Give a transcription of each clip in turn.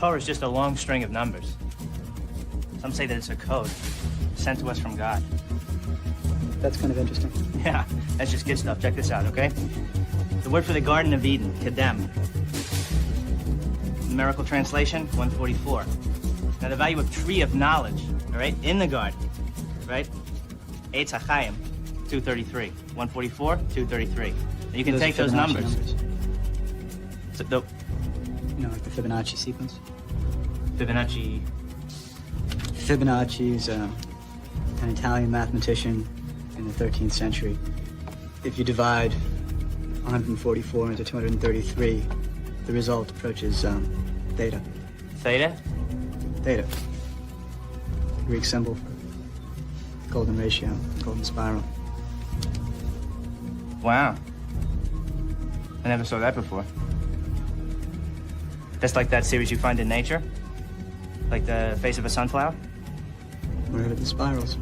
Torah is just a long string of numbers. Some say that it's a code sent to us from God. That's kind of interesting. Yeah, that's just good stuff. Check this out, okay? The word for the Garden of Eden, Kedem. Numerical translation, 144. Now the value of tree of knowledge, all right, in the garden, right? Eitz HaChaim, 233. 144, 233. Now you can take those numbers. So the, you know, like the Fibonacci sequence? Fibonacci is an Italian mathematician in the 13th century. If you divide 144 into 233, the result approaches theta. Theta? Theta. Greek symbol for golden ratio, golden spiral. Wow. I never saw that before. That's like that series you find in nature? Like the face of a sunflower? Where are the spirals?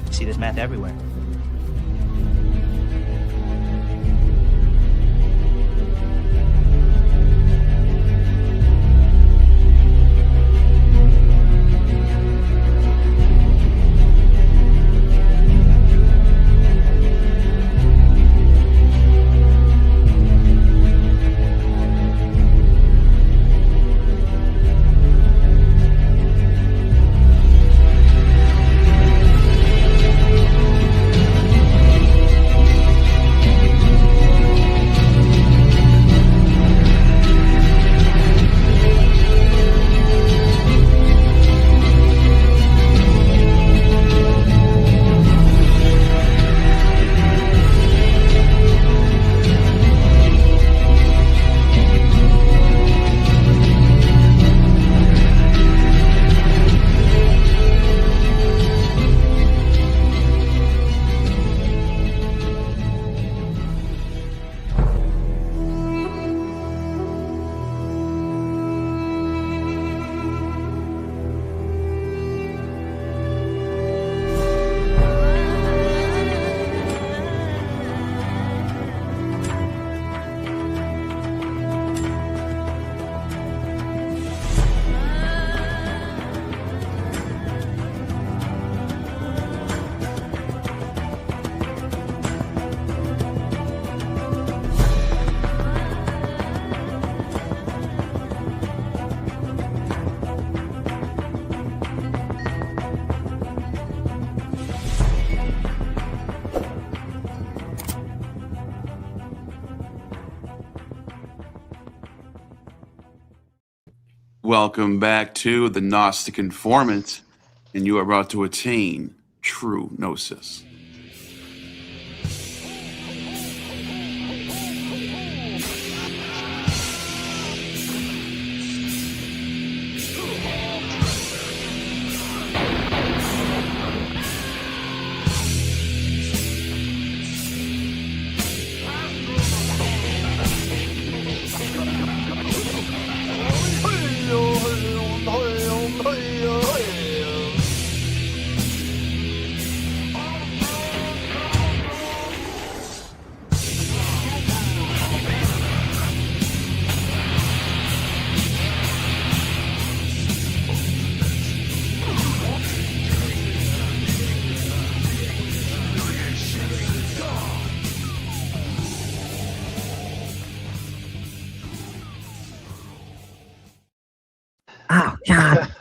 You see this math everywhere. Welcome back to the Gnostic Informant, and you are about to attain true gnosis. Oh, God.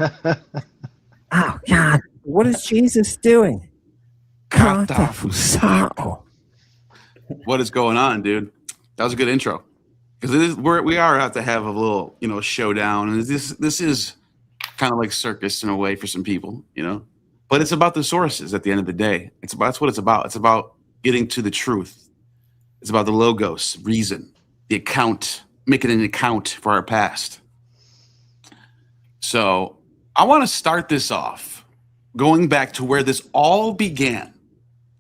Oh, God. What is Jesus doing? What is going on, dude? That was a good intro. Because we are have to have a little, showdown. And this is kind of like circus in a way for some people, But it's about the sources at the end of the day. That's what it's about. It's about getting to the truth. It's about the logos, reason, the account, making an account for our past. So I want to start this off going back to where this all began,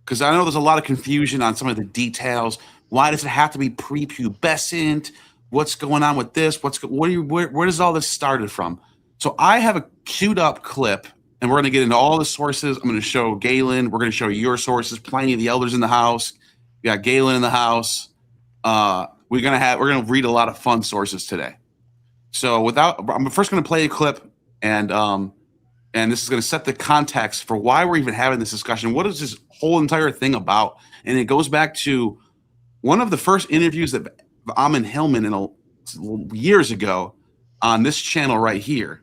because I know there's a lot of confusion on some of the details. Why does it have to be prepubescent? What's going on with this? Where does all this started from? So I have a queued up clip, and we're going to get into all the sources. I'm going to show Galen. We're going to show your sources. Plenty of the elders in the house. We got Galen in the house. We're going to read a lot of fun sources today. So I'm first going to play a clip, and this is going to set the context for why we're even having this discussion. What is this whole entire thing about? And it goes back to one of the first interviews that Ammon Hillman years ago on this channel right here.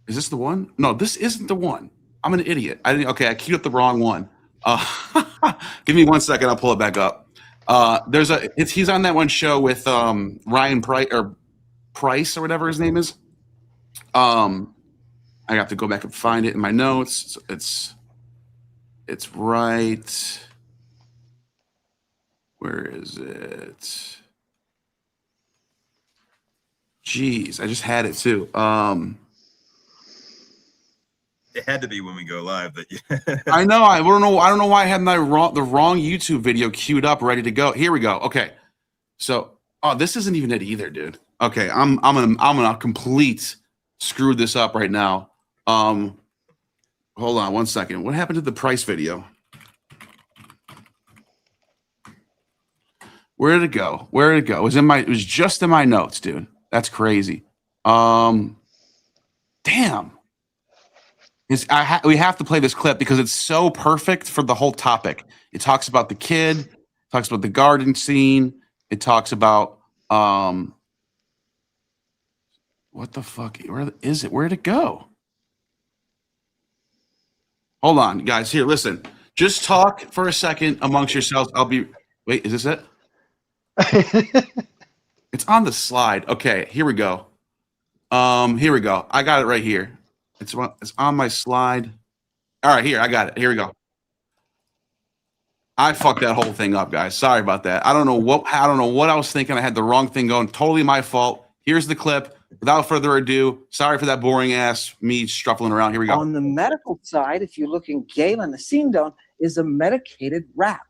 Is this the one? No, this isn't the one. I'm an idiot. I queued up the wrong one. Give me 1 second. I'll pull it back up. He's on that one show with Ryan Price or whatever his name is. I have to go back and find it in my notes. It's right. Where is it? Jeez, I just had it too. It had to be when we go live that you I know. I don't know why I had the wrong YouTube video queued up, ready to go. Here we go. Okay. So, this isn't even it either, dude. Okay, I'm gonna complete screw this up right now. Hold on 1 second. What happened to the Price video? Where did it go? It was just in my notes, dude. That's crazy. Damn. We have to play this clip because it's so perfect for the whole topic. It talks about the kid, talks about the garden scene. It talks about what the fuck? Where is it? Where'd it go? Hold on, guys. Here, listen. Just talk for a second amongst yourselves. Wait, is this it? It's on the slide. Okay, here we go. Here we go. I got it right here. It's on my slide. All right, here, I got it. Here we go. I fucked that whole thing up, guys. Sorry about that. I don't know what I was thinking. I had the wrong thing going. Totally my fault. Here's the clip. Without further ado, sorry for that boring ass me struffling around. Here we go. On the medical side, if you look in Galen, acetone is a medicated wrap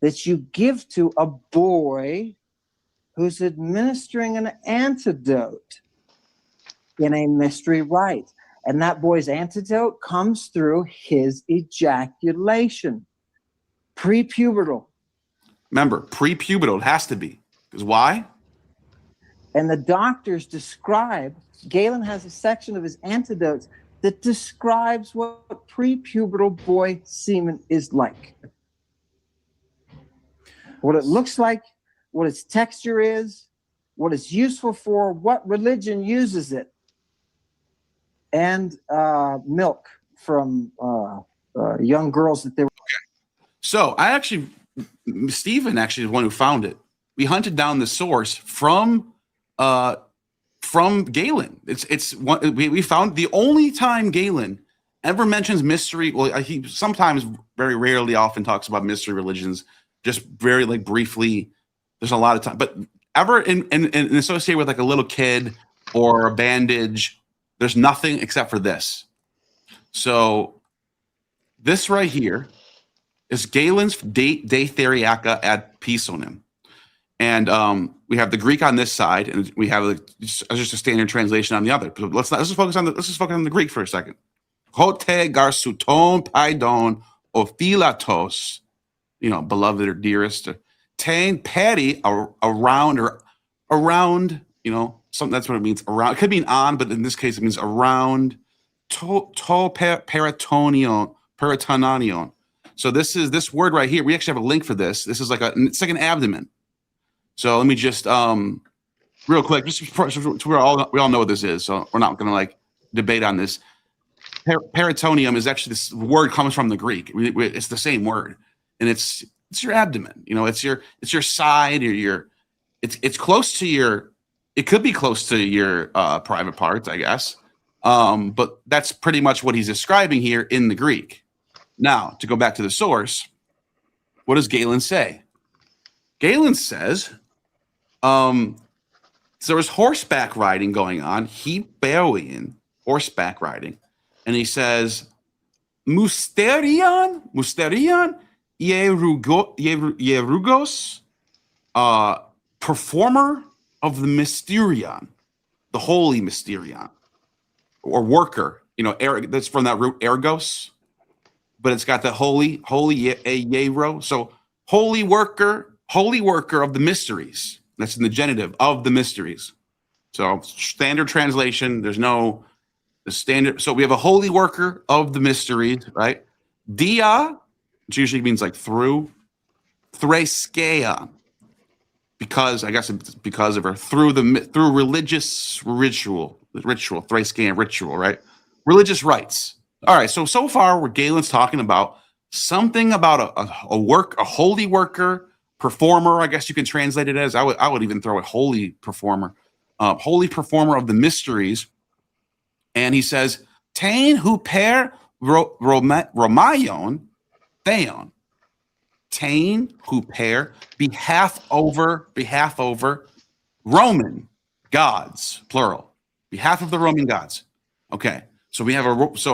that you give to a boy who's administering an antidote in a mystery rite. And that boy's antidote comes through his ejaculation. Prepubertal. Remember, prepubertal. It has to be. Because why? And the doctors describe, Galen has a section of his antidotes that describes what prepubertal boy semen is like. What it looks like, what its texture is, what it's useful for, what religion uses it. And milk from young girls that they were. So Stephen actually is the one who found it. We hunted down the source from Galen. We found the only time Galen ever mentions mystery. Well, he sometimes, very rarely, often talks about mystery religions, just very briefly. There's a lot of time, but ever in associated with like a little kid or a bandage. There's nothing except for this. So this right here is Galen's De Theriaca ad Pisonym. And we have the Greek on this side, and we have just a standard translation on the other. But let's just focus on the Greek for a second. Hote garsuton paidon ophilatos, beloved or dearest. Tain patty around, something, that's what it means. Around. It could mean on, but in this case it means around. Peritonanion. So this word right here. We actually have a link for this. This is it's like an abdomen. So let me just real quick, just so we all know what this is. So we're not going to debate on this. Peritoneum is actually, this word comes from the Greek. It's the same word, and it's your abdomen. It's your side or it's close to your. It could be close to your private parts, I guess. But that's pretty much what he's describing here in the Greek. Now, to go back to the source, what does Galen say? Galen says, so there was horseback riding going on, Hebrean horseback riding. And he says, Musterion, Yerugos, performer of the Mysterion, the holy Mysterion, or worker, that's from that root ergos, but it's got the holy yero. So holy worker of the mysteries. That's in the genitive of the mysteries. So standard translation, there's no the standard. So we have a holy worker of the mysteries, right? Dia, which usually means like through. Threskeia, because I guess it's because of her, through religious ritual, Threskeia ritual, right? Religious rites. All right, so far, where Galen's talking about something about a holy worker, performer, I guess you can translate it as. I would even throw a holy performer of the mysteries. And he says, Tain huper romayon theon. Tain huper, behalf over Roman gods, plural. Behalf of the Roman gods. Okay. So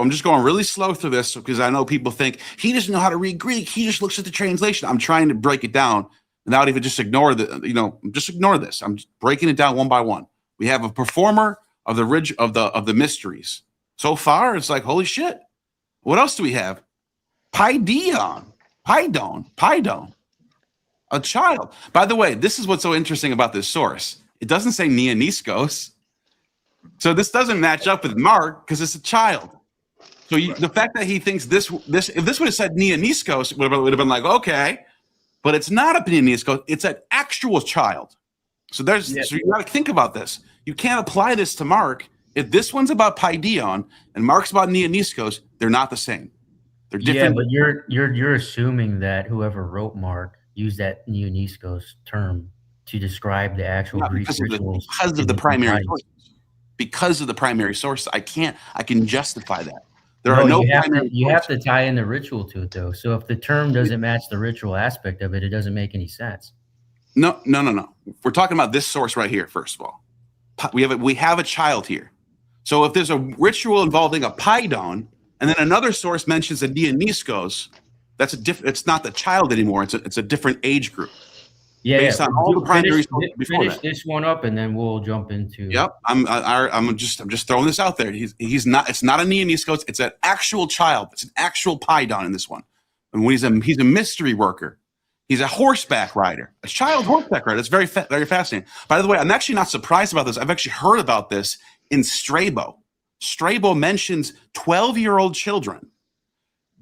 I'm just going really slow through this because I know people think he doesn't know how to read Greek. He just looks at the translation. I'm trying to break it down without even just ignore just ignore this. I'm just breaking it down one by one. We have a performer of the mysteries. So far, it's like, holy shit. What else do we have? Paideon, a child. By the way, this is what's so interesting about this source. It doesn't say Neoniskos. So this doesn't match up with Mark because it's a child. So the fact that he thinks this if this would have said Neoniskos, it would have been like, okay, but it's not a Neoniskos. It's an actual child. So so you got to think about this. You can't apply this to Mark. If this one's about Paideon and Mark's about Neoniskos, they're not the same. They're different. Yeah, but you're assuming that whoever wrote Mark used that Neoniskos term to describe the actual Greek rituals because of the primary source. Because of the primary source, I can justify that. You have to tie in the ritual to it though. So if the term doesn't match the ritual aspect of it, it doesn't make any sense. No. We're talking about this source right here. First of all, we have a child here. So if there's a ritual involving a Paidon, and then another source mentions a Dionyskos, that's it's not the child anymore. It's a different age group. Yeah, based on all the primary sources before finish that. this one up, and then we'll jump into. Yep, I'm just throwing this out there. He's not. It's not a Neoniskos. It's an actual child. It's an actual Paidon in this one. And when he's a mystery worker. He's a horseback rider, a child horseback rider. It's very fascinating. By the way, I'm actually not surprised about this. I've actually heard about this in Strabo. Strabo mentions 12-year-old children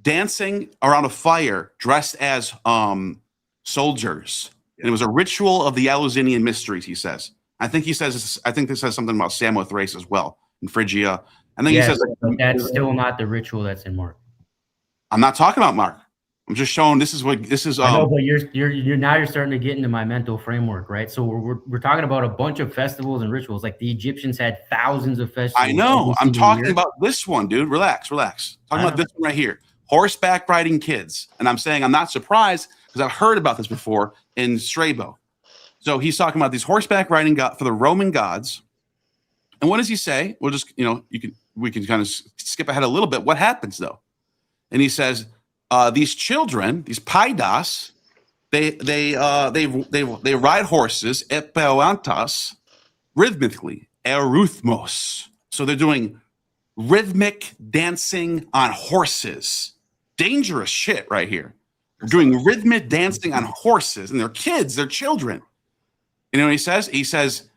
dancing around a fire dressed as soldiers. And it was a ritual of the Eleusinian mysteries, he says. I think this says something about Samothrace as well in Phrygia. And then he says but that's still not the ritual that's in Mark. I'm not talking about Mark. I'm just showing this is. I know, but you're starting to get into my mental framework, right? So we're talking about a bunch of festivals and rituals. Like the Egyptians had thousands of festivals. I know. I'm talking about this one, dude. Relax. Talking about this one right here. Horseback riding kids. And I'm saying I'm not surprised because I've heard about this before in Strabo. So he's talking about these horseback riding for the Roman gods. And what does he say? We'll just we can kind of skip ahead a little bit. What happens though? And he says. These children, these paidas, they ride horses epeoantas rhythmically, eruthmos. So they're doing rhythmic dancing on horses. Dangerous shit right here. They're doing rhythmic dancing on horses, and they're kids, they're children. You know what he says? He says,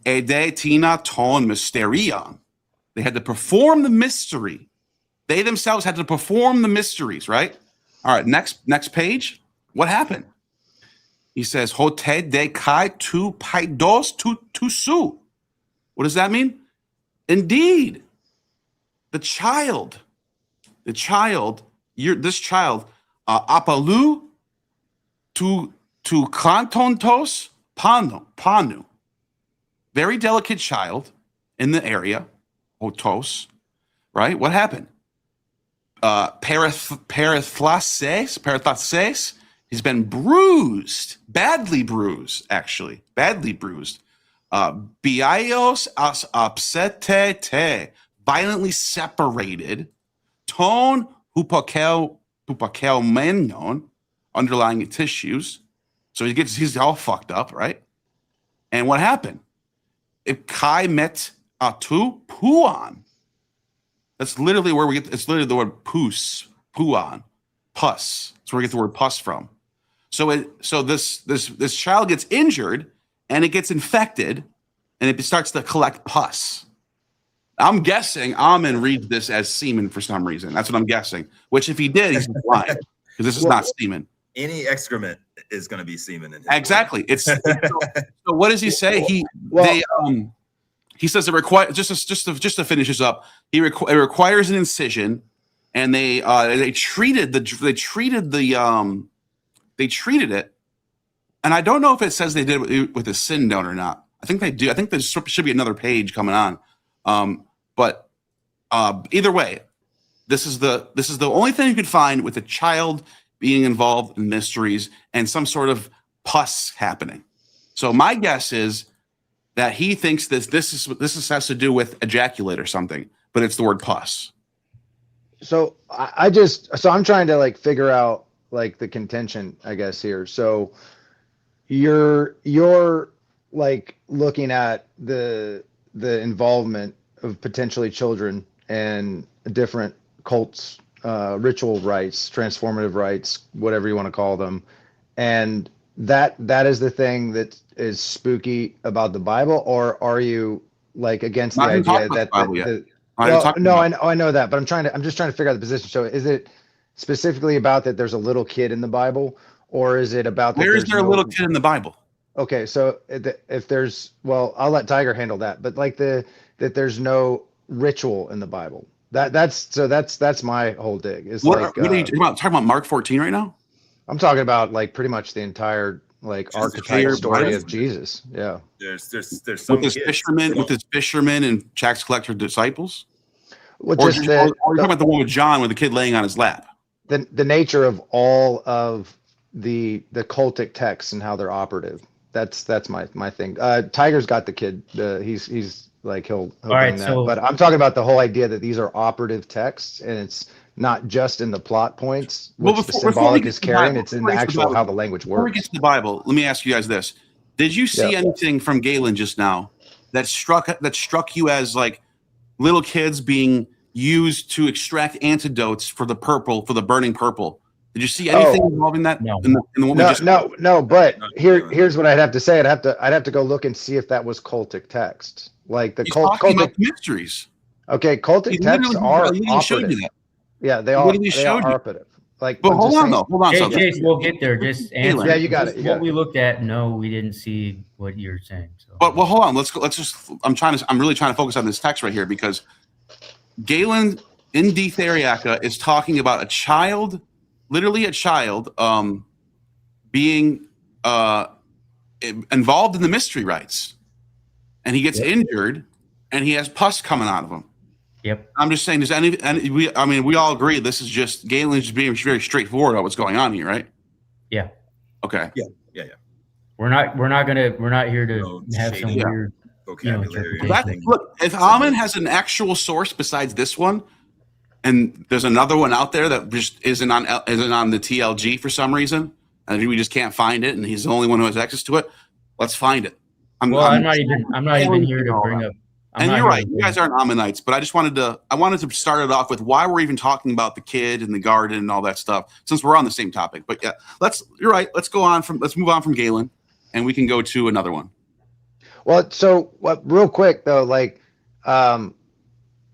Ede tina ton mysterion. They had to perform the mystery. They themselves had to perform the mysteries, right? All right, next page. What happened? He says, Hote de kai tu paidos tu su. What does that mean? Indeed, this child, apalu tu kantontos panu. Very delicate child in the area, otos, right? What happened? Perithlases, he's been badly bruised. Biaios as upsetete, violently separated. Ton hupakelmenon, underlying tissues. So he's all fucked up, right? And what happened? If kai met atu puan. That's literally where it's literally the word pus. That's where we get the word pus from. So this child gets injured and it gets infected, and it starts to collect pus. I'm guessing Ammon reads this as semen for some reason. That's what I'm guessing. Which, if he did, he's lying, because this is not semen. Any excrement is going to be semen in his Exactly. So what does he say? He says it requires just to finish this up. It requires an incision, and they treated it, and I don't know if it says they did it with a sin donor or not. I think they do. I think there should be another page coming on. But either way, this is the only thing you could find with a child being involved in mysteries and some sort of pus happening. So my guess is that he thinks this has to do with ejaculate or something, but it's the word pus. So I'm trying to like figure out like the contention, I guess, here. So you're like looking at the involvement of potentially children and different cults, ritual rites, transformative rites, whatever you want to call them, and that is the thing that is spooky about the Bible, or are you like against the idea that I know that, but I'm just trying to figure out the position. So is it specifically about that there's a little kid in the Bible, or is it about that where is there a little kid in the Bible? Okay, so if there's, well, I'll let Tiger handle that, but like that there's no ritual in the Bible. That's my whole dig. Is what are you talking about Mark 14 right now? I'm talking about like pretty much the entire like archetype story of Jesus. Yeah. There's some with his fishermen and tax collector disciples. Well, or you're talking about the one with John with the kid laying on his lap. The nature of all of the cultic texts and how they're operative. That's my thing. Tiger's got the kid. He's like he'll bring that. But I'm talking about the whole idea that these are operative texts, and it's not just in the plot points, which the symbolic is carrying. It's in the actual how the language works. Before we get to the Bible, let me ask you guys this: did you see anything from Galen just now that struck you as like little kids being used to extract antidotes for the burning purple? Did you see anything involving that? No. No. But here's what I'd have to say. I'd have to go look and see if that was cultic text, like the cultic mysteries. Okay, cultic texts are operative. Yeah, they are operative. Like, but hold on. Chase, we'll get there. Just answer. Yeah, you got it. What we looked at, no, we didn't see what you're saying. So. But well, hold on. Let's just. I'm really trying to focus on this text right here because Galen in D. Theriaca is talking about a child. Literally a child being involved in the mystery rites, and he gets injured, and he has pus coming out of him. Yep. I'm just saying, we all agree this is just Galen's just being very straightforward about what's going on here, right? Yeah. Okay. Yeah. We're not here to have some weird vocabulary. Look, if Ammon has an actual source besides this one, and there's another one out there that just isn't on the TLG for some reason, and we just can't find it, and he's the only one who has access to it. Let's find it. I'm not even here to bring up. And you're right, you guys aren't Ammonites, but I wanted to start it off with why we're even talking about the kid and the garden and all that stuff, since we're on the same topic. But yeah, you're right. Let's move on from Galen, and we can go to another one. Well, so real quick though,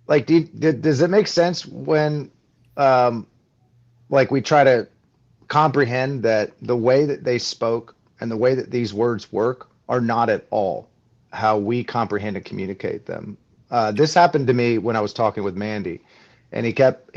does it make sense when we try to comprehend that the way that they spoke and the way that these words work are not at all how we comprehend and communicate them? This happened to me when I was talking with Mandy, and he kept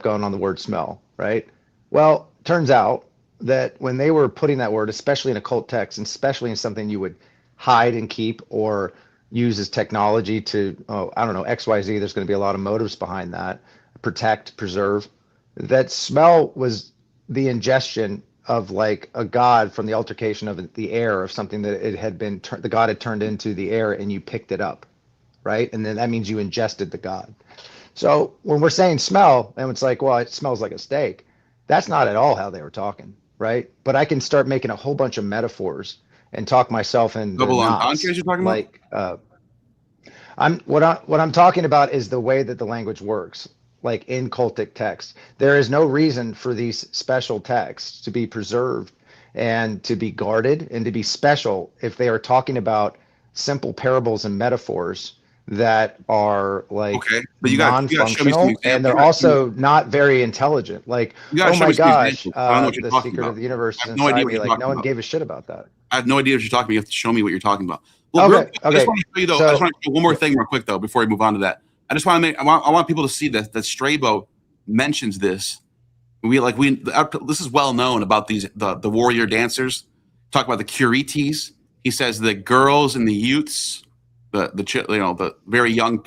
going on the word smell, right? Well, turns out that when they were putting that word, especially in occult text, and especially in something you would hide and keep or use as technology to, XYZ, there's going to be a lot of motives behind that, protect, preserve. That smell was the ingestion of like a god from the altercation of the air, of something that it had been, the god had turned into the air, and you picked it up, right? And then that means you ingested the god. So when we're saying smell, and it's like, well, it smells like a steak, that's not at all how they were talking, right? But I can start making a whole bunch of metaphors and talk myself in double entendres you're talking about? What I'm talking about is the way that the language works, like in cultic text. There is no reason for these special texts to be preserved and to be guarded and to be special if they are talking about simple parables and metaphors that are like Okay, but you gotta show me some non-functional, examples. and they're also not very intelligent. Like, You gotta oh show my me some gosh, examples. I don't know what you're the talking secret about. of the universe I is have no idea inside what me. you're Like, talking no one about. gave a shit about that. I have no idea what you're talking about. You have to show me what you're talking about. Well, Okay, I just okay. want to show you though. I just want to show one more thing real quick though before we move on to that. I just want to make. I want people to see that Strabo mentions this. This is well known about the warrior dancers. Talk about the Curites. He says the girls and the youths, the very young.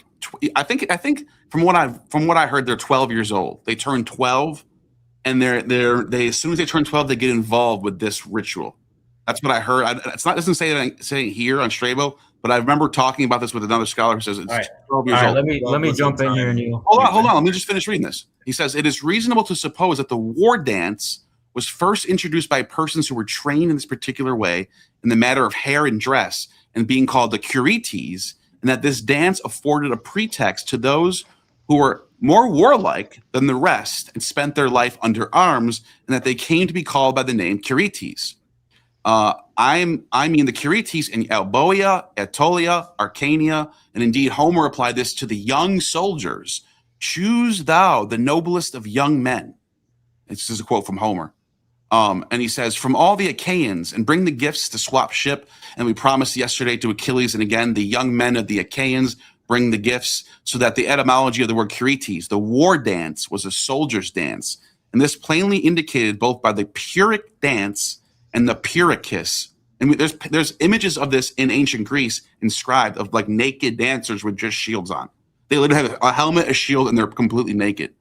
I think from what I heard, they're 12 years old. They turn 12, and they as soon as they turn 12, they get involved with this ritual. That's what I heard. It doesn't say it here on Strabo, but I remember talking about this with another scholar who says it's 12 years old. Let me jump in here, Neil. Hold on. Let me just finish reading this. He says, it is reasonable to suppose that the war dance was first introduced by persons who were trained in this particular way in the matter of hair and dress and being called the Curites, and that this dance afforded a pretext to those who were more warlike than the rest and spent their life under arms, and that they came to be called by the name Curites. I mean the Curites in Euboea, Aetolia, Arcania, and indeed Homer applied this to the young soldiers. Choose thou the noblest of young men. This is a quote from Homer. And he says, from all the Achaeans, and bring the gifts to swap ship. And we promised yesterday to Achilles, and again, the young men of the Achaeans bring the gifts, so that the etymology of the word Curites, the war dance, was a soldier's dance. And this plainly indicated both by the Pyrrhic dance and the Pyrrhicus. And there's images of this in ancient Greece inscribed of like naked dancers with just shields on. They literally have a helmet, a shield, and they're completely naked.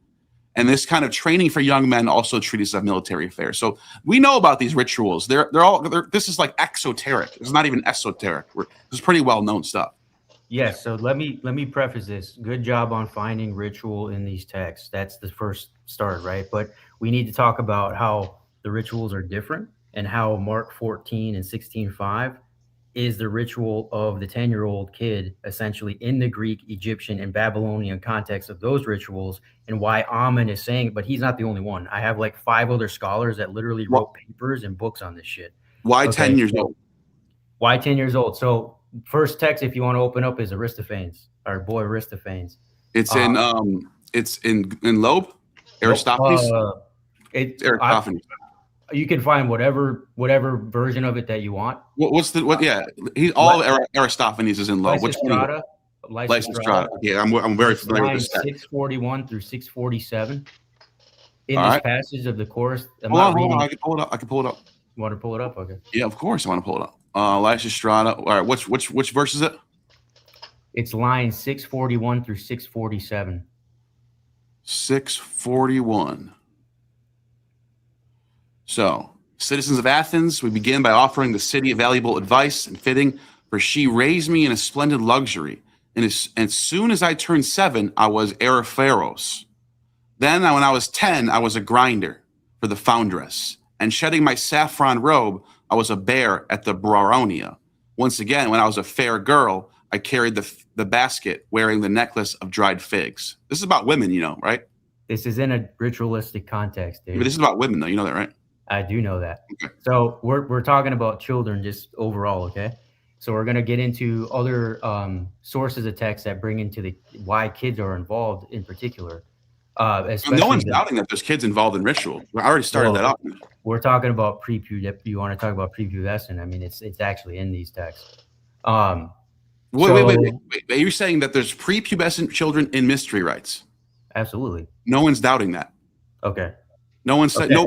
And this kind of training for young men also treats as military affairs. So we know about these rituals. This is like exoteric. It's not even esoteric. This is pretty well known stuff. Yes. So let me preface this. Good job on finding ritual in these texts. That's the first start, right? But we need to talk about how the rituals are different and how Mark 14 and 16:5 is the ritual of the 10-year-old kid, essentially in the Greek, Egyptian, and Babylonian context of those rituals, and why Ammon is saying it, but he's not the only one. I have like 5 other scholars that literally wrote papers and books on this shit. Why 10 years old? Why 10 years old? So first text, if you want to open up, is Aristophanes, our boy Aristophanes. It's in Loeb, Aristophanes. Aristophanes. You can find whatever version of it that you want. He's all Aristophanes is in Loeb. Which one? Lysistrata. Yeah, I'm very familiar with this. 641 through 647. In all this right. passage of the chorus. Hold on. I can pull it up. You want to pull it up? Okay. Yeah, of course I want to pull it up. Lysistrata. All right, which verse is it? It's line 641 through 647. 641. So, citizens of Athens, we begin by offering the city a valuable advice and fitting, for she raised me in a splendid luxury. And as soon as I turned 7, I was Aripharos. Then, when I was 10, I was a grinder for the foundress. And shedding my saffron robe, I was a bear at the Brauronia. Once again, when I was a fair girl, I carried the basket wearing the necklace of dried figs. This is about women, right? This is in a ritualistic context, dude. But this is about women, though. You know that, right? I do know that. Okay. So we're talking about children just overall, okay? So we're going to get into other sources of text that bring into why kids are involved in particular. No one's doubting that there's kids involved in ritual. I already started that up. We're talking about you want to talk about prepubescent? I mean, it's actually in these texts. Wait. You're saying that there's prepubescent children in mystery rites? Absolutely. No one's doubting that. Okay. No one said no.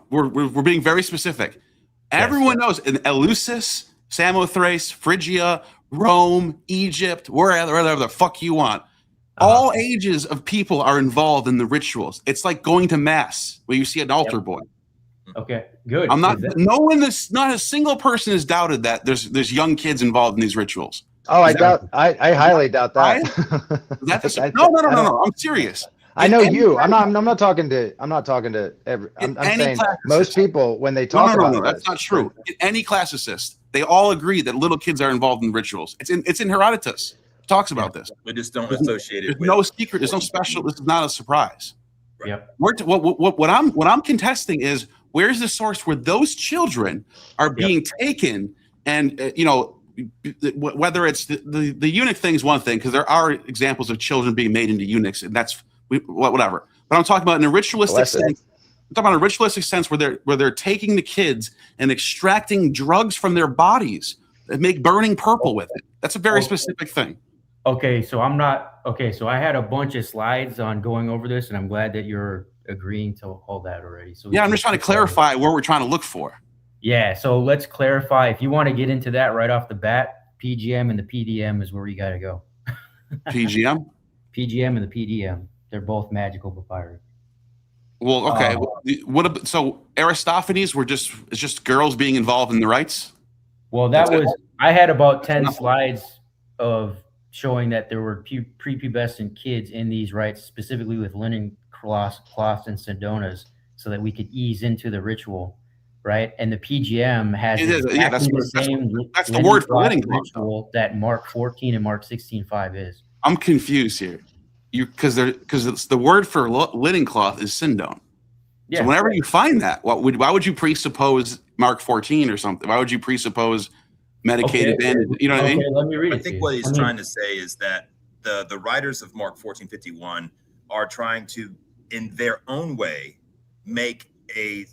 We're being very specific. Everyone knows in Eleusis, Samothrace, Phrygia, Rome, Egypt, wherever the fuck you want. All ages of people are involved in the rituals. It's like going to mass where you see an altar boy. Okay, good. Not a single person has doubted that there's young kids involved in these rituals. Oh, I highly doubt that. No. I'm serious. I know you. I'm not talking to every. I'm saying most people when they talk about that's this, not true. In any classicist, they all agree that little kids are involved in rituals. It's in Herodotus. It talks about this. We just don't associate it. There's no secret. There's no special. This is not a surprise. Yep. What I'm contesting is where's the source where those children are being taken and whether it's the eunuch thing is one thing, because there are examples of children being made into eunuchs, and that's whatever. But I'm talking about in a ritualistic sense. I'm talking about a ritualistic sense where they're taking the kids and extracting drugs from their bodies that make burning purple with it. That's a very specific thing. Okay, so so I had a bunch of slides on going over this, and I'm glad that you're agreeing to all that already. So yeah, I'm just trying to clarify where we're trying to look for. Yeah, so let's clarify. If you want to get into that right off the bat, PGM and the PDM is where you got to go. PGM? PGM and the PDM. They're both magical papyri. Well, okay. So Aristophanes it's just girls being involved in the rites? Well, I had about 10 slides of showing that there were prepubescent kids in these rites, specifically with linen cloths and sedonas, so that we could ease into the ritual. Right, and the PGM has that's the word for linen ritual that Mark 14 and Mark 16:5 is. I'm confused here, because it's the word for linen cloth is sindon. Yeah. So whenever you find that, why would you presuppose Mark 14 or something? Why would you presuppose medicated bandage? You know what I mean? Let me read it. I think what he's trying to say is that the writers of Mark 14:51 are trying to, in their own way, make a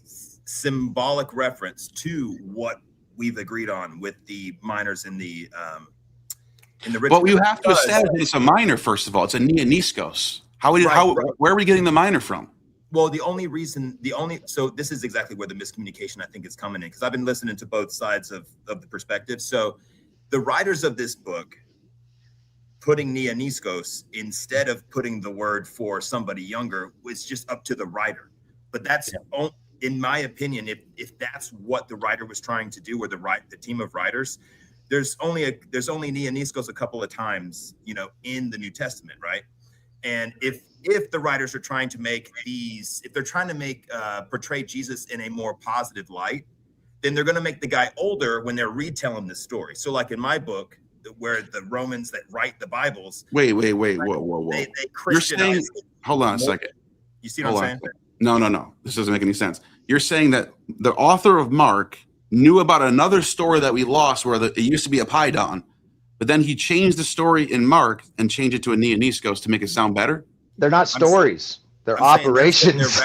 symbolic reference to what we've agreed on with the minors in the ritual. But you have to establish it's a minor first of all. It's a neoniskos. Where are we getting the minor from? Well, so this is exactly where the miscommunication I think is coming in, because I've been listening to both sides of the perspective. So the writers of this book putting neoniskos instead of putting the word for somebody younger was just up to the writer. But that's in my opinion, if that's what the writer was trying to do, or the team of writers, there's only neoniskos a couple of times, in the New Testament, right? And if the writers are trying to make portray Jesus in a more positive light, then they're going to make the guy older when they're retelling the story. So, like in my book, where the Romans that write the Bibles, whoa, they Christianize. Hold on a second. You see what I'm saying? No. This doesn't make any sense. You're saying that the author of Mark knew about another story that we lost where it used to be a Paidon, but then he changed the story in Mark and changed it to a neoniskos to make it sound better? They're not stories. They're operations.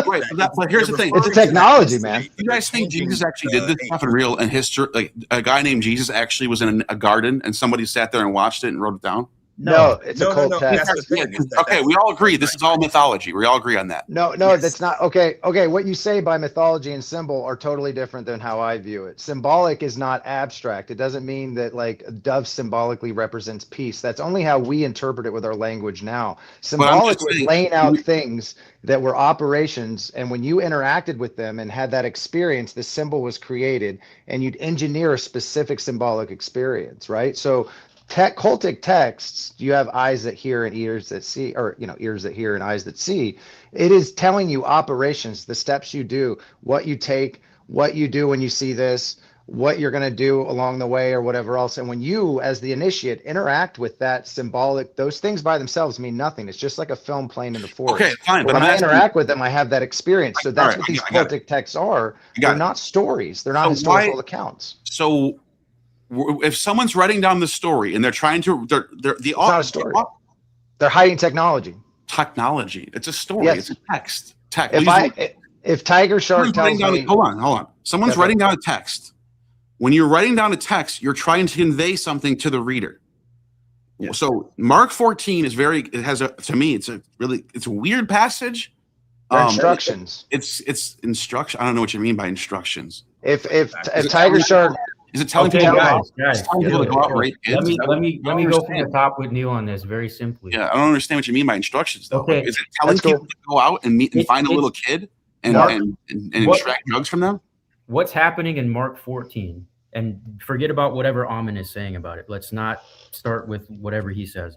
Right, but here's the thing. It's technology, man. You guys think Jesus actually did this stuff in real and history? Like a guy named Jesus actually was in a garden and somebody sat there and watched it and wrote it down? No, it's a cult text. Okay, we all agree. This is all mythology. We all agree on that. No, that's not okay. Okay, what you say by mythology and symbol are totally different than how I view it. Symbolic is not abstract. It doesn't mean that like a dove symbolically represents peace. That's only how we interpret it with our language now. Symbolic was laying out things that were operations, and when you interacted with them and had that experience, the symbol was created, and you'd engineer a specific symbolic experience, right? So cultic texts, you have eyes that hear and ears that see, or ears that hear and eyes that see. It is telling you operations, the steps you do, what you take, what you do when you see this, what you're going to do along the way, or whatever else. And when you, as the initiate, interact with that symbolic, those things by themselves mean nothing. It's just like a film playing in the forest. Okay, fine. But when I interact with them, I have that experience. So that's what these cultic texts are. They're not stories. They're not historical accounts. So if someone's writing down the story and they're trying to, it's not a story. They're hiding technology. Technology. It's a story. Yes. It's a text. If Tiger Shark tells me, hold on. Someone's writing down a text. When you're writing down a text, you're trying to convey something to the reader. Yes. So Mark 14 is to me, it's a weird passage. Instructions. It's instruction. I don't know what you mean by instructions. If Tiger Shark. Is it telling people to go out and rape kids? Let me go from the top with Neil on this very simply. Yeah, I don't understand what you mean by instructions, though. Okay. Is it telling people to go out and meet and find a little kid and extract drugs from them? What's happening in Mark 14? And forget about whatever Ammon is saying about it. Let's not start with whatever he says.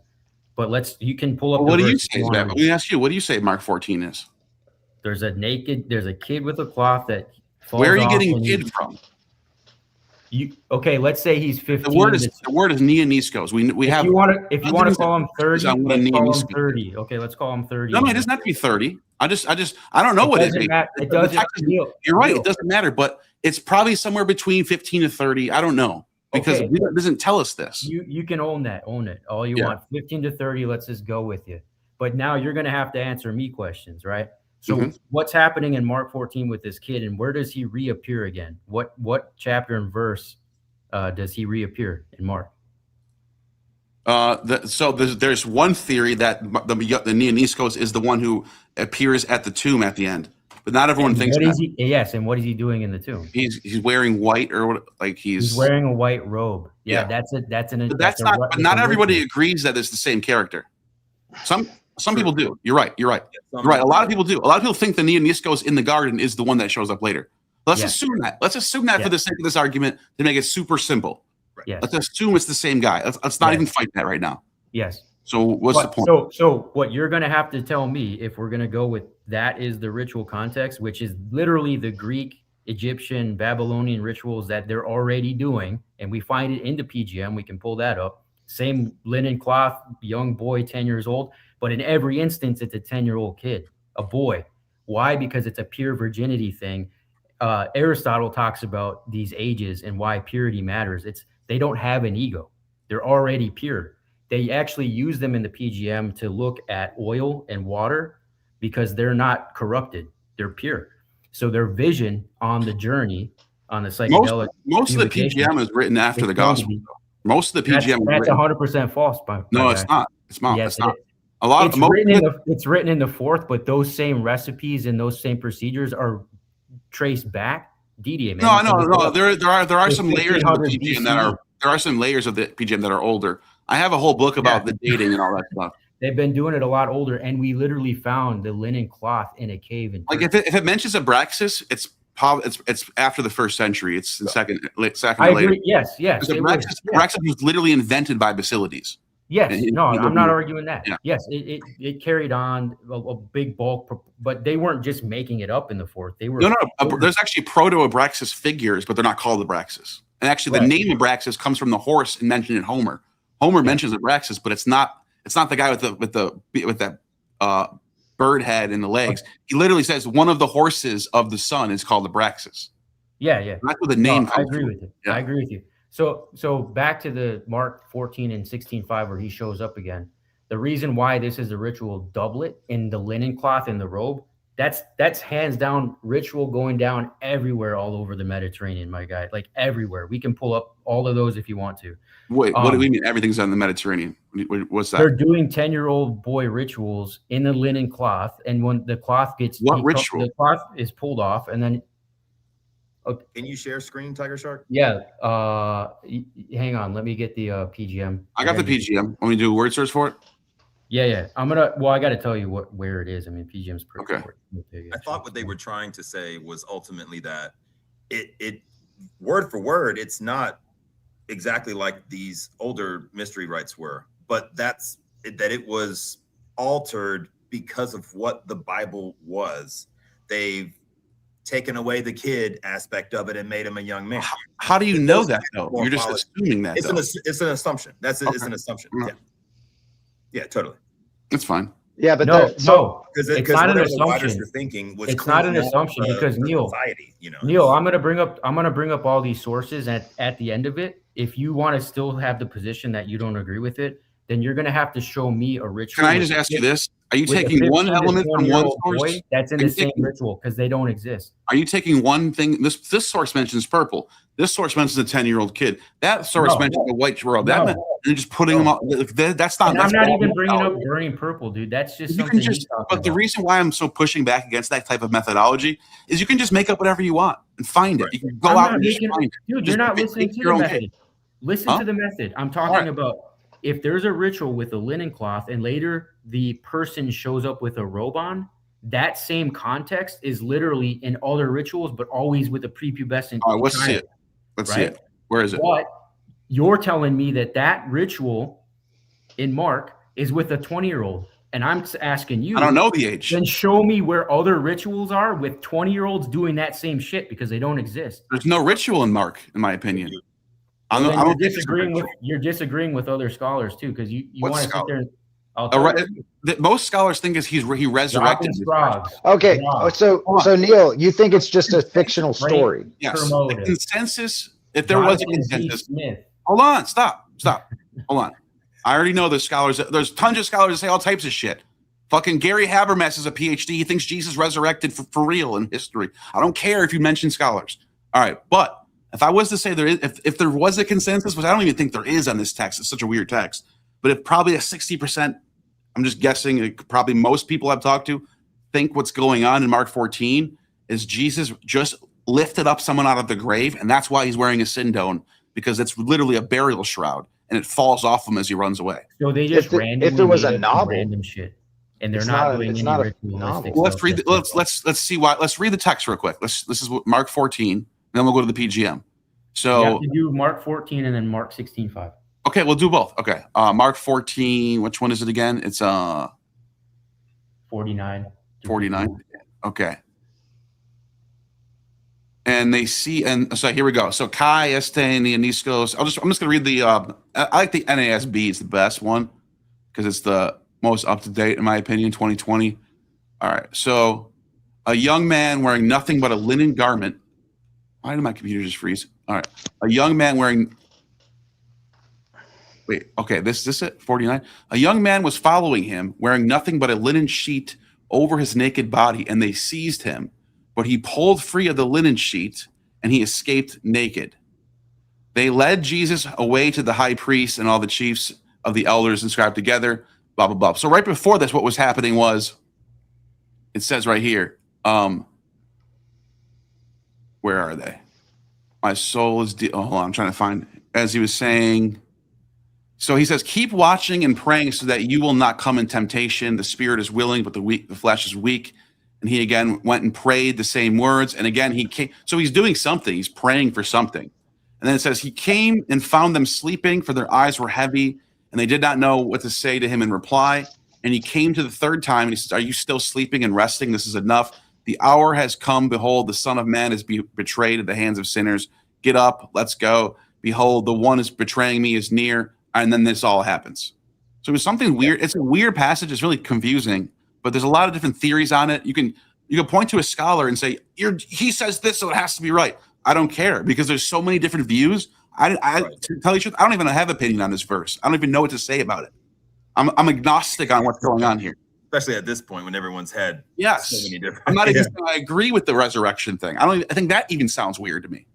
But you can pull up. Well, what do you say? Let me ask you. What do you say Mark 14 is? There's a kid with a cloth that falls. Where are you getting kid from? Let's say he's 15. The word is neoniskos. We have. If you want to call him 30, let's call him 30. Okay, let's call him 30. No, it doesn't have to be 30. I don't know what it is. It doesn't. You're right. It doesn't matter, but it's probably somewhere between 15 to 30. I don't know because it doesn't tell us this. You can own it all you want. 15 to 30. Let's just go with you. But now you're going to have to answer me questions, right? So what's happening in Mark 14 with this kid, and where does he reappear again? What chapter and verse does he reappear in Mark? So there's one theory that the Neoniskos is the one who appears at the tomb at the end, but not everyone thinks that. Yes, and what is he doing in the tomb? He's wearing white or what? Like he's wearing a white robe. Yeah, but not everybody agrees that it's the same character. Some people do. You're right. You're right. A lot of people do. A lot of people think the Neoniskos in the garden is the one that shows up later. Let's assume that. Let's assume that for the sake of this argument to make it super simple. Yes. Let's assume it's the same guy. Let's not even fight that right now. Yes. So what's the point? So what you're going to have to tell me, if we're going to go with that is the ritual context, which is literally the Greek, Egyptian, Babylonian rituals that they're already doing, and we find it in the PGM. We can pull that up. Same linen cloth, young boy, 10 years old. But in every instance, it's a 10-year-old kid, a boy. Why? Because it's a pure virginity thing. Aristotle talks about these ages and why purity matters. They don't have an ego. They're already pure. They actually use them in the PGM to look at oil and water because they're not corrupted. They're pure. So their vision on the journey, on the psychedelic. Most of the PGM is written after the gospel. Most of the PGM that's 100% false. No, it's not. It's not. Yes, it's not. It's written in the fourth, but those same recipes and those same procedures are traced back. DDA, man. No. There are some layers of the PGM that are older. I have a whole book about the dating and all that stuff. They've been doing it a lot older, and we literally found the linen cloth in a cave. Like if it mentions Abraxas, it's after the 1st century. It's the second. I agree. Later. Yes. Abraxas was literally invented by Basilides. Yes, I'm not arguing that. Yeah. Yes, it carried on a big bulk, but they weren't just making it up in the 4th. They were There's actually proto-Abraxas figures, but they're not called Abraxas. And actually, the name Abraxas comes from the horse mentioned in Homer. Homer mentions Abraxas, but it's not the guy with that bird head and the legs. He literally says one of the horses of the sun is called Abraxas. Yeah. That's where the name comes from. I agree with you. Yeah. I agree with you. So back to the Mark 14 and 16:5 where he shows up again. The reason why this is a ritual doublet in the linen cloth and the robe, that's hands down ritual going down everywhere all over the Mediterranean, my guy. Like everywhere. We can pull up all of those if you want to. Wait, what do we mean? Everything's on the Mediterranean. What's that? They're doing 10-year-old boy rituals in the linen cloth, and when the cloth gets ritual? The cloth is pulled off, and then. Okay. Can you share screen, Tiger Shark? Yeah. Hang on. Let me get the PGM. I got the PGM. Want me to do a word search for it? Yeah. I got to tell you where it is. I mean, PGM's pretty big. I thought what they were trying to say was ultimately that it word for word, it's not exactly like these older mystery rites were, but that it was altered because of what the Bible was. They've taken away the kid aspect of it and made him a young man. How do you know that though? You're just assuming that. It's an assumption. It's an assumption. Yeah, totally. It's fine. Yeah, but because it's not an assumption. It's not an assumption because Neil, I'm gonna bring up all these sources at the end of it. If you want to still have the position that you don't agree with it, then you're gonna have to show me a ritual. Can I just ask you this? Are you taking one element from one source that's in the same ritual because they don't exist? Are you taking one thing? This source mentions purple. This source mentions a 10-year-old kid. That source mentions a white robe. That you're just putting them all. That's not. And I'm not even bringing up burning purple, dude. That's just something. But the reason why I'm so pushing back against that type of methodology is you can just make up whatever you want and find it. You can go out and just find it. Dude, you're not listening to the method. Listen to the method. I'm talking about. If there's a ritual with a linen cloth and later the person shows up with a robe on, that same context is literally in other rituals, but always with a prepubescent. All right, let's see it. Let's see it. Where is it? But you're telling me that ritual in Mark is with a 20-year-old. And I'm asking you. I don't know the age. Then show me where other rituals are with 20-year-olds doing that same shit because they don't exist. There's no ritual in Mark, in my opinion. You're disagreeing with other scholars too, because you want to sit there. I'll tell Right, you. that most scholars think is he resurrected. Okay, so Neil, you think it's just a fictional Great story? Yes, the motive. consensus. If there was a Jonathan Z. consensus, Smith. hold on, stop. Hold on. I already know there's scholars. There's tons of scholars that say all types of shit. Fucking Gary Habermas is a PhD. He thinks Jesus resurrected for real in history. I don't care if you mention scholars. All right, but if I was to say there is, if there was a consensus, which I don't even think there is on this text, it's such a weird text. But if probably a 60%, I'm just guessing, probably most people I've talked to think what's going on in Mark 14 is Jesus just lifted up someone out of the grave, and that's why he's wearing a sindone, because it's literally a burial shroud, and it falls off him as he runs away. So they just randomly if it was a made up novel, random shit, and they're it's not not- doing it's any not a ritualistic. novel. Well, let's see why. Let's read the text real quick. This is what Mark 14, and then we'll go to the PGM. So You have to do Mark 14 and then Mark 16:5. okay, we'll do both. Okay, Mark 14. Which one is it again? It's 49. 49. Okay. And they see, and so here we go. So Kai Este and the Aniscos. I'm just gonna read the. I like the NASB. It's the best one because it's the most up to date in my opinion. 2020. All right. So a young man wearing nothing but a linen garment. Why did my computer just freeze? All right. A young man wearing. Wait. Okay. This it. 49. A young man was following him, wearing nothing but a linen sheet over his naked body, and they seized him. But he pulled free of the linen sheet, and he escaped naked. They led Jesus away to the high priest and all the chiefs of the elders inscribed together, blah, blah, blah. So right before this, what was happening was, it says right here, where are they? My soul is, hold on, I'm trying to find, as he was saying, so he says, keep watching and praying so that you will not come in temptation. The spirit is willing, but the flesh is weak. And he again went and prayed the same words. And again, he came. So he's doing something. He's praying for something. And then it says, he came and found them sleeping, for their eyes were heavy, and they did not know what to say to him in reply. And he came to the third time, and he says, are you still sleeping and resting? This is enough. The hour has come. Behold, the Son of Man is betrayed at the hands of sinners. Get up. Let's go. Behold, the one is betraying me is near. And then this all happens. So it was something weird. It's a weird passage. It's really confusing. But there's a lot of different theories on it. You can point to a scholar and say, he says this, so it has to be right. I don't care because there's so many different views. To tell you the truth, I don't even have an opinion on this verse. I don't even know what to say about it. I'm agnostic on what's going on here. Especially at this point when everyone's had Yes. so many different. I'm not even saying I agree with the resurrection thing. I think that even sounds weird to me.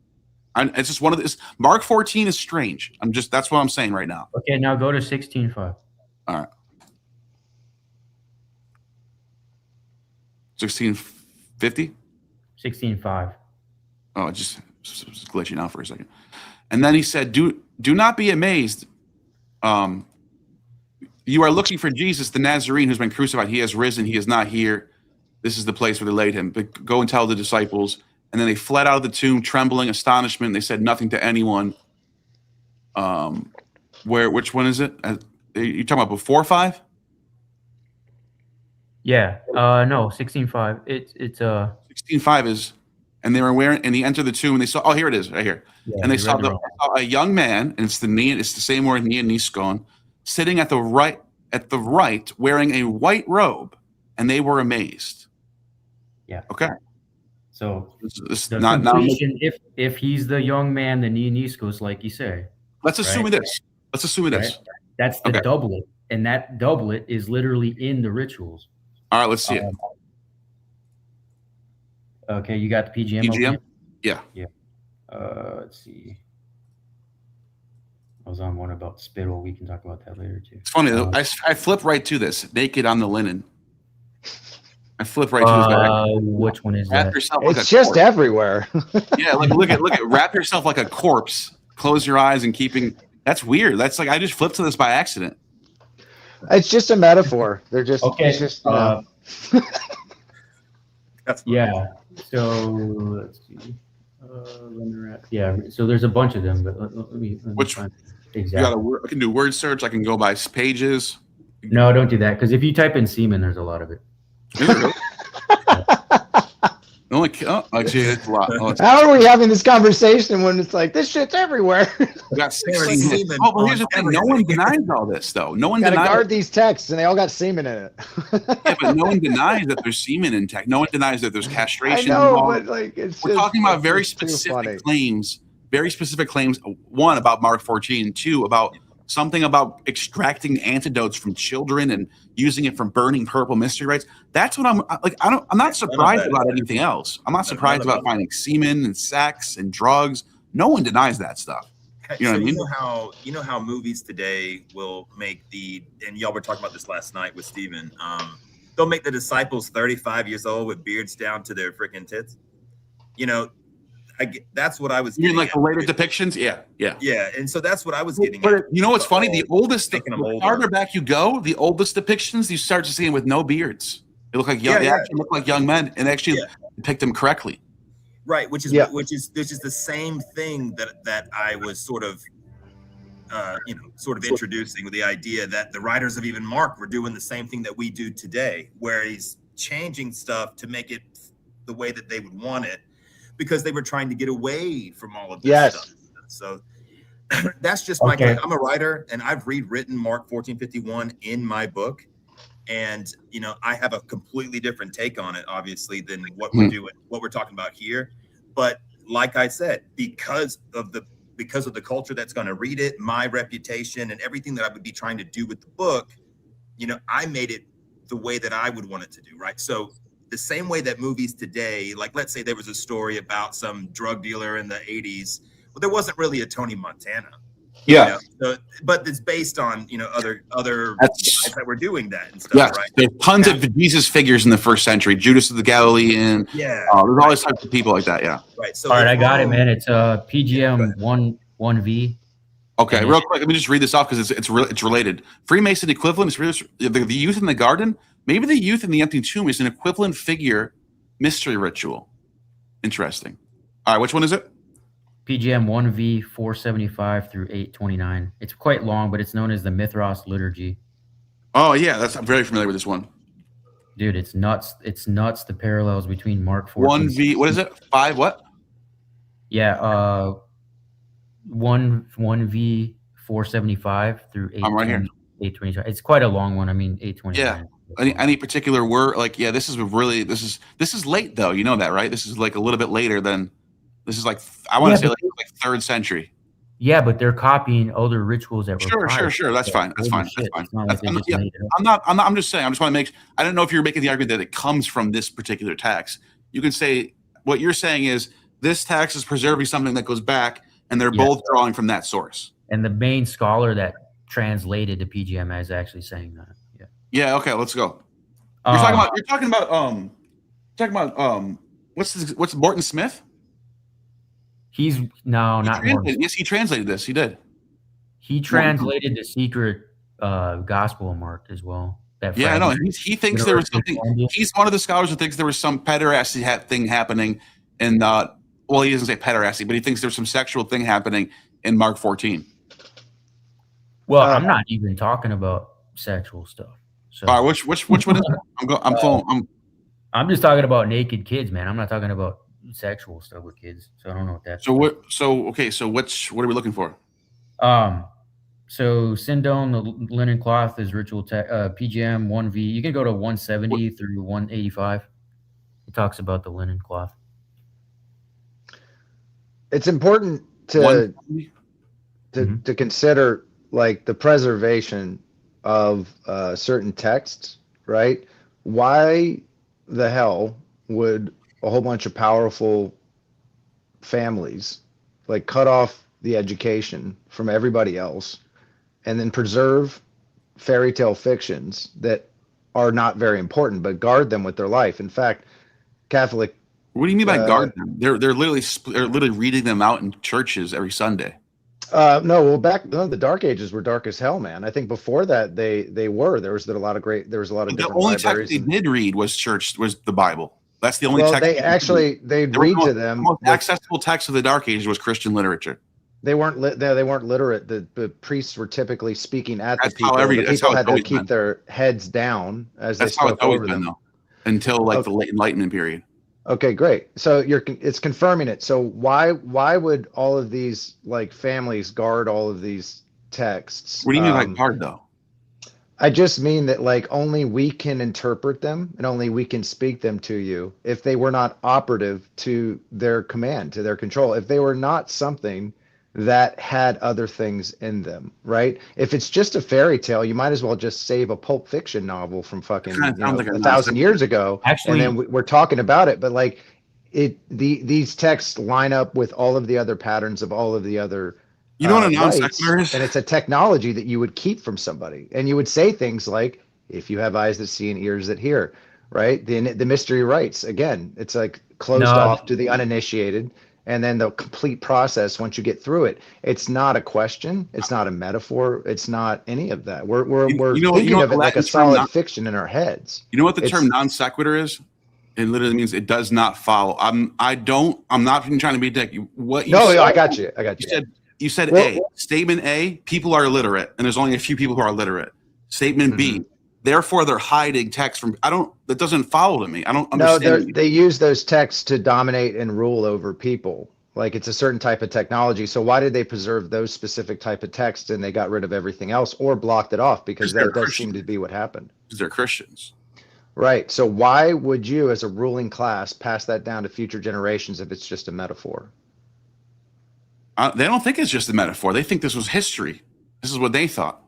It's just one of this. Mark 14 is strange. That's what I'm saying right now. Okay, now go to 16:5. All right. 1650? 16:5. Oh, it just glitching out for a second. And then he said, do not be amazed. You are looking for Jesus, the Nazarene, who's been crucified. He has risen. He is not here. This is the place where they laid him. But go and tell the disciples. And then they fled out of the tomb, trembling, astonishment. They said nothing to anyone. Which one is it? You talking about before 5? Yeah. No, 16:5. It's 16:5 is, and they were wearing, and he entered the tomb, and they saw. Oh, here it is, right here. Yeah, and they you saw, read it wrong. a young man, and it's the same word, niskon, sitting at the right, wearing a white robe, and they were amazed. Yeah. Okay. So It's the not. completion, if he's the young man, the Nioniskos, like you say. Let's assume right? it is. Let's assume it is. Right? That's the Okay. doublet, and that doublet is literally in the rituals. All right, let's see it. Okay, you got the PGM. PGM? open? Yeah. Let's see. I was on one about spittle. We can talk about that later too. It's funny though. I flip right to this, naked on the linen. I flip right to this. Which one is Wrap that? yourself like It's a just corpse. everywhere. Yeah, like look at wrap yourself like a corpse. Close your eyes and keeping. That's weird. That's like I just flipped to this by accident. It's just a metaphor. They're just Okay. It's just, you know. That's Yeah. So let's see. Yeah. So there's a bunch of them, but let me Which- find You got exactly. I can do word search. I can go by pages. No, don't do that because if you type in semen, there's a lot of it. Is it really? Actually, it's a lot. Oh, How are we having this conversation when it's like this shit's everywhere? we got There is 16 hits. semen Oh, but here's the on thing: no one everything. denies all this, though. No one Got to denies. guard these texts, and they all got semen in it. Yeah, but no one denies that there's semen in tech. No one denies that there's I castration know, involved. but like it's We're just, talking about it's very just too funny. specific claims. Very specific claims. One about Mark 14. Two about something about extracting antidotes from children and using it for burning purple mystery rites. That's what I'm like. I'm not surprised about anything else. I'm not surprised about finding semen and sex and drugs. No one denies that stuff. You know what I mean? You know how movies today will make and y'all were talking about this last night with Steven. They'll make the disciples 35 years old with beards down to their freaking tits. You know, that's what I was. You mean like the later depictions? Yeah. Yeah, and so that's what I was getting. But you know what's funny? The older. farther back you go, the oldest depictions you start to see them with no beards. They look like young. They actually look like young men, and actually depict them correctly. Right, which is the same thing that I was sort of introducing with the idea that the writers of even Mark were doing the same thing that we do today, where he's changing stuff to make it the way that they would want it, because they were trying to get away from all of this stuff. So that's just my case. I'm a writer, and I've rewritten Mark 14:51 in my book, and I have a completely different take on it, obviously, than what we're doing, what we're talking about here. But like I said, because of the culture that's going to read it, my reputation, and everything that I would be trying to do with the book, I made it the way that I would want it to do, right? So the same way that movies today, like let's say there was a story about some drug dealer in the 80s, well, there wasn't really a Tony Montana. Yeah. But it's based on, other guys that were doing that and stuff, right? There's tons of Jesus figures in the first century. Judas of the Galilean. Yeah. There's all these types of people like that. Yeah. Right. So all right, I got it, man. It's PGM 1V. Okay, real quick, let me just read this off because it's related. Freemason equivalent is the youth in the garden. Maybe the youth in the empty tomb is an equivalent figure mystery ritual. Interesting. All right, which one is it? PGM 1V 475 through 829. It's quite long, but it's known as the Mithras liturgy. Oh yeah, I'm very familiar with this one. Dude, it's nuts. It's nuts. The parallels between Mark 14. 1V. What is it? 5 what? Yeah. 1V 475 through 8. I'm right here. 825. It's quite a long one. I mean, 829. Yeah. Any particular word? Like, yeah, this is late though. You know that, right? This is like a little bit later than. This is like I want to say like 3rd century. Yeah, but they're copying other rituals that were Sure. That's fine. That's fine. I'm just saying. I just want to make. I don't know if you're making the argument that it comes from this particular text. You can say what you're saying is this text is preserving something that goes back, and they're both drawing from that source. And the main scholar that translated to PGM is actually saying that. Yeah. Yeah. Okay. Let's go. You're talking about what's Morton Smith? He's not Morton. Yes, he translated this. He did. He translated the secret gospel of Mark as well. I know. He thinks there was something. He's one of the scholars who thinks there was some pederasty thing happening in well, he doesn't say pederasty, but he thinks there's some sexual thing happening in Mark 14. Well, I'm not even talking about sexual stuff. So all right, which one is it? I'm just talking about naked kids, man. I'm not talking about sexual stuff with kids. So I don't know what that's. So what are we looking for? So Sindone, the linen cloth is ritual PGM 1V. You can go to 170 through 185. It talks about the linen cloth. It's important to consider like the preservation of certain texts, right? Why the hell would a whole bunch of powerful families like cut off the education from everybody else and then preserve fairy tale fictions that are not very important, but guard them with their life? In fact, Catholic. What do you mean by guard them? They're literally reading them out in churches every Sunday. The Dark Ages were dark as hell, man. I think before that they were. There was a lot of the only text they did read was the Bible. That's the only text. They'd read to them. The most accessible text of the Dark Ages was Christian literature. They weren't literate. The priests were typically speaking at the people. The people had to keep their heads down as they spoke over them. Until the late Enlightenment period. Okay, great. So it's confirming it. So why would all of these like families guard all of these texts? What do you mean like hard though? I just mean that like only we can interpret them and only we can speak them to you if they were not operative to their command, to their control. If they were not something that had other things in them, right? If it's just a fairy tale, you might as well just save a Pulp Fiction novel from fucking Like 1,000 years ago, Actually, and then we're talking about it. But like these texts line up with all of the other patterns of all of the other You know what a non rights, sequitur is? and it's a technology that you would keep from somebody, and you would say things like, "If you have eyes that see and ears that hear," right? The mystery rights again. It's like closed No, off to the uninitiated, and then the complete process once you get through it. It's not a question. It's not a metaphor. It's not any of that. We're thinking of it like a solid fiction in our heads. You know what the term non sequitur is? It literally means it does not follow. I'm not even trying to be a dick. What you said, I got you. You said Well- A. Statement A, people are illiterate, and there's only a few people who are literate. Statement B, therefore they're hiding text from. That doesn't follow to me. I don't understand. No, they use those texts to dominate and rule over people. Like it's a certain type of technology. So why did they preserve those specific type of texts and they got rid of everything else or blocked it off? Because that does seem to be what happened. Because they're Christians. Right. So why would you, as a ruling class, pass that down to future generations if it's just a metaphor? They don't think it's just a metaphor. They think this was history. This is what they thought.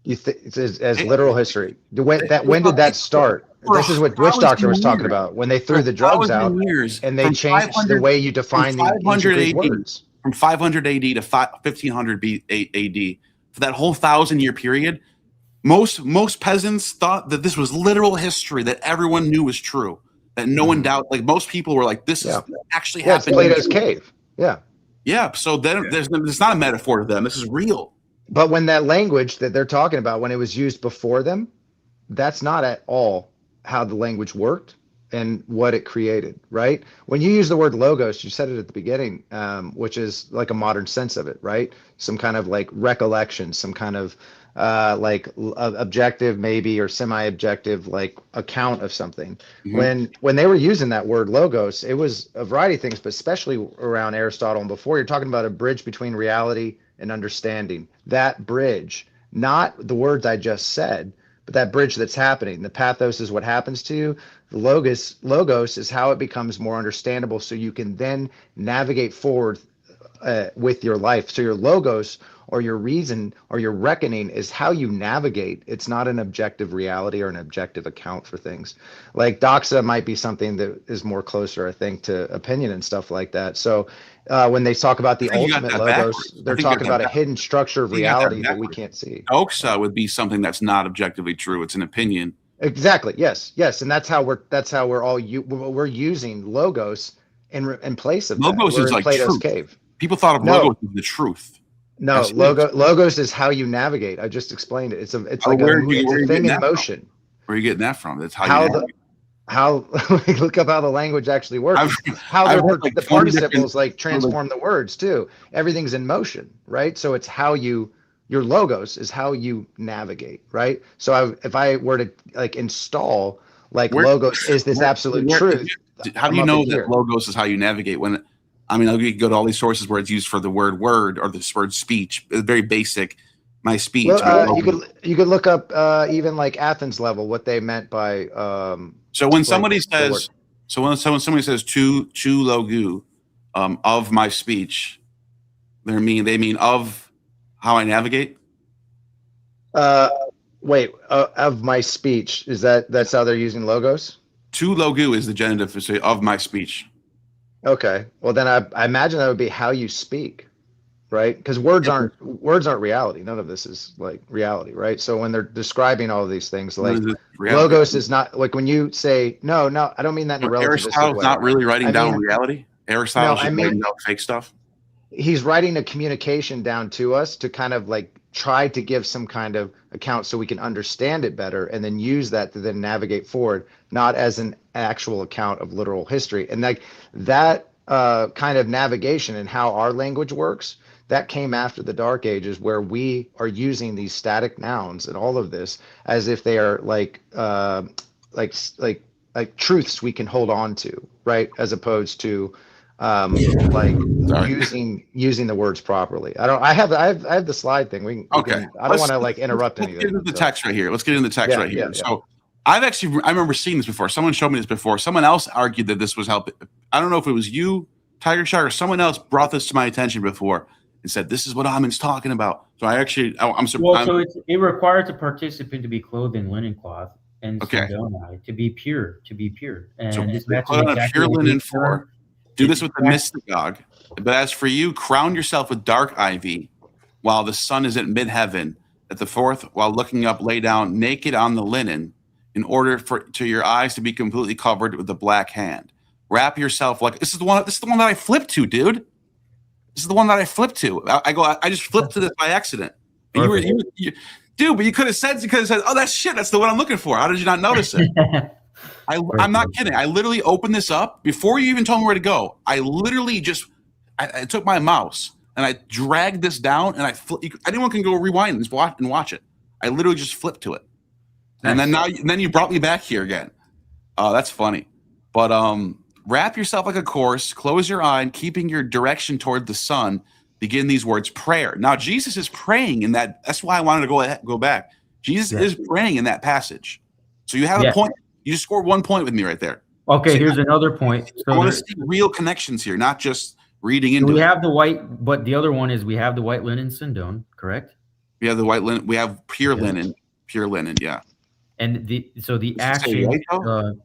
You think it's as literal history? When did that start? This is what Witch Doctor was talking about when they threw the drugs out and they changed the way you define the ancient Greek words. From 500 AD to 1500 AD, for that whole 1,000-year period, most peasants thought that this was literal history that everyone knew was true. That no one doubt. Like most people were like, "This is actually happening." It's Plato's cave. Yeah. Yeah. So then it's not a metaphor to them. This is real. But when that language that they're talking about, when it was used before them, that's not at all how the language worked and what it created, right? When you use the word logos, you said it at the beginning, which is like a modern sense of it, right? Some kind of like recollection, some kind of objective maybe or semi-objective like account of something. When they were using that word logos, it was a variety of things, but especially around Aristotle and before, you're talking about a bridge between reality and understanding. That bridge, not the words I just said, but that bridge that's happening. The pathos is what happens to you. The logos is how it becomes more understandable, so you can then navigate forward with your life. So your logos or your reason or your reckoning is how you navigate. It's not an objective reality or an objective account for things. Like doxa might be something that is more closer, I think, to opinion and stuff like that. So when they talk about the ultimate logos, they're talking about a hidden structure of reality that we can't see. Doxa would be something that's not objectively true. It's an opinion. Exactly. Yes. And that's how we're using logos in place of logos. Is like Plato's truth. cave. People thought of logos as the truth. No, logos is how you navigate. I just explained it. It's like a thing in motion. Where are you getting that from? That's how you look up how the language actually works. The participles like transform the words too. Everything's in motion, right? So it's how your logos is how you navigate, right? So if I were to like install logos is this absolute truth. How do you know that logos is how you navigate when? I mean, you go to all these sources where it's used for the word or the word speech. It's very basic. My speech. Well, you could look up even like Athens level what they meant by. So when somebody says, when somebody says to logu, of my speech, they mean of how I navigate. Wait, of my speech that's how they're using logos? To logu is the genitive to say of my speech. Okay. Well, then I imagine that would be how you speak, right? Because words aren't reality. None of this is like reality, right? So when they're describing all of these things, like logos is not like when you say no, I don't mean that in a relativistic way. Aristotle's not really writing down reality. Aristotle's just writing down fake stuff. He's writing a communication down to us to kind of like try to give some kind of account so we can understand it better and then use that to then navigate forward, not as an actual account of literal history. And like that kind of navigation and how our language works, that came after the Dark Ages, where we are using these static nouns and all of this as if they are like like truths we can hold on to, right? As opposed to like Sorry. using the words properly. I have the slide thing. We Okay. can, I don't want to like interrupt Let's anything. get into the so. text right here. Let's get into the text Yeah, right here. yeah. So I remember seeing this before. Someone showed me this before. Someone else argued that this was helping. I don't know if it was you, Tiger Shark, or someone else brought this to my attention before and said, this is what Ammon's talking about. So I'm surprised. Well, so it requires a participant to be clothed in linen cloth and Okay. sindonai to be pure, And So this put matches on a exactly pure what linen Luke for. Do this with the mystagogue. But as for you, crown yourself with dark ivy while the sun is at mid-heaven. At the fourth, while looking up, lay down naked on the linen in order to your eyes to be completely covered with the black hand. Wrap yourself like this is the one that I flipped to, dude. This is the one that I flipped to. I just flipped to this by accident. And you dude, but you could have said, oh, that's shit. That's the one I'm looking for. How did you not notice it? I'm not kidding. I literally opened this up before you even told me where to go. I literally just I took my mouse and I dragged this down and anyone can go rewind and watch it. I literally just flipped to it. And then you brought me back here again. That's funny. But wrap yourself like a corpse, close your eye, and keeping your direction toward the sun, begin these words, prayer. Now, Jesus is praying in that. That's why I wanted to go back. Jesus is praying in that passage. So you have a point. You just scored 1 point with me right there. Okay, here's another point. So I want to see real connections here, not just reading into it. We have the white, but the other one is we have the white linen sindon, correct? We have the white linen. We have pure linen. Pure linen, yeah. And the action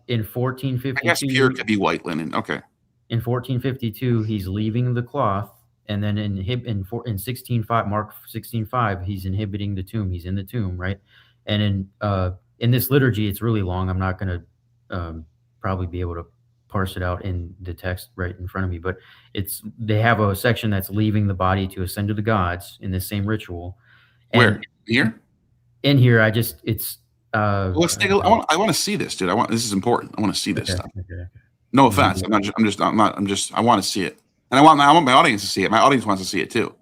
in 1452. I guess pure could be white linen. Okay. In 1452, he's leaving the cloth, and then in 16:5, Mark 16:5, he's inhibiting the tomb. He's in the tomb, right? And in this liturgy, it's really long. I'm not going to probably be able to parse it out in the text right in front of me, but they have a section that's leaving the body to ascend to the gods in this same ritual. And where here? In here, let's take a look. I want to see this, dude. This is important. I want to see this stuff. Okay. No offense. I want to see it. And I want my audience to see it. My audience wants to see it too.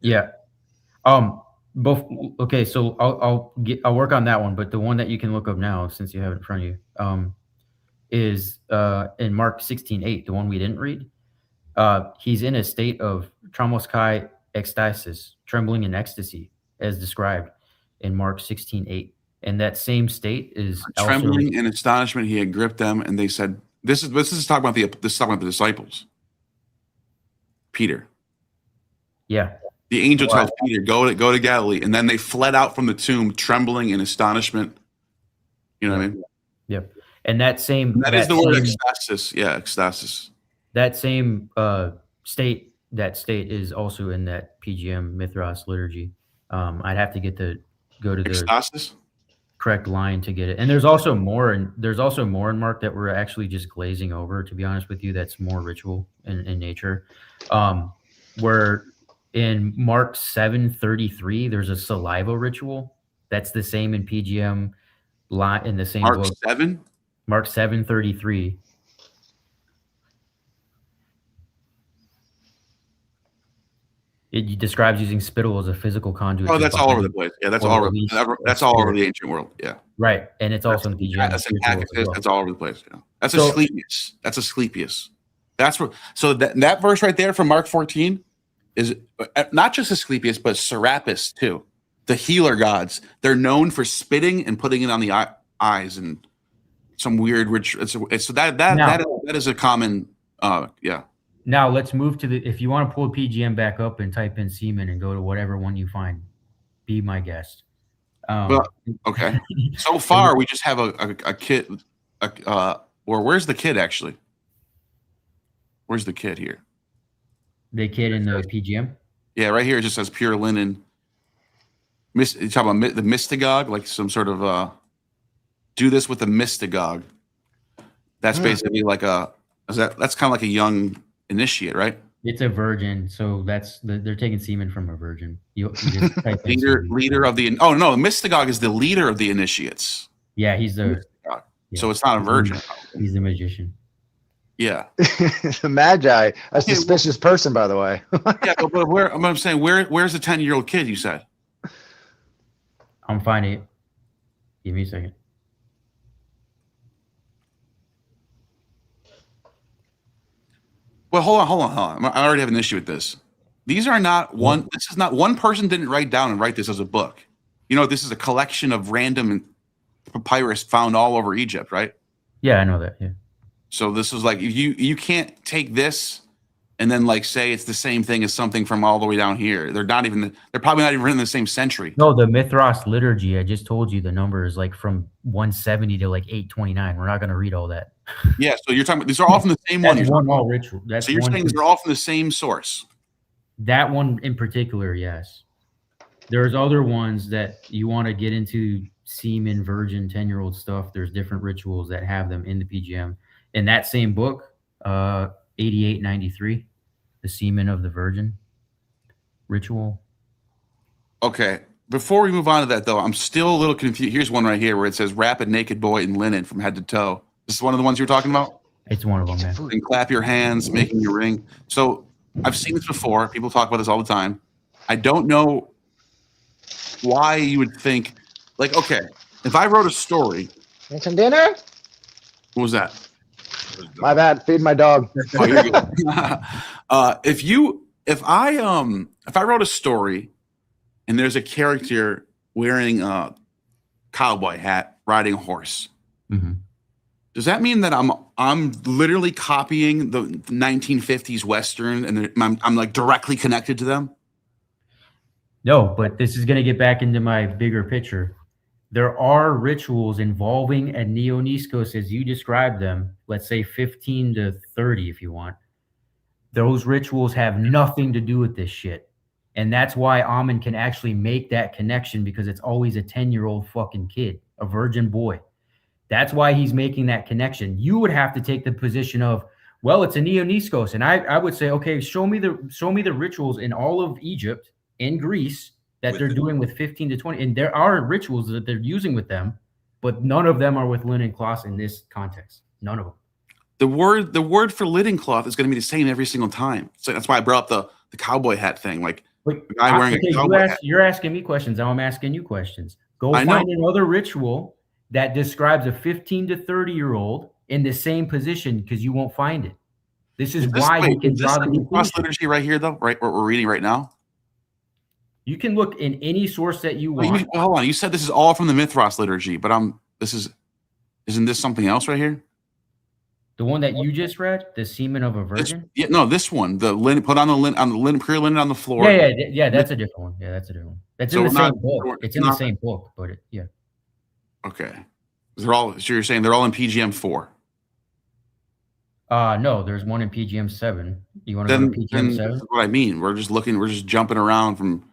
Yeah. Both. Okay. So I'll work on that one, but the one that you can look up now, since you have it in front of you, is in Mark 16:8, the one we didn't read. He's in a state of tromoskai ecstasis, trembling in ecstasy, as described in Mark 16:8. And that same state is trembling in astonishment. He had gripped them, and they said, "This is talking about the disciples." Peter. Yeah. The angel tells Peter, "Go to Galilee," and then they fled out from the tomb, trembling in astonishment. You know what I mean? Yep. And that is the word ecstasis. Yeah, ecstasis. That same state is also in that PGM Mithras liturgy. I'd have to go to ecstasis? The correct line to get it. And there's also more in Mark that we're actually just glazing over, to be honest with you. That's more ritual in nature. Where in Mark 7:33, there's a saliva ritual. That's the same in PGM in the same book. Mark 7:33. It describes using spittle as a physical conduit. Oh, that's all over the place. Yeah, that's all over the ancient world. Yeah. Right. And it's also in the PGM. That's all over the place. Yeah. That's Asclepius. That's Asclepius. That's where. So that verse right there from Mark 14 is not just Asclepius, but Serapis too. The healer gods. They're known for spitting and putting it on the eyes and some weird ritual. So that is a common. Yeah. Now let's move to if you want to pull PGM back up and type in semen and go to whatever one you find, be my guest. Okay. So far, we just have a kid. Or where's the kid actually? Where's the kid here? The kid in the PGM? Yeah, right here it just says pure linen. You talking about the mystagogue, like some sort of do this with the mystagogue. That's basically like that's kind of like a young initiate, right? It's a virgin, so they're taking semen from a virgin. You just type leader of the. Oh no, mystagogue is the leader of the initiates. Yeah, he's the. Yeah. So it's not a virgin. He's the magician. Yeah. The Magi, a suspicious person, by the way. Yeah, but I'm saying, where's the 10-year-old kid? You said. I'm finding it. Give me a second. Well, hold on. I already have an issue with this. These are not one. This is not one person didn't write down and write this as a book. You know, this is a collection of random papyrus found all over Egypt, right? Yeah, I know that. Yeah. So this is like you can't take this and then like say it's the same thing as something from all the way down here. They're probably not even written in the same century. No, the Mithras liturgy. I just told you the number is like from 170 to like 829. We're not going to read all that. Yeah, so you're talking about these are all from the same one. That's one all ritual. So you're saying they're all from the same source. That one in particular, yes. There's other ones that you want to get into semen, virgin, 10-year-old stuff. There's different rituals that have them in the PGM. In that same book, 8893, the semen of the virgin ritual. Okay. Before we move on to that, though, I'm still a little confused. Here's one right here where it says "wrap a naked boy in linen from head to toe." This is one of the ones you were talking about? It's one of them, man. And clap your hands, making your ring. So I've seen this before. People talk about this all the time. I don't know why you would think, like, okay, if I wrote a story. Want some dinner? What was that? My bad. Feed my dog. Oh, you're good. If I wrote a story and there's a character wearing a cowboy hat riding a horse, does that mean that I'm literally copying the 1950s Western and I'm like directly connected to them? No, but this is going to get back into my bigger picture. There are rituals involving a Neoniskos as you described them, let's say 15 to 30 if you want. Those rituals have nothing to do with this shit. And that's why Ammon can actually make that connection, because it's always a 10-year-old fucking kid, a virgin boy. That's why he's making that connection. You would have to take the position of, well, it's a Neoniskos. And I would say, okay, show me the rituals in all of Egypt, in Greece, that they're doing with 15 to 20. And there are rituals that they're using with them, but none of them are with linen cloths in this context. None of them. The word for linen cloth is going to be the same every single time. So that's why I brought up the cowboy hat thing. Like the guy wearing a cowboy hat. You're asking me questions. Now I'm asking you questions. Go find another ritual that describes a 15 to 30-year-old in the same position, because you won't find it. This is why you can draw the Mithras liturgy right here, though, right? What we're reading right now. You can look in any source that you want. Hold on. You said this is all from the Mithras liturgy, but isn't this something else right here? The one that you just read, the semen of a virgin? This one, the linen, put on the linen, pure linen on the floor. Yeah, that's a different one. Yeah, that's a different one. That's in the same book. It's in the same book, but yeah. Okay. So you're saying they're all in PGM 4? No, there's one in PGM 7. You want to go to PGM 7? That's what I mean. We're just jumping around from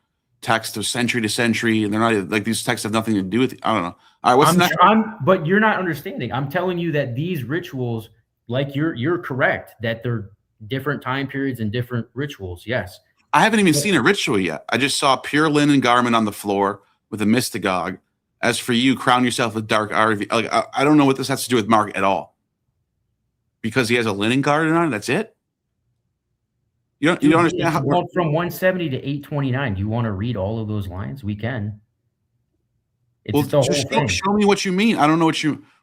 text to century, and they're not like these texts have nothing to do with it. I don't know. All right, what's next? But you're not understanding. I'm telling you that these rituals, like you're correct that they're different time periods and different rituals. Yes. I haven't even seen a ritual yet. I just saw a pure linen garment on the floor with a mystagogue. As for you, crown yourself with dark RV. Like I don't know what this has to do with Mark at all. Because he has a linen garment on, that's it. You don't understand how from 170 to 829. Do you want to read all of those lines? We can. Show me what you mean. I don't know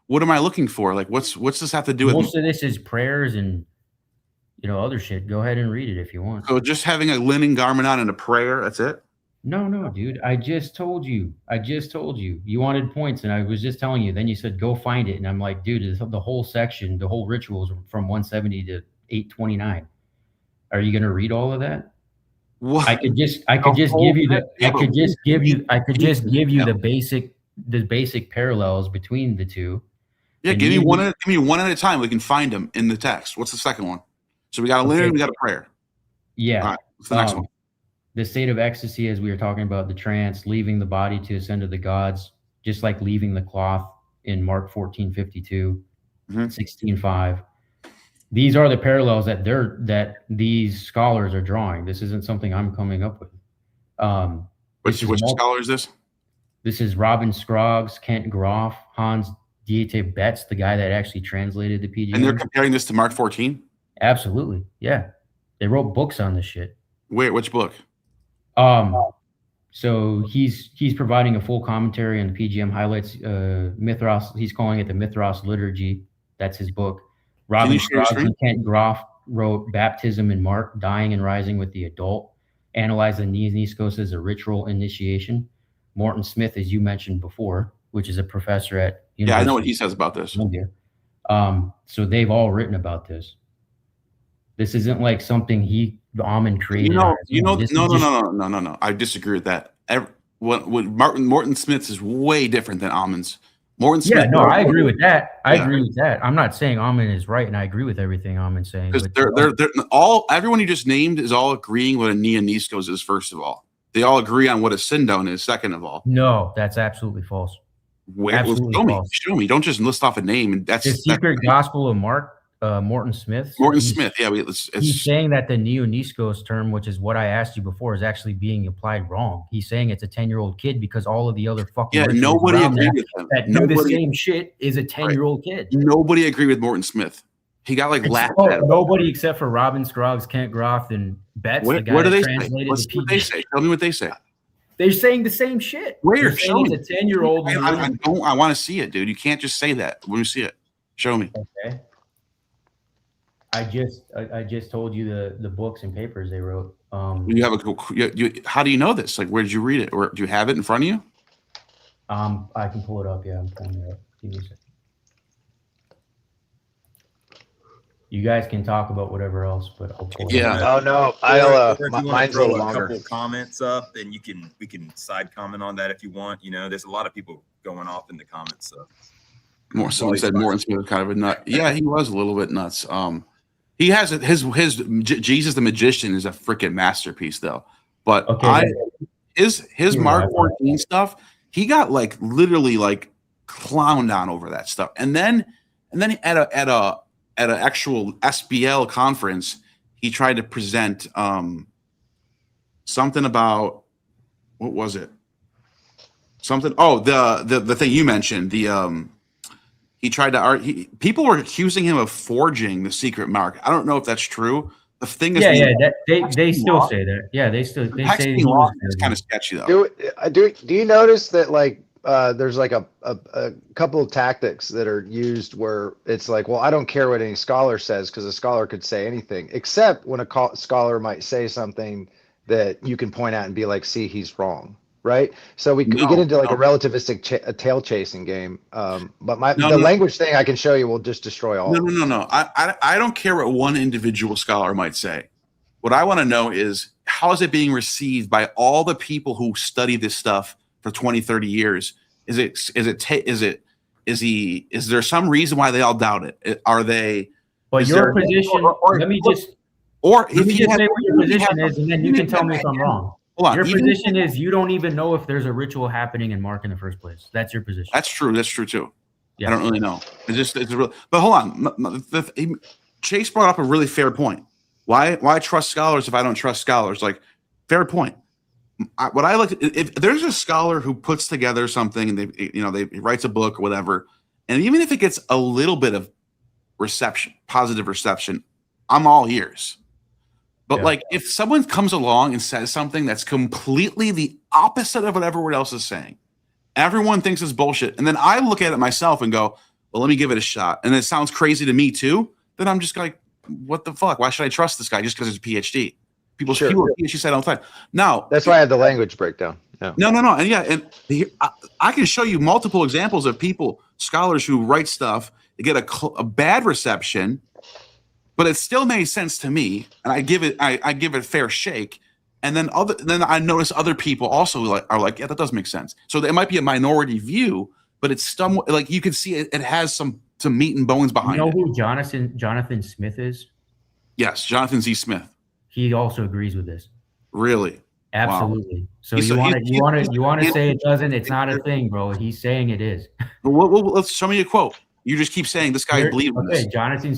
what am I looking for? Like what's this have to do with? Most of this is prayers and other shit. Go ahead and read it if you want. So just having a linen garment on and a prayer, that's it? No, dude. I just told you. You wanted points, and I was just telling you. Then you said, go find it. And I'm like, dude, the whole section, the whole rituals from 170 to 829. Are you going to read all of that? What? I could just give you the basic parallels between the two. Yeah, give me one at a time. We can find them in the text. What's the second one? So we got a linen, we got a prayer. Yeah. All right. What's the next one? The state of ecstasy, as we were talking about, the trance, leaving the body to ascend to the gods, just like leaving the cloth in Mark 14:52, 16:5. These are the parallels that these scholars are drawing. This isn't something I'm coming up with. Which scholar is this? This is Robin Scroggs, Kent Groff, Hans Dieter Betz, the guy that actually translated the PGM. And they're comparing this to Mark 14? Absolutely, yeah. They wrote books on this shit. Wait, which book? So he's providing a full commentary on the PGM highlights, Mithras. He's calling it the Mithras liturgy. That's his book. Robin Scroggs and Kent Groff wrote baptism in Mark, dying and rising with the adult, analyzed the Niskos as a ritual initiation. Morton Smith, as you mentioned before, which is a professor at Yeah, University I know what he says about this. of Columbia. So they've all written about this. This isn't like something Ammon created. No. I disagree with that. What Morton Smith's is way different than Ammon's. Morton Smith. Yeah, no, I agree with that. I agree with that. I'm not saying Ammon is right, and I agree with everything Ammon's saying. Because everyone you just named is all agreeing what a Niskos is. First of all, they all agree on what a Sindon is. Second of all, no, that's absolutely false. Show me. Don't just list off a name. And that's the secret gospel of Mark. Morton Smith. Yeah, he's saying that the Niskos term, which is what I asked you before, is actually being applied wrong. He's saying it's a 10-year-old kid because all of the other fucking nobody agreed with him. That do the same shit is a 10-year-old kid. Nobody agreed with Morton Smith. He got laughed at. Nobody except for Robin Scroggs, Kent Groff, and Betts. What do they say? What they say? Tell me what they say. They're saying the same shit. Where? Show me. It's a 10-year-old. I want to see it, dude. You can't just say that. Let me see it. Show me. Okay. I just told you the books and papers they wrote. You have how do you know this? Like, where did you read it, or do you have it in front of you? I can pull it up. Yeah, I'm pulling it up. Give me a second. You guys can talk about whatever else, but I'll pull it up. Oh no, mine's a little longer. Couple comments up, and we can side comment on that if you want. You know, there's a lot of people going off in the comments. So Someone said Morton Smith was kind of a nut. Yeah, he was a little bit nuts. He has his Jesus the Magician is a freaking masterpiece, though. But his Mark 14 stuff, he got literally clowned on over that stuff. And then at an actual SBL conference, he tried to present something about, what was it? The thing you mentioned, he tried to people were accusing him of forging the secret mark. I don't know if that's true. The thing is, they still say that. Yeah, they say it's kind of sketchy though. Do you notice that there's a couple of tactics that are used where it's like, well, I don't care what any scholar says because a scholar could say anything, except when a scholar might say something that you can point out and be like, see, he's wrong. Right, so we get into a relativistic tail chasing game. But the language thing I can show you will just destroy all. No. I don't care what one individual scholar might say. What I want to know is how is it being received by all the people who study this stuff for 20, 30 years? Is there some reason why they all doubt it? Are they? But your position. Let me just say what your position is, and then you can tell me if I'm wrong. Your position is you don't even know if there's a ritual happening in Mark in the first place. That's your position. That's true. That's true too. Yeah. I don't really know. It's real. But hold on. Chase brought up a really fair point. Why trust scholars if I don't trust scholars? Fair point. If there's a scholar who puts together something and they writes a book or whatever, and even if it gets a little bit of positive reception, I'm all ears. But if someone comes along and says something that's completely the opposite of what everyone else is saying, everyone thinks it's bullshit. And then I look at it myself and go, well, let me give it a shot. And it sounds crazy to me too. Then I'm just like, what the fuck? Why should I trust this guy just because he's a PhD? People have PhD said all the time. Now that's why I had the language breakdown. Yeah. No. And I can show you multiple examples of scholars who write stuff, they get a bad reception, but it still made sense to me, and I give it a fair shake. And then I notice other people also are like, yeah, that does make sense. So it might be a minority view, but it's somewhat you can see it has some meat and bones behind it. You know who Jonathan Smith is? Yes, Jonathan Z. Smith. He also agrees with this. Really? Absolutely. Wow. So you want to say it doesn't? It's not a thing, bro. He's saying it is. Well, let's show me a quote. You just keep saying this guy believes in this. Jonathan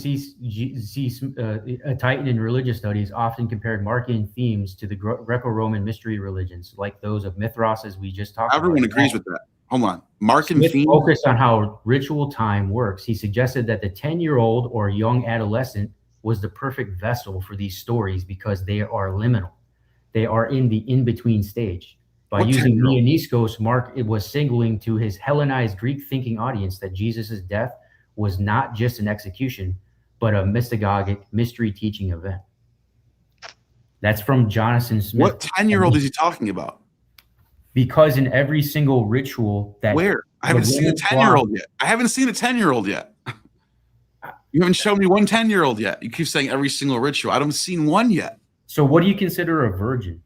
a Titan in religious studies often compared Markian themes to the Greco-Roman mystery religions, like those of Mithras, as we just talked about. Everyone agrees with that. Hold on. Markian themes focused on how ritual time works. He suggested that the 10-year-old or young adolescent was the perfect vessel for these stories because they are liminal. They are in the in-between stage. By using Niskos, Mark was signaling to his Hellenized Greek thinking audience that Jesus' death was not just an execution, but a mystagogic mystery teaching event. That's from Jonathan Smith. What 10-year-old is he talking about? Because in every single ritual that Where? I haven't seen a 10-year-old yet. I haven't seen a 10-year-old yet. You haven't shown me one 10-year-old yet. You keep saying every single ritual. I haven't seen one yet. So what do you consider a virgin?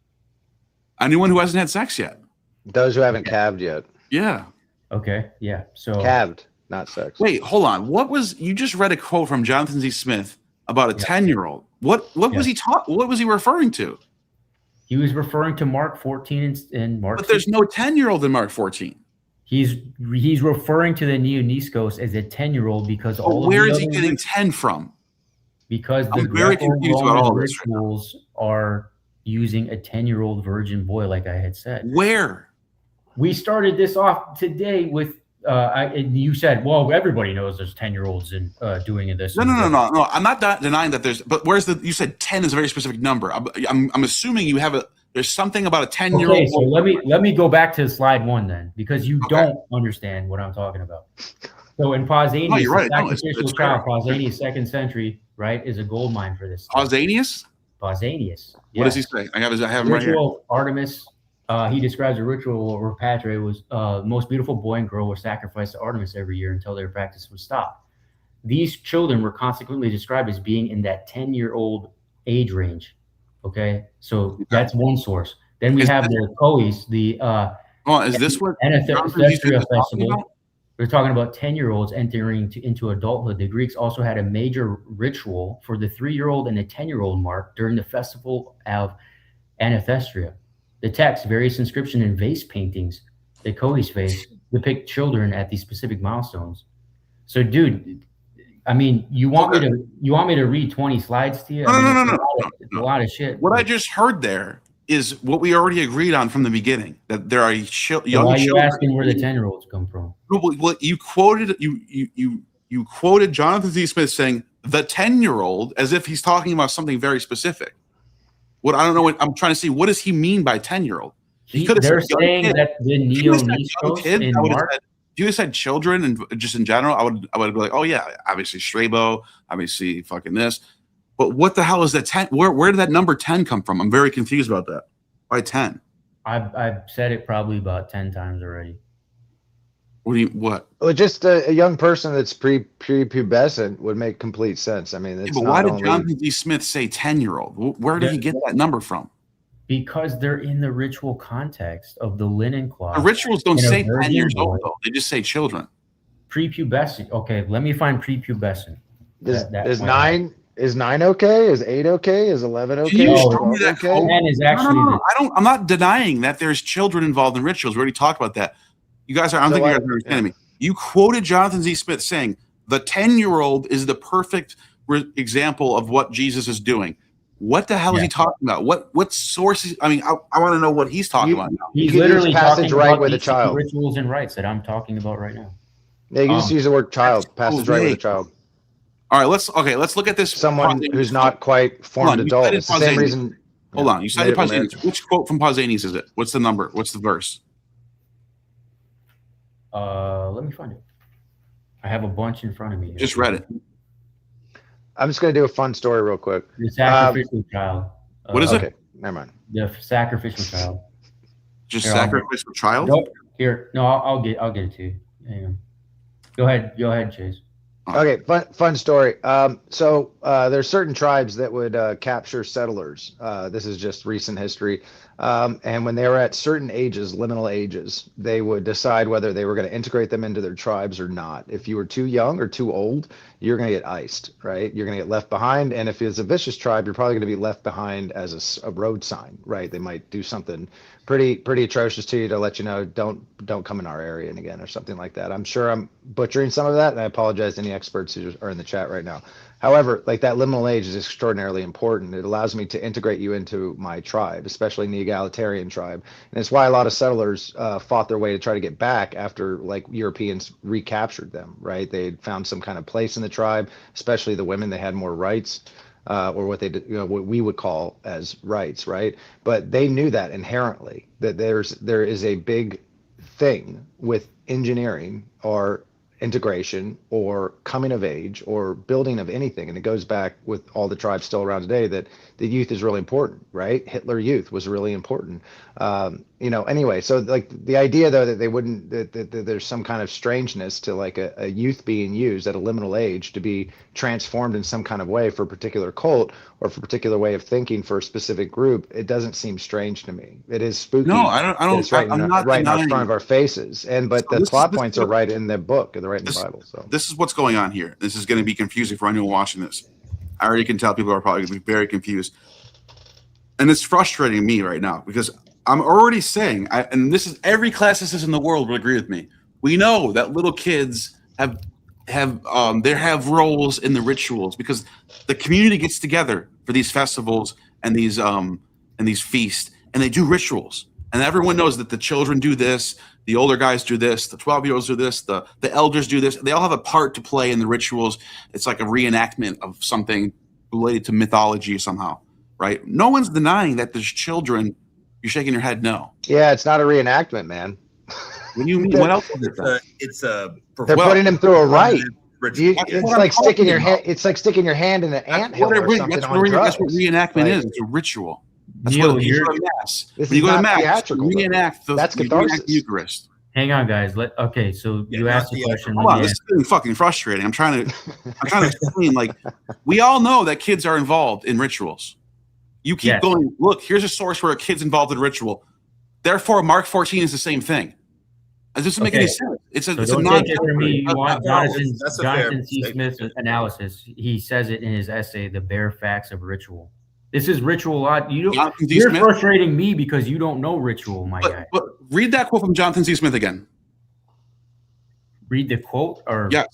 Anyone who hasn't had sex yet. Those who haven't calved yet. Yeah. Okay, yeah. So Calved, not sex. Wait, hold on. You just read a quote from Jonathan Z. Smith about a 10-year-old. What was he what was he referring to? he was referring to Mark 14 and Mark. But there's no 10-year-old in Mark 14. He's referring to the Neoniskos as a 10-year-old because where is he getting 10 from? Because the I'm very confused about all this rituals are using a 10-year-old virgin boy, like I had said. Where? We started this off today with and you said, well, everybody knows there's 10-year-olds in doing this. No. I'm not denying that there's, but you said 10 is a very specific number. I'm assuming you have there's something about a 10-year-old. Okay, so let me go back to slide 1 then, because you don't understand what I'm talking about. So in Pausanias, you're right. sacrificial child, Pausanias, 2nd century, right, is a gold mine for this. Pausanias? Pausanias. What does he say? I have him right here. Ritual Artemis. He describes a ritual where Patre was the most beautiful boy and girl were sacrificed to Artemis every year until their practice was stopped. These children were consequently described as being in that 10-year-old age range. Okay, so that's one source. Then we have the Kois, the is this what Anesthesia Festival? We're talking about 10-year-olds entering into adulthood. The Greeks also had a major ritual for the 3-year-old and the 10-year-old mark during the festival of Anathestria. The text, various inscription and vase paintings, the Kois vase, depict children at these specific milestones. So, dude, I mean, you want me to read 20 slides to you? No. It's a lot of shit. What I just heard there is what we already agreed on from the beginning, that there are young children. Why are you asking where the 10-year-olds come from? Well, you quoted Jonathan Z. Smith saying the 10-year-old as if he's talking about something very specific. What I don't know. I'm trying to see, what does he mean by 10-year-old? They're saying that the Neoniskos in Mark. If you said children and just in general, I would be like, oh yeah, obviously Strabo, obviously fucking this. But what the hell is that 10? Where did that number 10 come from? I'm very confused about that. Why 10? I've said it probably about 10 times already. What? Well, just a young person that's prepubescent would make complete sense. I mean, it's but why did Jonathan D. Smith say 10-year-old? Where did he get that number from? Because they're in the ritual context of the linen cloth. The rituals don't say 10 years old, though. They just say children. Prepubescent. Okay, let me find prepubescent. Is 9 okay? Is 8 okay? Is 11 okay? Can you show me that? 10 is actually. No. I'm not denying that there's children involved in rituals. We already talked about that. You guys are. I don't think you guys are understanding me. You quoted Jonathan Z. Smith saying the 10-year-old is the perfect example of what Jesus is doing. What the hell is he talking about? What sources? I mean, I want to know what he's talking about now. He's literally talking right with a child. Rituals and rites that I'm talking about right now. Yeah, you can just use the word child. Passage right with a child. All right, let's look at this. Someone who's not quite formed adult. It's the same reason. Hold on, you cited Pausanias. Which quote from Pausanias is it? What's the number? What's the verse? Let me find it. I have a bunch in front of me. Just read it. I'm just going to do a fun story real quick. The sacrificial child. What is it? Okay, never mind. The sacrificial child. Just here, sacrificial child? Nope. Here, no, I'll get it to you. Hang on. Go ahead, Chase. Okay, fun story. So there's certain tribes that would capture settlers. This is just recent history. And when they were at certain ages, liminal ages, they would decide whether they were going to integrate them into their tribes or not. If you were too young or too old, you're going to get iced, right? You're going to get left behind. And if it's a vicious tribe, you're probably going to be left behind as a road sign, right? They might do something pretty atrocious to you to let you know, don't come in our area again or something like that. I'm sure I'm butchering some of that, and I apologize to any experts who are in the chat right now. However, like that liminal age is extraordinarily important. It allows me to integrate you into my tribe, especially in the egalitarian tribe. And it's why a lot of settlers fought their way to try to get back after like Europeans recaptured them, right? They had found some kind of place in the tribe, especially the women. They had more rights, or what what we would call as rights, right? But they knew that inherently, that there is a big thing with engineering or integration or coming of age or building of anything. And it goes back with all the tribes still around today that the youth is really important, right? Hitler Youth was really important. Anyway, so like the idea though that they wouldn't, that there's some kind of strangeness to like a youth being used at a liminal age to be transformed in some kind of way for a particular cult or for a particular way of thinking for a specific group, it doesn't seem strange to me. It is spooky. No, I don't. It's right, I'm not right in denying front of our faces. But So the plot points are right in the book, they're right in the Bible. So this is what's going on here. This is going to be confusing for anyone watching this. I already can tell people are probably going to be very confused. And it's frustrating me right now because I'm already saying, and this is every classicist in the world will agree with me. We know that little kids have roles in the rituals because the community gets together for these festivals and these feasts, and they do rituals. And everyone knows that the children do this, the older guys do this, the 12-year-olds do this, the elders do this. They all have a part to play in the rituals. It's like a reenactment of something related to mythology somehow, right? No one's denying that there's children. You're shaking your head no. yeah, it's not a reenactment, man. What do you mean? What else is it? They're putting him through a rite. Ritual. It's like sticking your hand. It's like sticking your hand in an anthill or something on drugs. That's what reenactment is. It's a ritual. That's what when you go to mass. When you go to mass, you reenact that's catharsis. The Eucharist. Hang on, guys. Okay, so you asked the question. Hold on, this is getting fucking frustrating. I'm trying to explain. Like, we all know that kids are involved in rituals. You keep going. Look, here's a source where a kid's involved in ritual. Therefore, Mark 14 is the same thing. It doesn't make any sense. It's a don't non. take it from me. You want Jonathan C. statement. Smith's analysis. He says it in his essay, "The Bare Facts of Ritual." This is ritual. You're frustrating me because you don't know ritual, my guy. But read that quote from Jonathan C. Smith again. Read the quote, or yes,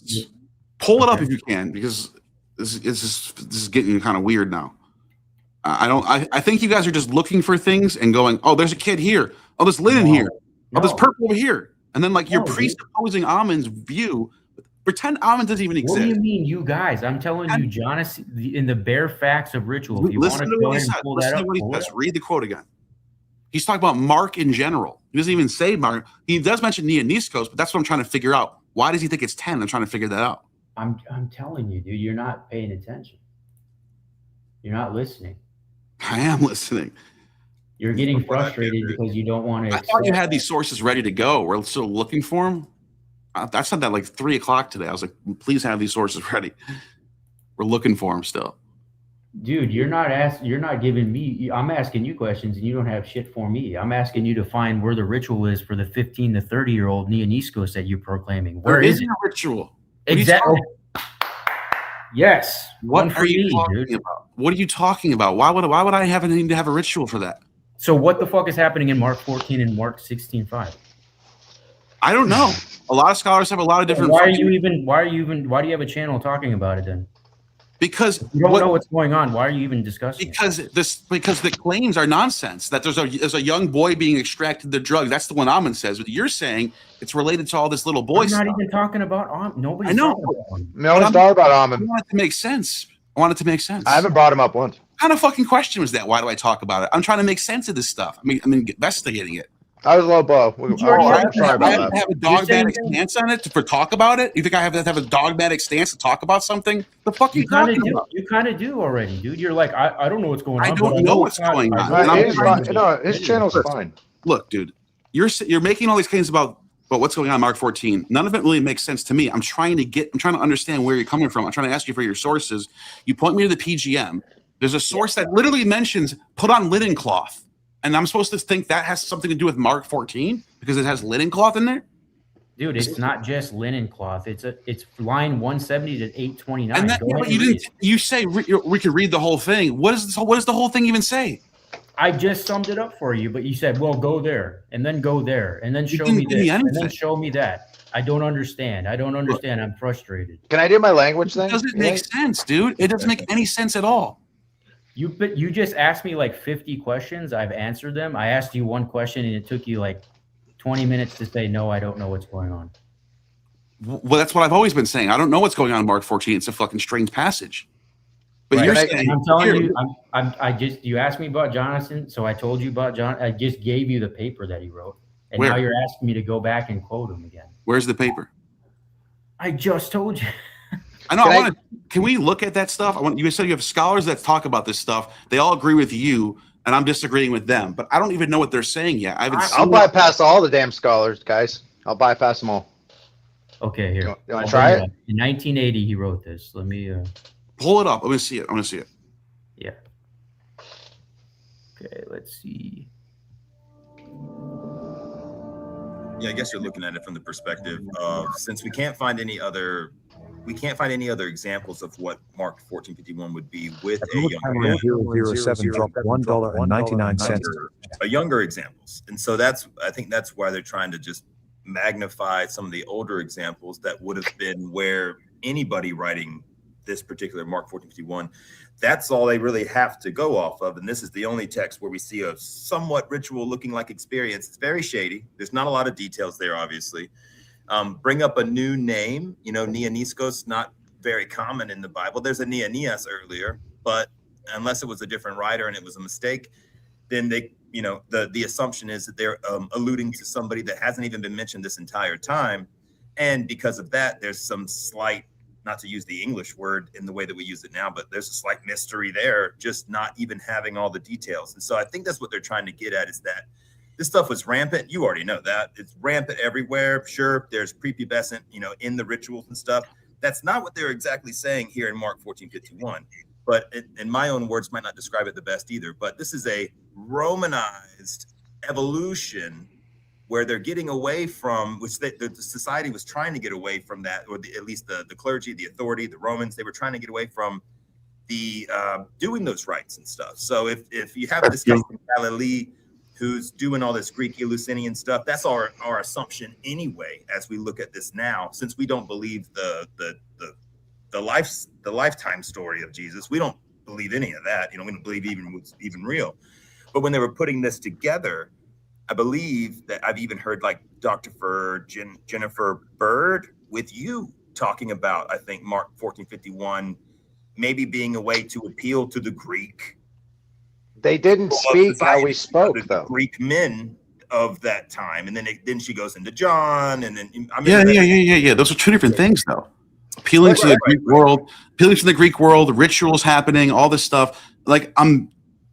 pull it up if you can, because this is getting kind of weird now. I think you guys are just looking for things and going, oh, there's a kid here. Oh, there's linen here. Oh, there's purple over here. And then like you're presupposing Ammon's view. Pretend Ammon doesn't even exist. What do you mean, you guys? I'm telling you, Jonas, in the Bare Facts of Ritual. If you want to go ahead and pull that up, read the quote again. He's talking about Mark in general. He doesn't even say Mark. He does mention Nianiscos, but that's what I'm trying to figure out. Why does he think it's 10? I'm trying to figure that out. I'm telling you, dude, you're not paying attention. You're not listening. I am listening. You're getting frustrated because you don't want to. I thought you had these sources ready to go. We're still looking for them. I said that like 3 o'clock today. I was like, please have these sources ready. We're looking for them still. Dude, you're not giving me. I'm asking you questions and you don't have shit for me. I'm asking you to find where the ritual is for the 15 to 30-year-old Nianiscos that you're proclaiming. Where is it? A ritual? Exactly. Yes. What are you talking about? What are you talking about? Why would I need to have a ritual for that? So what the fuck is happening in Mark 14 and Mark 16:5? I don't know. A lot of scholars have a lot of different. Why do you have a channel talking about it then? Because you don't know what's going on. Why are you even discussing? Because the claims are nonsense. That there's a young boy being extracted the drug. That's the one Ammon says. But you're saying it's related to all this little boy stuff. I'm not even talking about Ammon. Nobody's I know. talking about Ammon. No one's talking about Ammon. I want it to make sense. I haven't brought him up once. What kind of fucking question was that? Why do I talk about it? I'm trying to make sense of this stuff. I'm investigating it. I was low blow. I have a dogmatic stance on it for talk about it. You think I have to have a dogmatic stance to talk about something? The fuck you talking about? You kind of do already, dude. You're like, I don't know what's going on. I don't know what's going on. No, his channel's fine. Look, dude, you're making all these claims about what's going on in Mark 14. None of it really makes sense to me. I'm trying to understand where you're coming from. I'm trying to ask you for your sources. You point me to the PGM. There's a source that literally mentions put on linen cloth. And I'm supposed to think that has something to do with Mark 14 because it has linen cloth in there? Dude, it's not just linen cloth. It's line 170 to 829. And that, you say we could read the whole thing. What does the whole thing even say? I just summed it up for you, but you said, well, go there and then go there and then show me this and then show me that. I don't understand. I'm frustrated. Can I do my language thing? It doesn't make sense, dude. It doesn't make any sense at all. You just asked me like 50 questions. I've answered them. I asked you one question and it took you like 20 minutes to say, no, I don't know what's going on. Well, that's what I've always been saying. I don't know what's going on in Mark 14. It's a fucking strange passage. But you're saying, I'm telling you, you asked me about Jonathan. So I told you about John. I just gave you the paper that he wrote. And now you're asking me to go back and quote him again. Where's the paper? I just told you. I know. Can we look at that stuff? You said you have scholars that talk about this stuff. They all agree with you, and I'm disagreeing with them. But I don't even know what they're saying yet. I'll bypass all the damn scholars, guys. I'll bypass them all. Okay, here. You want to try it? In 1980, he wrote this. Let me pull it up. Let me see it. I want to see it. Yeah. Okay, let's see. Yeah, I guess you're looking at it from the perspective of, since we can't find any other examples of what Mark 14:51 would be with a younger man. 007 dropped $1.99. A younger examples. And so I think that's why they're trying to just magnify some of the older examples that would have been where anybody writing this particular Mark 14:51, that's all they really have to go off of. And this is the only text where we see a somewhat ritual looking like experience. It's very shady. There's not a lot of details there, obviously. Bring up a new name, Neoniskos, not very common in the Bible. There's a Neonias earlier, but unless it was a different writer and it was a mistake, then the assumption is that they're alluding to somebody that hasn't even been mentioned this entire time. And because of that, there's some slight, not to use the English word in the way that we use it now, but there's a slight mystery there, just not even having all the details. And so I think that's what they're trying to get at, is that this stuff was rampant. You already know that. It's rampant everywhere. Sure, there's prepubescent, in the rituals and stuff. That's not what they're exactly saying here in Mark 14:51. But in my own words, might not describe it the best either. But this is a Romanized evolution where they're getting away from, which the society was trying to get away from that, or at least the clergy, the authority, the Romans, they were trying to get away from the doing those rites and stuff. So if you have this guy from Galilee who's doing all this Greek Eleusinian stuff, that's our assumption anyway, as we look at this now, since we don't believe the lifetime story of Jesus. We don't believe any of that. We don't believe even real. But when they were putting this together, I believe that I've even heard like Dr. Jennifer Bird with you talking about, I think, Mark 14:51 maybe being a way to appeal to the Greek. They didn't speak how we spoke, though. Greek men of that time, and then she goes into John, and then yeah. Those are two different things, though. Appealing to the Greek world, rituals happening, all this stuff. Like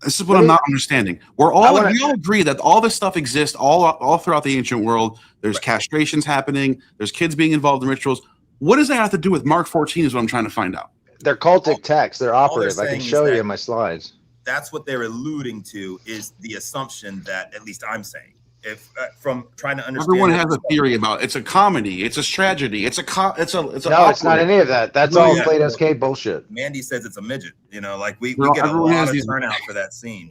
this is what I'm not understanding. We all agree that all this stuff exists all throughout the ancient world. There's castrations happening. There's kids being involved in rituals. What does that have to do with Mark 14? Is what I'm trying to find out. They're cultic texts. They're operative. I can show you in my slides. That's what they're alluding to, is the assumption that, at least I'm saying, if from trying to understand. Everyone has a theory about it's a comedy, it's a tragedy, it's no, it's not any of that. That's all Plato's Cave bullshit. Mandy says it's a midget. Like we get a lot of turnout for that scene.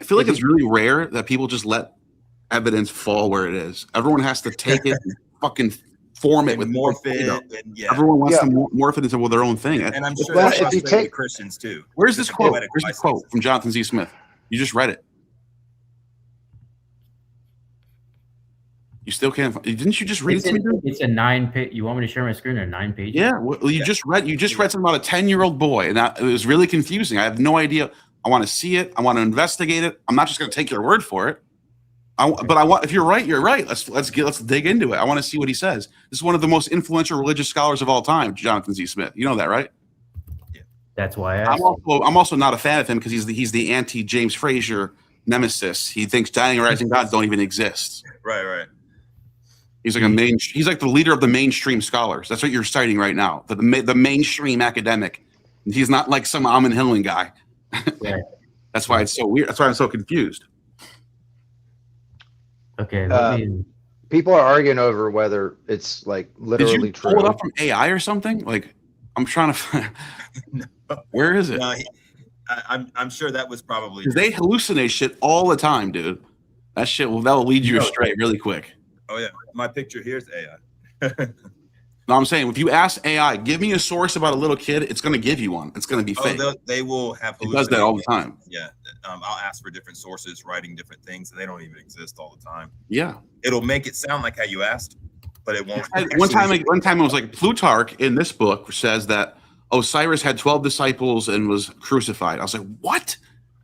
I feel like it's really rare that people just let evidence fall where it is. Everyone has to take it and fucking form it with morph it. Everyone wants to morph it into their own thing. And I'm sure that's if you take Christians too. Where's this quote? Where's the quote from Jonathan Z. Smith? You just read it. You still can't. Didn't you just read it to me? It's a 9-page. You want me to share my screen? 9 pages. Yeah. Well, you just read something about a 10-year-old boy, and it was really confusing. I have no idea. I want to see it. I want to investigate it. I'm not just going to take your word for it. But I want. If you're right, you're right. Let's dig into it. I want to see what he says. This is one of the most influential religious scholars of all time, Jonathan Z. Smith. You know that, right? Yeah. That's why I asked. I'm also not a fan of him because he's the anti James Frazier nemesis. He thinks dying and rising gods don't even exist. Right. He's like the leader of the mainstream scholars. That's what you're citing right now. The mainstream academic. He's not like some Ammon Hillman guy. Right. That's why it's so weird. That's why I'm so confused. Okay. People are arguing over whether it's like literally true. Did you pull it up from AI or something? Like, I'm trying to find. Where is it? No, I'm sure that was probably. They hallucinate shit all the time, dude. That shit that'll lead you astray really quick. Oh yeah, my picture here's AI. No, I'm saying if you ask AI, give me a source about a little kid, it's going to give you one. It's going to be fake. They will have. It does that all the time. Yeah, I'll ask for different sources, writing different things, and they don't even exist all the time. Yeah, it'll make it sound like how you asked, but it won't. One time it was like Plutarch in this book says that Osiris had 12 disciples and was crucified. I was like, what?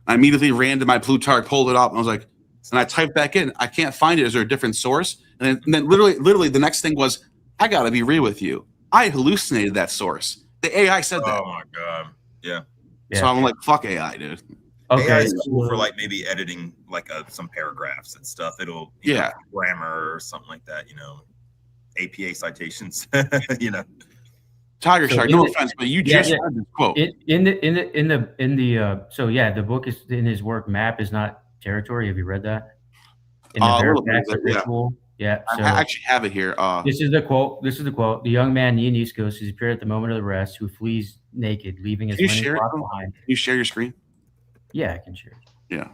I immediately ran to my Plutarch, pulled it up, and I was like, and I typed back in, I can't find it. Is there a different source? And then literally the next thing was, I got to be real with you. I hallucinated that source. The AI said that. Oh my god. Yeah. So I'm like, fuck AI, dude. Okay. AI is cool for like maybe editing like some paragraphs and stuff. It'll you know, grammar or something like that. You know, APA citations. You know. Tiger Shark. No offense, but you just read this quote. So yeah, the book is in his work. Map is not territory. Have you read that? In the paragraphs of ritual. Yeah. So I actually have it here. This is the quote. The young man Dionysios who's appeared at the moment of the rest, who flees naked, leaving his linen cloth behind. Can you share your screen? Yeah, I can share. Yeah.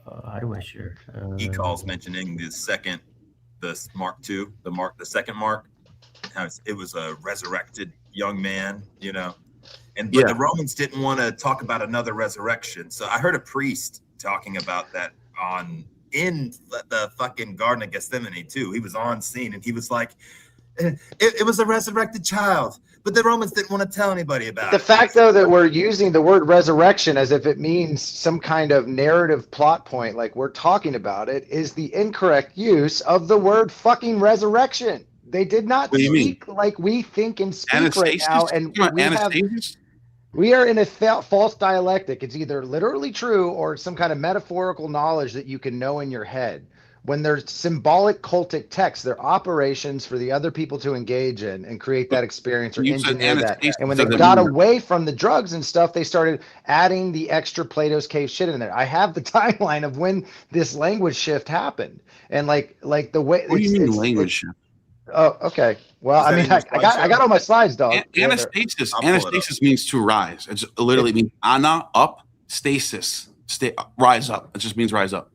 How do I share? E-calls mentioning the Mark II, the second Mark. How it was a resurrected young man, you know, but the Romans didn't want to talk about another resurrection. So I heard a priest talking about that in the fucking Garden of Gethsemane too. He was on scene and he was like, it was a resurrected child, but the Romans didn't want to tell anybody about it. The fact, though, that we're using the word resurrection as if it means some kind of narrative plot point, like we're talking about it, is the incorrect use of the word fucking resurrection. They did not speak like we think and speak right now, and we are in a false dialectic. It's either literally true or some kind of metaphorical knowledge that you can know in your head. When they're symbolic cultic texts, they're operations for the other people to engage in and create that experience or engineer that. And when they got away from the drugs and stuff, they started adding the extra Plato's Cave shit in there. I have the timeline of when this language shift happened, and like the way. What do you mean language shift? Oh, okay. Well, I mean, I got all my slides, dog. Anastasis means to rise. It literally means ana, up, stasis, rise up. It just means rise up.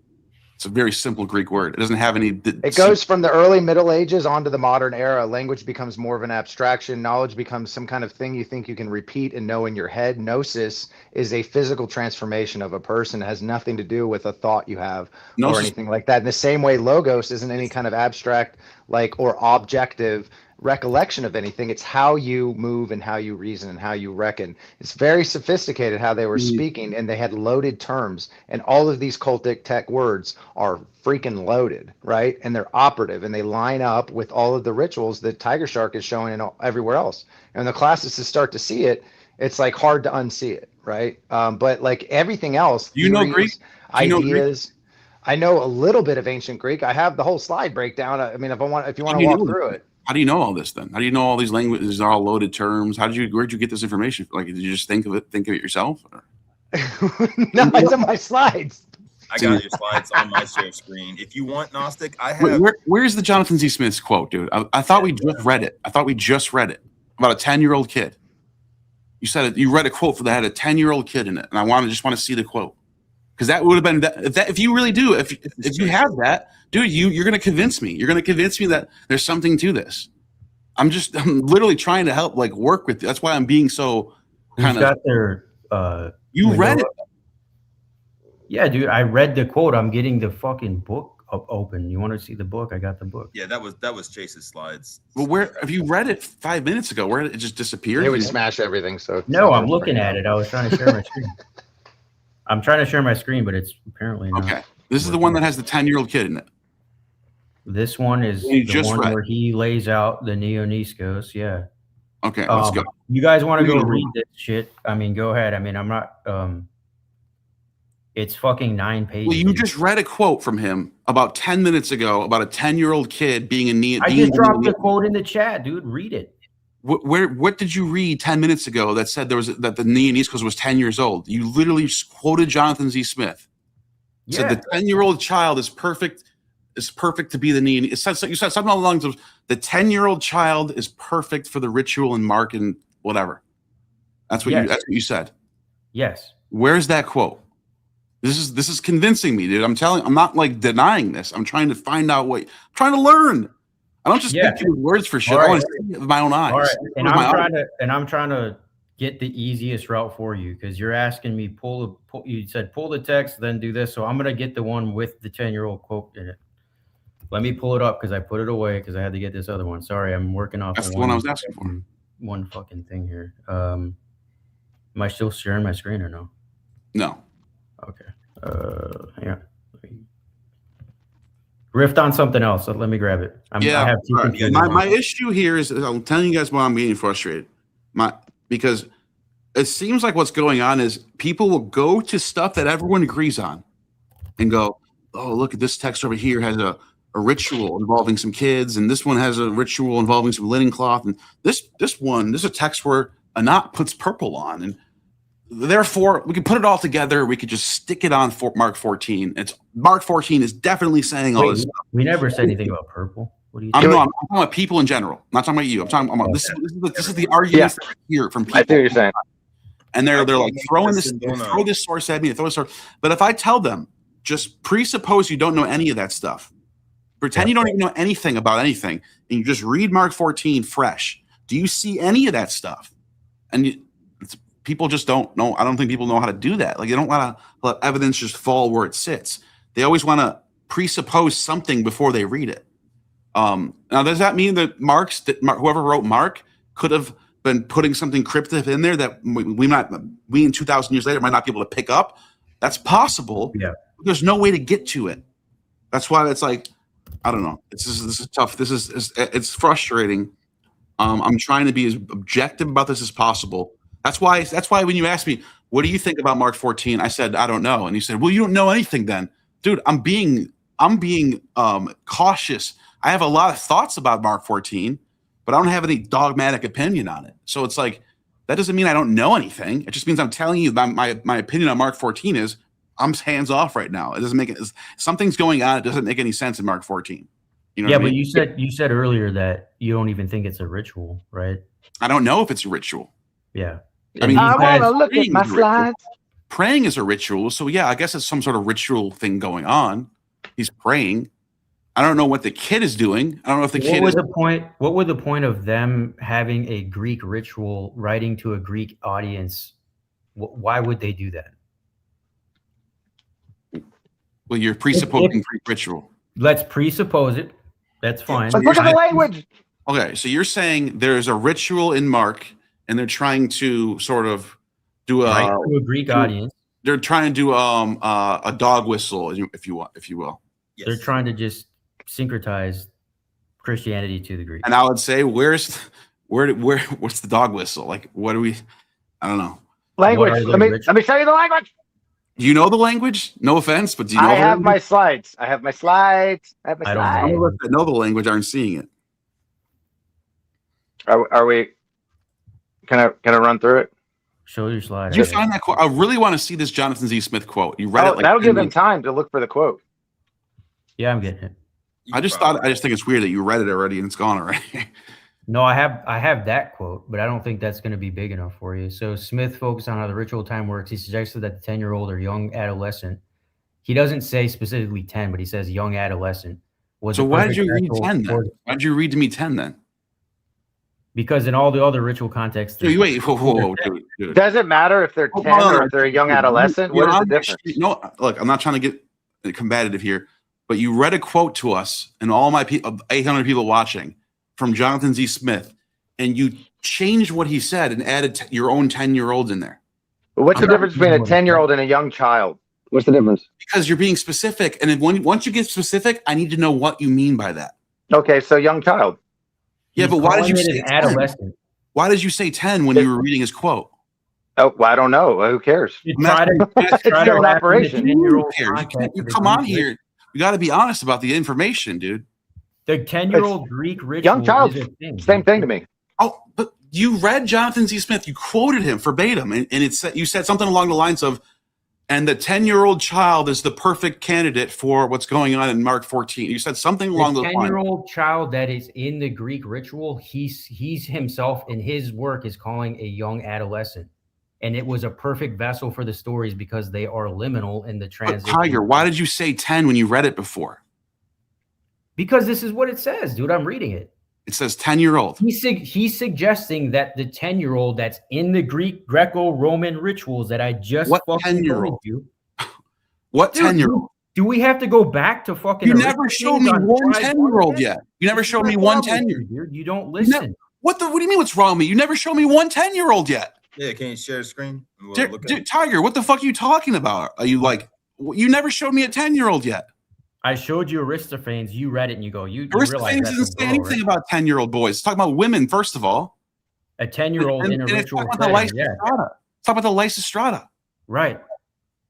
It's a very simple Greek word. It doesn't have any. It goes from the early Middle Ages onto the modern era. Language becomes more of an abstraction. Knowledge becomes some kind of thing you think you can repeat and know in your head. Gnosis is a physical transformation of a person. It has nothing to do with a thought you have or anything like that. In the same way, logos isn't any kind of abstract or objective recollection of anything. It's how you move and how you reason and how you reckon. It's very sophisticated how they were speaking, and they had loaded terms, and all of these cultic tech words are freaking loaded, right? And they're operative, and they line up with all of the rituals that Tiger Shark is showing everywhere else. And when the classicists start to see it, it's like hard to unsee it, right? But like everything else, you know Greek ideas. I know a little bit of ancient Greek. I have the whole slide breakdown. I mean, if you want to walk through it. How do you know all this then? How do you know all these languages are all loaded terms? Where'd you get this information? Like, did you just think of it yourself? Or? No, it's on my slides. I got your slides on my share screen. If you want Gnostic, I have. Where's the Jonathan Z. Smith's quote, dude? I thought we just read it. About a 10-year-old kid. You said it. You read a quote that had a 10-year-old kid in it, and I just want to see the quote. Because that would have been if you really do, if you have that, dude, you're going to convince me. You're going to convince me that there's something to this. I'm literally trying to help, like, work with you. That's why I'm being so kind of. Got their. You read it. Yeah, dude, I read the quote. I'm getting the fucking book open. You want to see the book? I got the book. Yeah, that was Chase's slides. Well, where have you read it 5 minutes ago? Where it just disappeared? They would smash everything. So no, I'm looking at it. I was trying to share my screen. I'm trying to share my screen, but it's apparently not. Okay. This is the one that has the 10-year-old kid in it. This one is the one where he lays out the Dionysios. Yeah. Okay, let's go. You guys want to go read this shit? I mean, go ahead. I mean, I'm not. It's fucking 9 pages. Well, you just read a quote from him about 10 minutes ago about a 10-year-old kid being a I just dropped the quote in the chat, dude. Read it. What did you read 10 minutes ago that said that the Dionysios was 10 years old? You literally quoted Jonathan Z. Smith. Yeah. Said the 10-year-old child is perfect to be the Dionysios. You said something along the lines of the 10-year-old child is perfect for the ritual and mark and whatever. That's what you said. Yes. Where's that quote? This is convincing me, dude. I'm not like denying this. I'm trying to find out I'm trying to learn. I don't just think words for shit. Right. I want to see it with my own eyes. All right. And I'm trying to get the easiest route for you because you're asking me you said pull the text, then do this. So I'm gonna get the one with the 10-year-old quote in it. Let me pull it up because I put it away because I had to get this other one. Sorry, I'm working off. That's the one I was asking for. One fucking thing here. Am I still sharing my screen or no? No. Okay. Yeah. riffed on something else. So let me grab it. I have two computers my on. issue here is I'm telling you guys why I'm getting frustrated. Because it seems like what's going on is people will go to stuff that everyone agrees on and go, oh, look at this text over here has a ritual involving some kids, and this one has a ritual involving some linen cloth, and this is a text where Anat puts purple on, and therefore we can put it all together. We could just stick it on for Mark 14. Mark 14 is definitely saying all this stuff. We never said anything about purple. What do you? I'm talking about people in general. I'm not talking about you. I'm talking about this is the arguments that I hear from people. I see what you're saying. And they're like throw this source at me, throw this source. But if I tell them, just presuppose you don't know any of that stuff. Pretend you don't even know anything about anything, and you just read Mark 14 fresh. Do you see any of that stuff? And people just don't know. I don't think people know how to do that. Like, they don't want to let evidence just fall where it sits. They always want to presuppose something before they read it. Now, does that mean that whoever wrote Mark could have been putting something cryptic in there that we in 2,000 years later might not be able to pick up? That's possible. Yeah. There's no way to get to it. That's why it's like, I don't know. This is tough. It's frustrating. I'm trying to be as objective about this as possible. That's why when you asked me, what do you think about Mark 14? I said, I don't know. And you said, well, you don't know anything then. Dude, I'm being cautious. I have a lot of thoughts about Mark 14, but I don't have any dogmatic opinion on it. So it's like, that doesn't mean I don't know anything. It just means I'm telling you that my opinion on Mark 14 is I'm hands off right now. It doesn't make it. Something's going on. It doesn't make any sense in Mark 14. You know yeah, what I but mean? you said earlier that you don't even think it's a ritual, right? I don't know if it's a ritual. Yeah. I mean, I want to look at my slides. Praying is a ritual, so yeah, I guess it's some sort of ritual thing going on. He's praying. I don't know what the kid is doing. I don't know if the kid is. What would the point of them having a Greek ritual, writing to a Greek audience? Why would they do that? Well, you're presupposing Greek ritual. Let's presuppose it. That's fine. But look at the language. Okay, so you're saying there's a ritual in Mark, and they're trying to sort of do to a Greek audience. They're trying to do a dog whistle, if you will. Yes. They're trying to just syncretize Christianity to the Greek. And I would say, what's the dog whistle? Like, what do we? I don't know. Language. Let me show you the language. Do you know the language? No offense, but do you know? I have my slides. I don't know if I know the language. Aren't seeing it. Are we? Can I run through it? Show your slide. Did you find that quote? I really want to see this Jonathan Z. Smith quote. You read it. Like that'll give him time to look for the quote. Yeah, I'm getting it. I just think it's weird that you read it already and it's gone already. No, I have that quote, but I don't think that's going to be big enough for you. So Smith focused on how the ritual time works. He suggested that the 10-year-old or young adolescent, he doesn't say specifically 10, but he says young adolescent. So why did you read 10 then? Why did you read to me 10 then? Because in all the other ritual contexts. Wait, whoa, dude. Does it matter if they're 10 or if they're a young adolescent? What is the difference? No, look, I'm not trying to get combative here, but you read a quote to us and all my 800 people watching from Jonathan Z. Smith, and you changed what he said and added your own 10-year-olds in there. But what's the difference between a 10-year-old and a young child? What's the difference? Because you're being specific, and then once you get specific, I need to know what you mean by that. Okay, so young child. Yeah, but why did you say 10? Adolescent? Why did you say 10 when you were reading his quote? Oh, well, I don't know. Who cares? Try to operation. You come on here. You got to be honest about the information, dude. The 10-year-old Greek ritual. Young child, same thing to me. Oh, but you read Jonathan Z. Smith. You quoted him verbatim, and you said something along the lines of, and the 10-year-old child is the perfect candidate for what's going on in Mark 14. You said something along those lines. The 10-year-old child that is in the Greek ritual, he's himself in his work is calling a young adolescent. And it was a perfect vessel for the stories because they are liminal in the transition. But Tiger, why did you say 10 when you read it before? Because this is what it says, dude. I'm reading it. It says 10-year-old. He's suggesting that the 10-year-old that's in the Greek Greco-Roman rituals that I just fucking told you. What 10-year-old? Do we have to go back to fucking? You never showed me one 10-year-old yet. You never showed me one 10-year-old. You don't listen. What do you mean? What's wrong with me? You never showed me one 10-year-old yet. Yeah, can you share the screen? Dude, Tiger, what the fuck are you talking about? Are you like? You never showed me a 10-year-old yet. I showed you Aristophanes. You read it and you go, you realize Aristophanes that's doesn't a say girl, anything right? about 10-year-old boys. It's talking about women, first of all. A 10-year-old in a it's ritual talking about the setting. Yeah, Lysistrata. It's talking about the Lysistrata. right.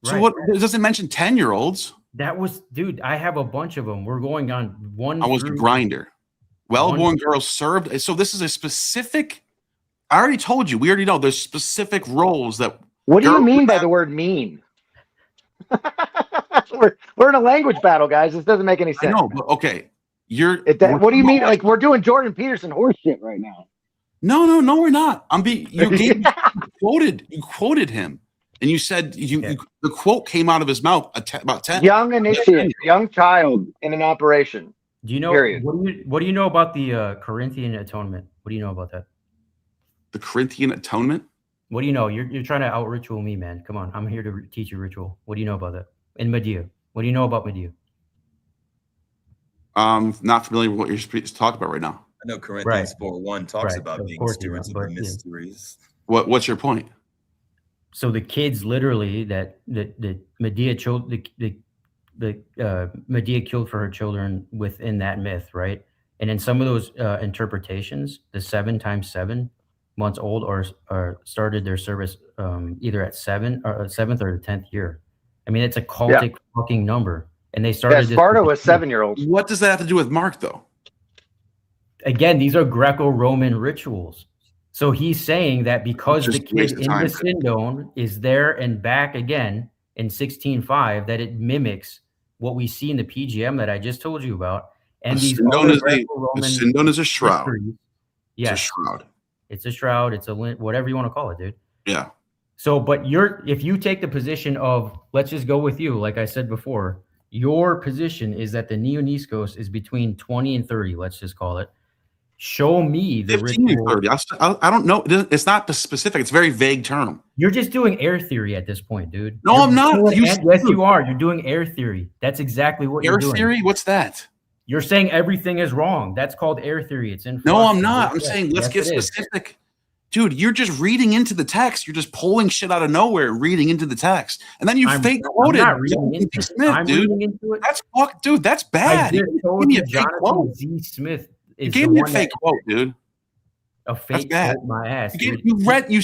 So Right. what? It doesn't mention 10-year-olds. That was, dude, I have a bunch of them. We're going on one I was a through grinder. Well-born girls served. So this is a specific. I already told you. We already know there's specific roles that. What do you girls mean by have. the word mean? we're in a language battle, guys. This doesn't make any I sense. know, but okay. What do you mean? Like we're doing Jordan Peterson horse shit right now. No, we're not. You quoted him, and you said the quote came out of his mouth about 10. Young initiate, young child in an operation. Do you know Period. what do you know about the Corinthian atonement? What do you know about that? The Corinthian atonement? What do you know? You're trying to out ritual me, man. Come on, I'm here to teach you ritual. What do you know about that? And Medea. What do you know about Medea? Not familiar with what you're talking about right now. I know Corinthians 4:1 talks about being stewards of the mysteries. What's your point? So the kids literally that Medea killed Medea killed for her children within that myth, right? And in some of those interpretations, the 7 times 7 months old or started their service either at 7th or the 10th year. I mean, it's a cultic fucking number. And they started. Yeah, Sparta was 7-year-olds. What does that have to do with Mark, though? Again, these are Greco-Roman rituals. So he's saying that because the kid in the Sindone is there and back again in 16:5, that it mimics what we see in the PGM that I just told you about. And the these Sindone is a shroud. Yes. It's a shroud. It's a shroud. It's a whatever you want to call it, dude. Yeah. So, but if you take the position of, let's just go with you, like I said before, your position is that the Neoniskos is between 20 and 30, let's just call it. Show me the 15 ritual. and 30. I don't know. It's not specific. It's a very vague term. You're just doing air theory at this point, dude. No, I'm not. Yes, you are. You're doing air theory. That's exactly what you're doing. Air theory? What's that? You're saying everything is wrong. That's called air theory. It's in. No, I'm not. I'm saying let's get specific. Dude, you're just reading into the text. You're just pulling shit out of nowhere, reading into the text, and then you fake quoted Jonathan Smith, dude. That's dude. That's bad. I just told you Jonathan Z. Smith. You gave me a fake quote, dude. A fake quote, my ass. You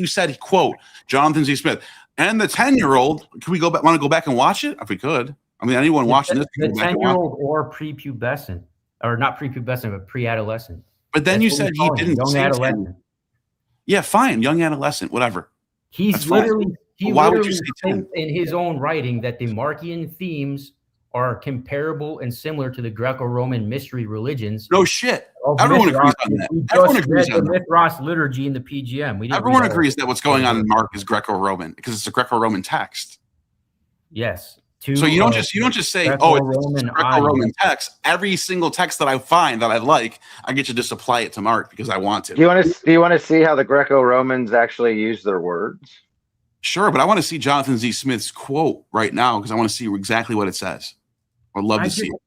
said quote Jonathan Z. Smith and the 10-year-old. Can we go back? Want to go back and watch it? If we could. I mean, anyone watching this, the 10-year-old or prepubescent, or not prepubescent, but pre-adolescent. But then you said he didn't young say adolescent. Yeah, fine, young adolescent, whatever. He's literally thinks in his own writing that the Markian themes are comparable and similar to the Greco-Roman mystery religions. No shit. Everyone agrees on that. Everyone agrees on the Mithras liturgy in the PGM. Everyone agrees that what's going on in Mark is Greco-Roman because it's a Greco-Roman text. Yes. So you don't just say, oh, it's Greco-Roman text. Every single text that I find that I like, I get to just apply it to Mark because I want to. Do you want to see how the Greco-Romans actually use their words? Sure, but I want to see Jonathan Z. Smith's quote right now because I want to see exactly what it says. I'd love to see it.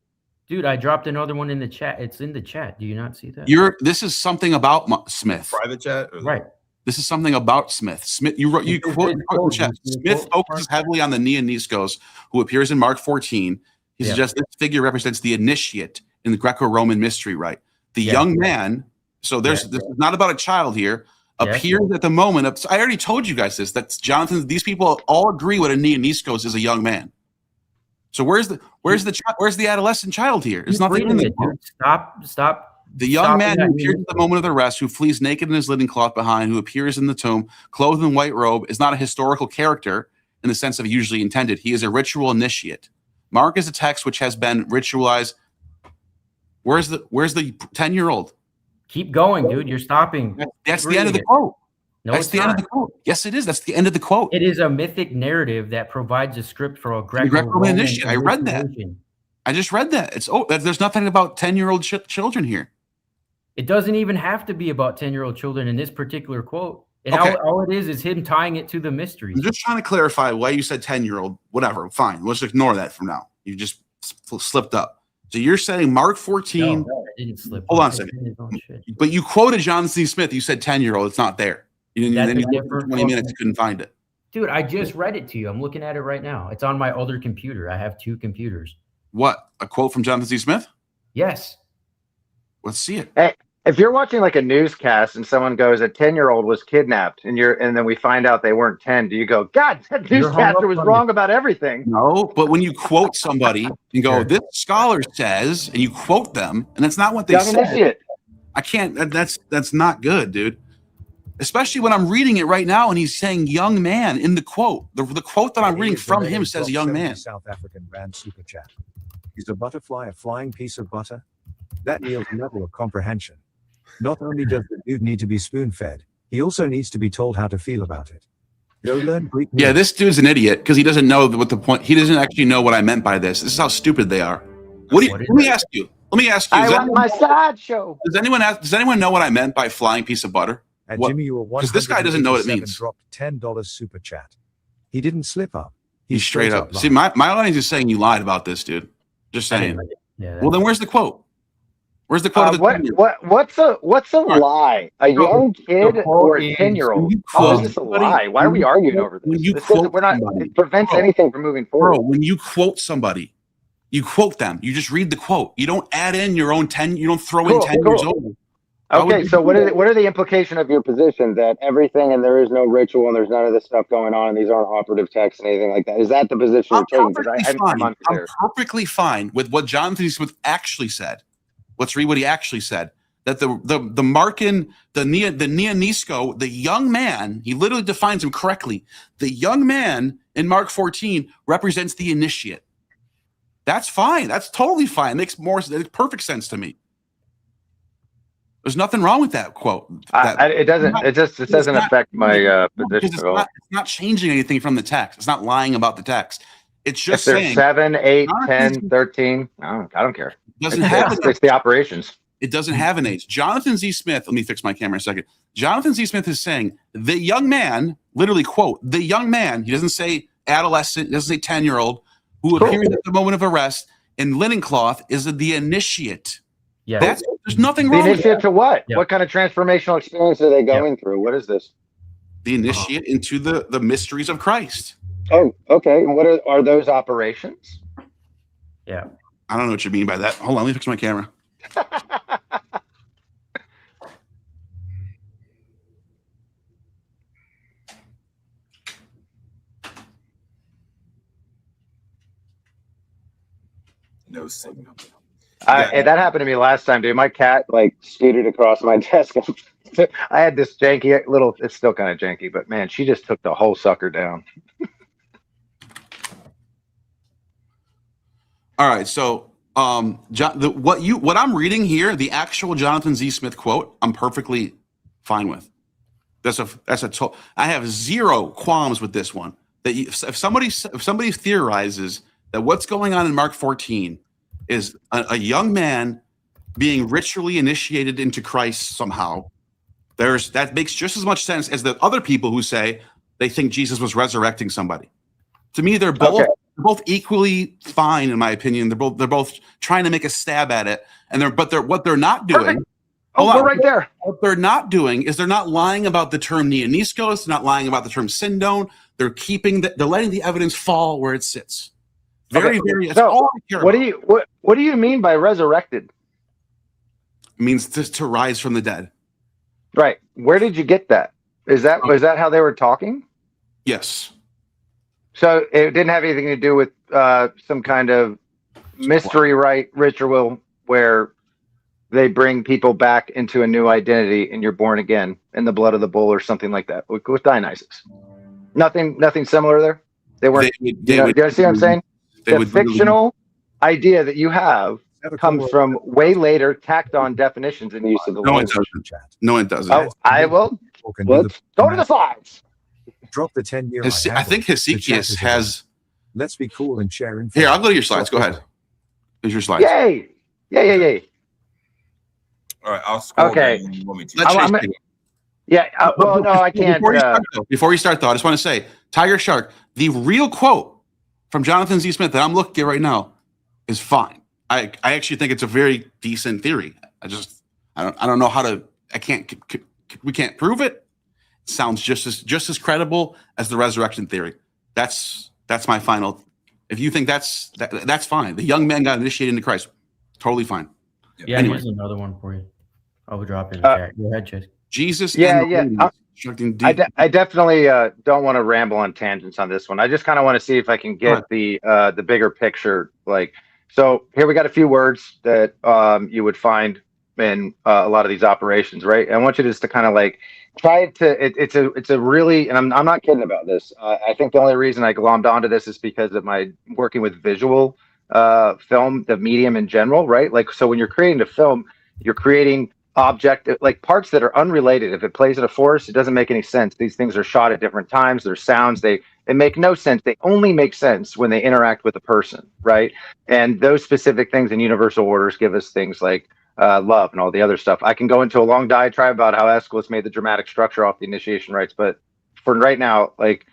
Dude, I dropped another one in the chat. It's in the chat. Do you not see that? This is something about Smith. Private chat? Right. This is something about Smith. You quote chat. Smith focuses heavily on the Neoniskos, who appears in Mark 14. He suggests this figure represents the initiate in the Greco-Roman mystery rite. The young man, so this is not about a child here, appears at the moment of, I already told you guys this, that Jonathan, these people all agree what a Neoniskos is a young man. So where's the adolescent child here? It's nothing in the Stop. The young man who appears at the moment of the rest, who flees naked in his linen cloth behind, who appears in the tomb, clothed in white robe, is not a historical character in the sense of usually intended. He is a ritual initiate. Mark is a text which has been ritualized. Where's the 10-year-old? Keep going, dude. You're stopping. That's the end of the quote. No, that's the end of the quote. Yes, it is. That's the end of the quote. It is a mythic narrative that provides a script for a Greco-Roman initiate. I read that. I just read that. There's nothing about 10-year-old children here. It doesn't even have to be about 10-year-old children in this particular quote. All it is him tying it to the mysteries. I'm just trying to clarify why you said 10-year-old. Whatever, fine. Let's ignore that from now. You just slipped up. So you're saying Mark 14. No, I didn't slip. Hold on a second. But you quoted John C. Smith. You said 10-year-old. It's not there. Then you for 20 minutes, you couldn't find it. Dude, I just read it to you. I'm looking at it right now. It's on my other computer. I have 2 computers. What? A quote from Jonathan Z. Smith? Yes. Let's see it. Hey, if you're watching like a newscast and someone goes, a 10-year-old was kidnapped, and then we find out they weren't 10, do you go, God, that You're hung newscaster up was on wrong about everything? No, but when you quote somebody and go, this scholar says, and you quote them, and that's not what they said. I can't. That's not good, dude. Especially when I'm reading it right now and he's saying young man in the quote. The quote that I'm reading from him says young man. South African rand super chat. Is a butterfly a flying piece of butter? That Neil's level of comprehension. Not only does the dude need to be spoon-fed, he also needs to be told how to feel about it. Go learn Greek. Yeah, this dude's an idiot because he doesn't know what the point. He doesn't actually know what I meant by this. This is how stupid they are. Let me ask you. I want my sideshow. Does anyone know what I meant by flying piece of butter? And Jimmy, you were because this guy doesn't know what it means. Dropped $10 super chat. He didn't slip up. He's straight up. See, my audience is saying you lied about this, dude. Just saying. Yeah, well, then where's the quote? Where's the quote of the what's a lie? A young kid or a 10-year-old? How is this a lie? Why are we arguing over this? It prevents anything from moving forward. Bro, when you quote somebody, you quote them. You just read the quote. You don't add in your own 10. You don't throw in 10 years old. Okay, so what are the implication of your position that everything and there is no ritual and there's none of this stuff going on and these aren't operative texts and anything like that? Is that the position you're taking? I'm perfectly fine with what Jonathan Smith actually said. Let's read what he actually said. That the Markan, the Neonisko, the young man, he literally defines him correctly. The young man in Mark 14 represents the initiate. That's fine. That's totally fine. It makes perfect sense to me. There's nothing wrong with that quote. It doesn't affect my position at all. It's not changing anything from the text. It's not lying about the text. It's just if there's saying 7, 8, 10, 13. I don't care. It's the operations. It doesn't have an age. Jonathan Z. Smith, let me fix my camera a second. Jonathan Z. Smith is saying the young man, literally quote, the young man, he doesn't say adolescent, he doesn't say 10-year-old, who appears at the moment of arrest in linen cloth is the initiate. Yeah. There's nothing wrong with initiate that. to what? Yeah. What kind of transformational experience are they going through? What is this? The initiate into the mysteries of Christ. Oh, okay. And what are those operations? Yeah. I don't know what you mean by that. Hold on, let me fix my camera. No signal. And that happened to me last time, dude. My cat scooted across my desk. I had this janky little. It's still kind of janky, but man, she just took the whole sucker down. All right, so what I'm reading here, the actual Jonathan Z. Smith quote, I'm perfectly fine with. I have zero qualms with this one. That if somebody theorizes that what's going on in Mark 14 is a young man being ritually initiated into Christ somehow, that makes just as much sense as the other people who say they think Jesus was resurrecting somebody. To me, they're both both equally fine in my opinion. They're both trying to make a stab at it, what they're not doing. Perfect. We're right there. What they're not doing is they're not lying about the term neoniskos. They're not lying about the term syndone. They're letting the evidence fall where it sits. Very. That's all I care about. What do you mean by resurrected? It means to rise from the dead. Right. Where did you get that? Was that how they were talking? Yes. So it didn't have anything to do with some kind of mystery rite ritual where they bring people back into a new identity and you're born again in the blood of the bull or something like that with Dionysus. Nothing similar there. They weren't. Do you see what I'm saying? The fictional idea that you have comes from way later tacked on definitions and use of the language. No, it doesn't. Oh, I will. Let's go to the slides. Drop the 10-year. I think Hezekiah has. Let's be cool and share info. Here, I'll go to your slides. Go ahead. Here's your slides. Yay! Yay! All right, I'll scroll. Okay. Down. You want me to? Well, no, I can't. Before you start, though, I just want to say, Tiger Shark, the real quote from Jonathan Z. Smith that I'm looking at right now is fine. I actually think it's a very decent theory. I don't know how to. We can't prove it. Sounds just as credible as the resurrection theory. That's my final If you think that's fine. The young man got initiated into Christ. Totally fine. Yeah, Anyway. here's another one for you. I will drop it in the chat. Go ahead, Chase. Jesus Yeah, and yeah. ladies instructing I definitely don't want to ramble on tangents on this one. I just kind of want to see if I can get the bigger picture. Like, so here we got a few words that you would find in a lot of these operations, right? I want you just to kind of like try to. It's a really, and I'm not kidding about this. I think the only reason I glommed onto this is because of my working with visual film, the medium in general, right? Like, so when you're creating a film, you're creating object, like parts that are unrelated. If it plays in a forest, it doesn't make any sense. These things are shot at different times. There's sounds, they make no sense. They only make sense when they interact with a person, right? And those specific things in universal orders give us things like love and all the other stuff. I can go into a long diatribe about how Aeschylus made the dramatic structure off the initiation rites, but for right now, like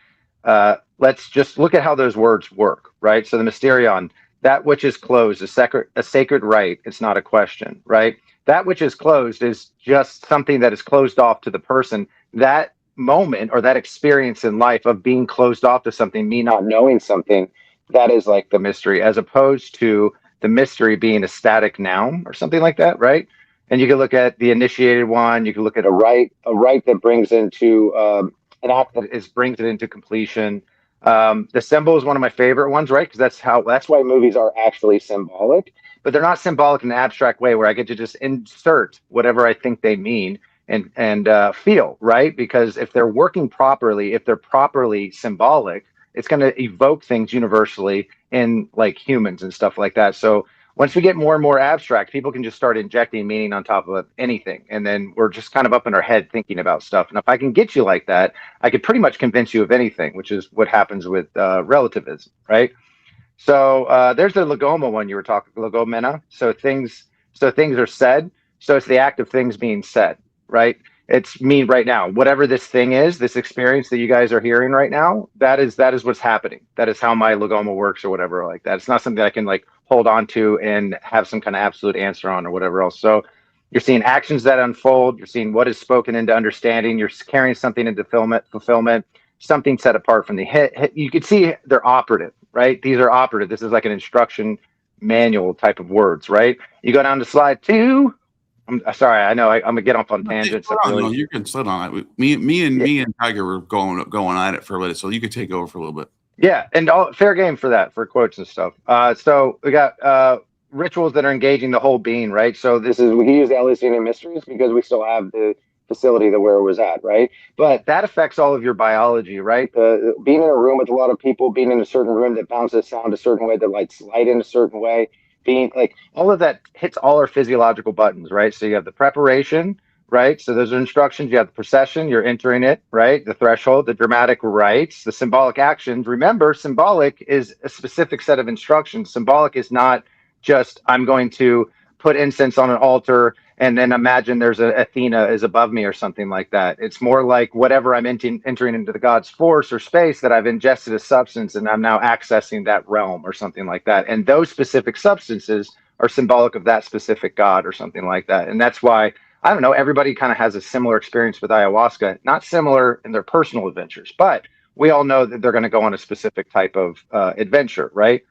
let's just look at how those words work, right? So the mysterion, that which is closed, a sacred rite, it's not a question, right? That which is closed is just something that is closed off to the person. That moment or that experience in life of being closed off to something, me not knowing something, that is like the mystery, as opposed to the mystery being a static noun or something like that, right? And you can look at the initiated one. You can look at a rite that brings into an act that brings it into completion. The symbol is one of my favorite ones, right? Because that's why movies are actually symbolic. But they're not symbolic in an abstract way where I get to just insert whatever I think they mean and feel, right? Because if they're working properly, if they're properly symbolic, it's going to evoke things universally in like humans and stuff like that. So once we get more and more abstract, people can just start injecting meaning on top of anything. And then we're just kind of up in our head thinking about stuff. And if I can get you like that, I could pretty much convince you of anything, which is what happens with relativism, right? So there's the logoma one you were talking, logomena. So things are said. So it's the act of things being said, right? It's me right now. Whatever this thing is, this experience that you guys are hearing right now, that is what's happening. That is how my logoma works or whatever like that. It's not something I can like hold on to and have some kind of absolute answer on or whatever else. So you're seeing actions that unfold. You're seeing what is spoken into understanding. You're carrying something into fulfillment. Something set apart from the hit. You can see they're operative, right? These are operative. This is like an instruction manual type of words, right? You go down to slide 2. I'm sorry, I know I'm gonna get off on tangents. No, you can sit on it. Me and Tiger were going at it for a minute, so you could take over for a little bit. Yeah, and fair game for that, for quotes and stuff. So we got rituals that are engaging the whole being, right? So we can use the Eleusinian mysteries because we still have the facility that where it was at, right? But that affects all of your biology, right? Being in a room with a lot of people, being in a certain room that bounces sound a certain way, that lights light in a certain way, being like all of that hits all our physiological buttons, right? So you have the preparation, right? So those are instructions. You have the procession, you're entering it, right? The threshold, the dramatic rites, the symbolic actions. Remember, symbolic is a specific set of instructions. Symbolic is not just I'm going to put incense on an altar and then imagine there's a Athena is above me or something like that. It's more like whatever I'm entering into the god's force or space, that I've ingested a substance and I'm now accessing that realm or something like that. And those specific substances are symbolic of that specific god or something like that. And that's why, I don't know, everybody kind of has a similar experience with ayahuasca, not similar in their personal adventures, but we all know that they're going to go on a specific type of adventure, right?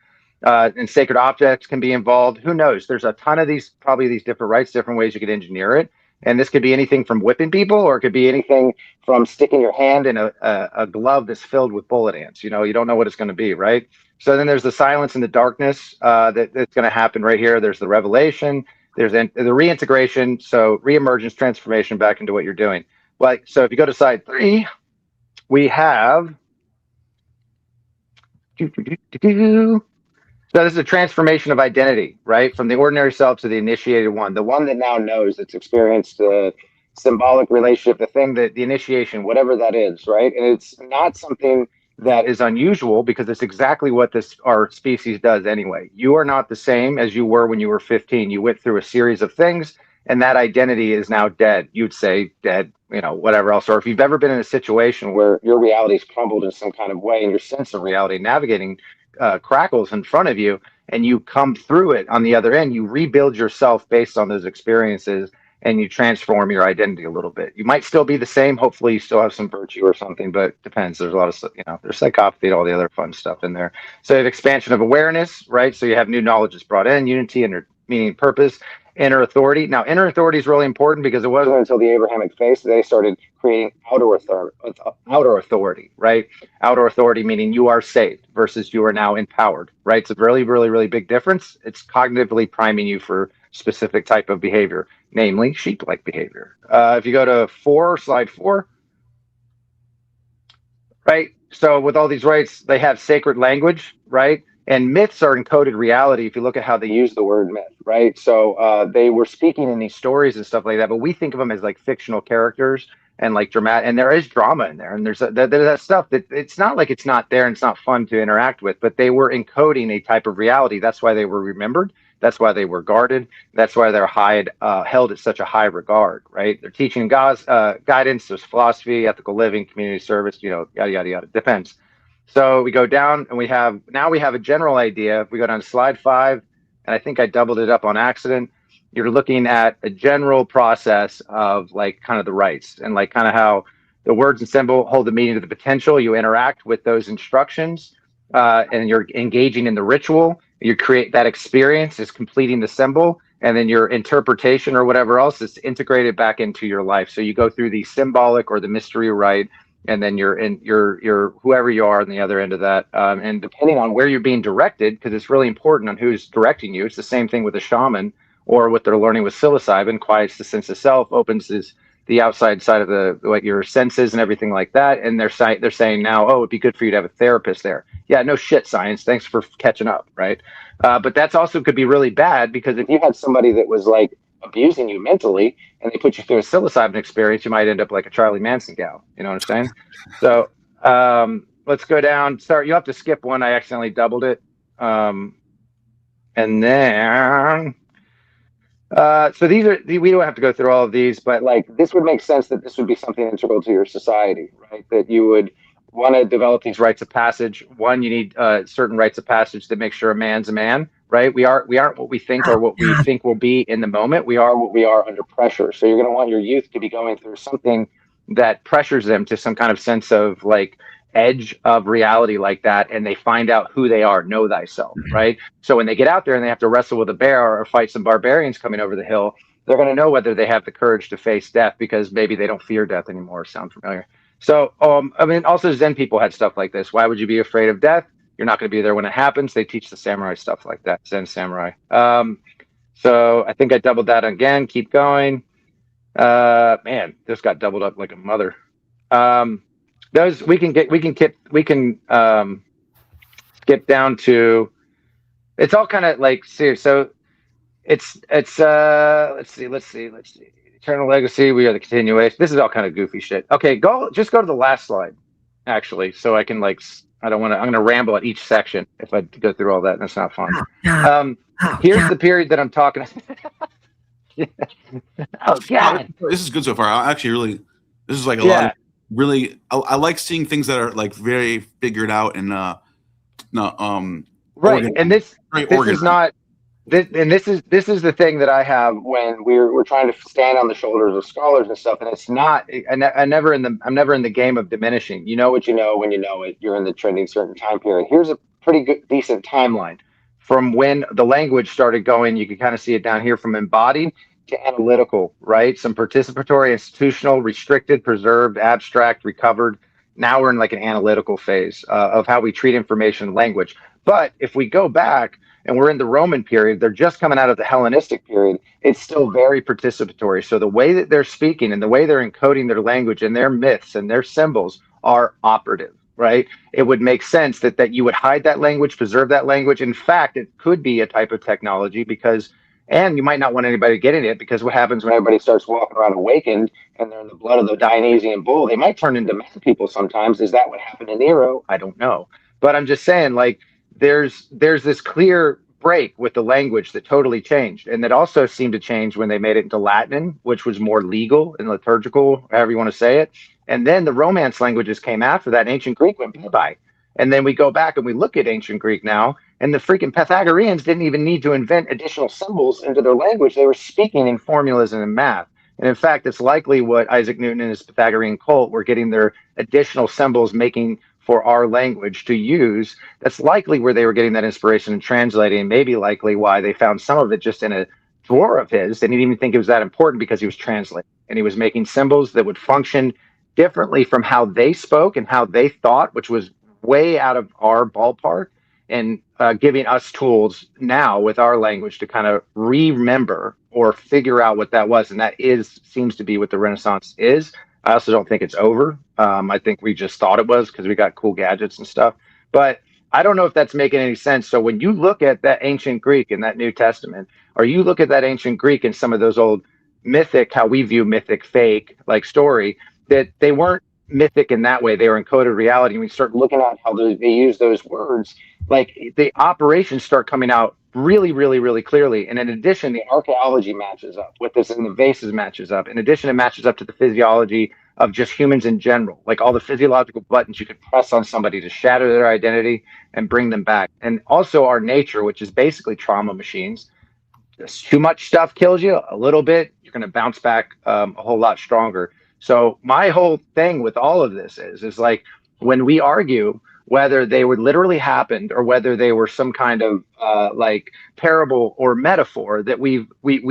And sacred objects can be involved. Who knows? There's a ton of these different rites, different ways you could engineer it. And this could be anything from whipping people, or it could be anything from sticking your hand in a glove that's filled with bullet ants. You don't know what it's going to be, right? So then there's the silence and the darkness that's going to happen right here. There's the revelation. There's the reintegration. So reemergence, transformation back into what you're doing. Like, so if you go to side 3, we have. So this is a transformation of identity, right? From the ordinary self to the initiated one, the one that now knows, that's experienced the symbolic relationship, the thing that the initiation, whatever that is, right? And it's not something that is unusual because it's exactly what our species does anyway. You are not the same as you were when you were 15. You went through a series of things and that identity is now dead. You'd say dead, whatever else. Or if you've ever been in a situation where your reality's crumbled in some kind of way and your sense of reality navigating crackles in front of you, and you come through it on the other end, you rebuild yourself based on those experiences, and you transform your identity a little bit. You might still be the same. Hopefully you still have some virtue or something, but depends. There's a lot of, there's psychopathy and all the other fun stuff in there. So you have expansion of awareness, right? So you have new knowledge is brought in, unity, and meaning and purpose. Inner authority. Now, inner authority is really important because it wasn't until the Abrahamic faith that they started creating outer authority, right? Outer authority meaning you are saved versus you are now empowered, right? It's a really, really, really big difference. It's cognitively priming you for specific type of behavior, namely sheep-like behavior. If you go to slide 4, right? So with all these rites, they have sacred language, right? And myths are encoded reality if you look at how they use the word myth, right? So they were speaking in these stories and stuff like that, but we think of them as like fictional characters and like dramatic, and there is drama in there. And there's that stuff that it's not like it's not there and it's not fun to interact with, but they were encoding a type of reality. That's why they were remembered. That's why they were guarded. That's why they're held at such a high regard, right? They're teaching God's guidance. There's philosophy, ethical living, community service, yada, yada, yada. Depends. So we go down and we have a general idea. If we go down to slide 5, and I think I doubled it up on accident, you're looking at a general process of like kind of the rites and like kind of how the words and symbol hold the meaning to the potential. You interact with those instructions and you're engaging in the ritual. You create that experience is completing the symbol, and then your interpretation or whatever else is integrated back into your life. So you go through the symbolic or the mystery rite, and then you're whoever you are on the other end of that. And depending on where you're being directed, because it's really important on who's directing you. It's the same thing with a shaman or what they're learning with psilocybin. Quiets the sense of self, opens the outside side of your senses and everything like that. And they're saying now, oh, it'd be good for you to have a therapist there. Yeah, no shit, science. Thanks for catching up, right? But that's also could be really bad, because if you had somebody that was like abusing you mentally and they put you through a psilocybin experience, you might end up like a Charlie Manson gal. You know what I'm saying? So let's go down. Sorry, you'll have to skip one. I accidentally doubled it. And then so we don't have to go through all of these, but like this would make sense that this would be something integral to your society, right? That you would want to develop these rites of passage. One, you need certain rites of passage that make sure a man's a man, right? We aren't what we think or what we think will be in the moment. We are what we are under pressure. So you're going to want your youth to be going through something that pressures them to some kind of sense of like edge of reality like that, and they find out who they are. Know thyself, right? So when they get out there and they have to wrestle with a bear or fight some barbarians coming over the hill, they're going to know whether they have the courage to face death, because maybe they don't fear death anymore. Sound familiar? So I mean, also Zen people had stuff like this. Why would you be afraid of death? You're not going to be there when it happens. They teach the samurai stuff like that. Zen samurai. So I think I doubled that again. Keep going. Man, this got doubled up like a mother. Those we can skip down to. It's all kind of like serious. So it's let's see. Eternal legacy. We are the continuation. This is all kind of goofy shit. Okay, just go to the last slide, actually, so I can like. I'm gonna ramble at each section if I go through all that, and that's not fun. Here's the period that I'm talking. Oh God, this is good so far. This is like a lot of really. I like seeing things that are like very figured out and right. And this is not. This is the thing that I have when we're trying to stand on the shoulders of scholars and stuff, and it's not. I'm never in the game of diminishing. You know what you know when you know it. You're in the trending certain time period. Here's a pretty good, decent timeline from when the language started going. You can kind of see it down here from embodied to analytical, right? Some participatory, institutional, restricted, preserved, abstract, recovered. Now we're in like an analytical phase of how we treat information and language. But if we go back and we're in the Roman period, they're just coming out of the Hellenistic period, it's still very participatory. So the way that they're speaking and the way they're encoding their language and their myths and their symbols are operative, right? It would make sense that you would hide that language, preserve that language. In fact, it could be a type of technology and you might not want anybody to get in it, because what happens when everybody starts walking around awakened and they're in the blood of the Dionysian bull, they might turn into mad people sometimes. Is that what happened to Nero? I don't know. But I'm just saying, like, there's this clear break with the language that totally changed, and that also seemed to change when they made it into Latin, which was more legal and liturgical, however you want to say it. And then the Romance languages came after that, and ancient Greek went bye-bye. And then we go back and we look at ancient Greek now, And the freaking Pythagoreans didn't even need to invent additional symbols into their language. They were speaking in formulas and in math. And in fact, it's likely what Isaac Newton and his Pythagorean cult were getting their additional symbols making for our language to use. That's likely where they were getting that inspiration and translating, and maybe likely why they found some of it just in a drawer of his. They didn't even think it was that important because he was translating and he was making symbols that would function differently from how they spoke and how they thought, which was way out of our ballpark, and giving us tools now with our language to kind of remember or figure out what that was. And that seems to be what the Renaissance is. I also don't think it's over. I think we just thought it was because we got cool gadgets and stuff. But I don't know if that's making any sense. So when you look at that ancient Greek in that New Testament, or you look at that ancient Greek in some of those old mythic, how we view mythic fake like story, that they weren't mythic in that way. They were encoded reality. And we start looking at how they use those words, like the operations start coming out really, really, really clearly. And in addition, the archaeology matches up with this, and the vases matches up. In addition, it matches up to the physiology of just humans in general, like all the physiological buttons you could press on somebody to shatter their identity and bring them back. And also our nature, which is basically trauma machines. Too much stuff kills you a little bit, you're going to bounce back a whole lot stronger. So my whole thing with all of this is like, when we argue whether they would literally happened or whether they were some kind of like parable or metaphor, that we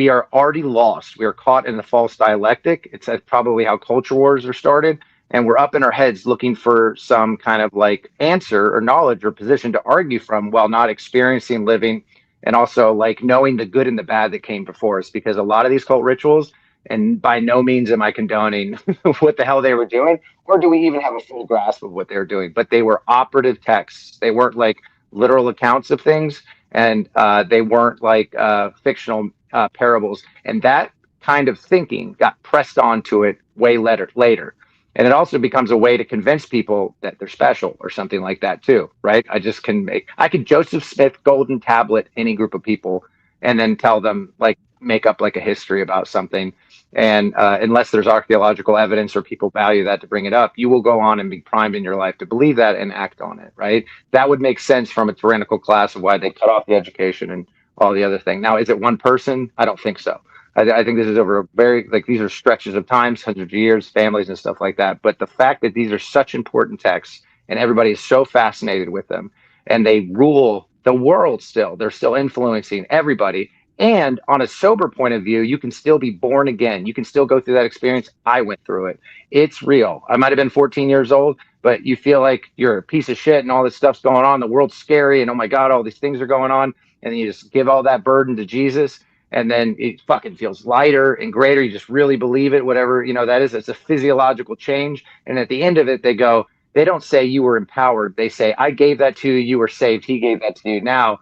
are already lost. We are caught in the false dialectic. It's probably how culture wars are started. And we're up in our heads looking for some kind of like answer or knowledge or position to argue from, while not experiencing living, and also like knowing the good and the bad that came before us. Because a lot of these cult rituals, and by no means am I condoning what the hell they were doing, or do we even have a full grasp of what they were doing, but they were operative texts. They weren't like literal accounts of things, and they weren't like fictional parables. And that kind of thinking got pressed onto it way later. And it also becomes a way to convince people that they're special or something like that too, right? I could Joseph Smith golden tablet any group of people and then tell them, like, make up like a history about something. And unless there's archaeological evidence or people value that to bring it up, you will go on and be primed in your life to believe that and act on it, right? That would make sense from a tyrannical class of why they cut off the education and all the other thing. Now, is it one person? I don't think so. I think this is over a very, like, these are stretches of times, hundreds of years, families and stuff like that. But the fact that these are such important texts and everybody is so fascinated with them, and they rule the world still, they're still influencing everybody. And on a sober point of view, you can still be born again. You can still go through that experience. I went through it. It's real. I might have been 14 years old, but you feel like you're a piece of shit and all this stuff's going on. The world's scary and oh my God, all these things are going on. And then you just give all that burden to Jesus. And then it fucking feels lighter and greater. You just really believe it, whatever, you know, that is. It's a physiological change. And at the end of it, they don't say you were empowered. They say, I gave that to you. You were saved. He gave that to you. Now,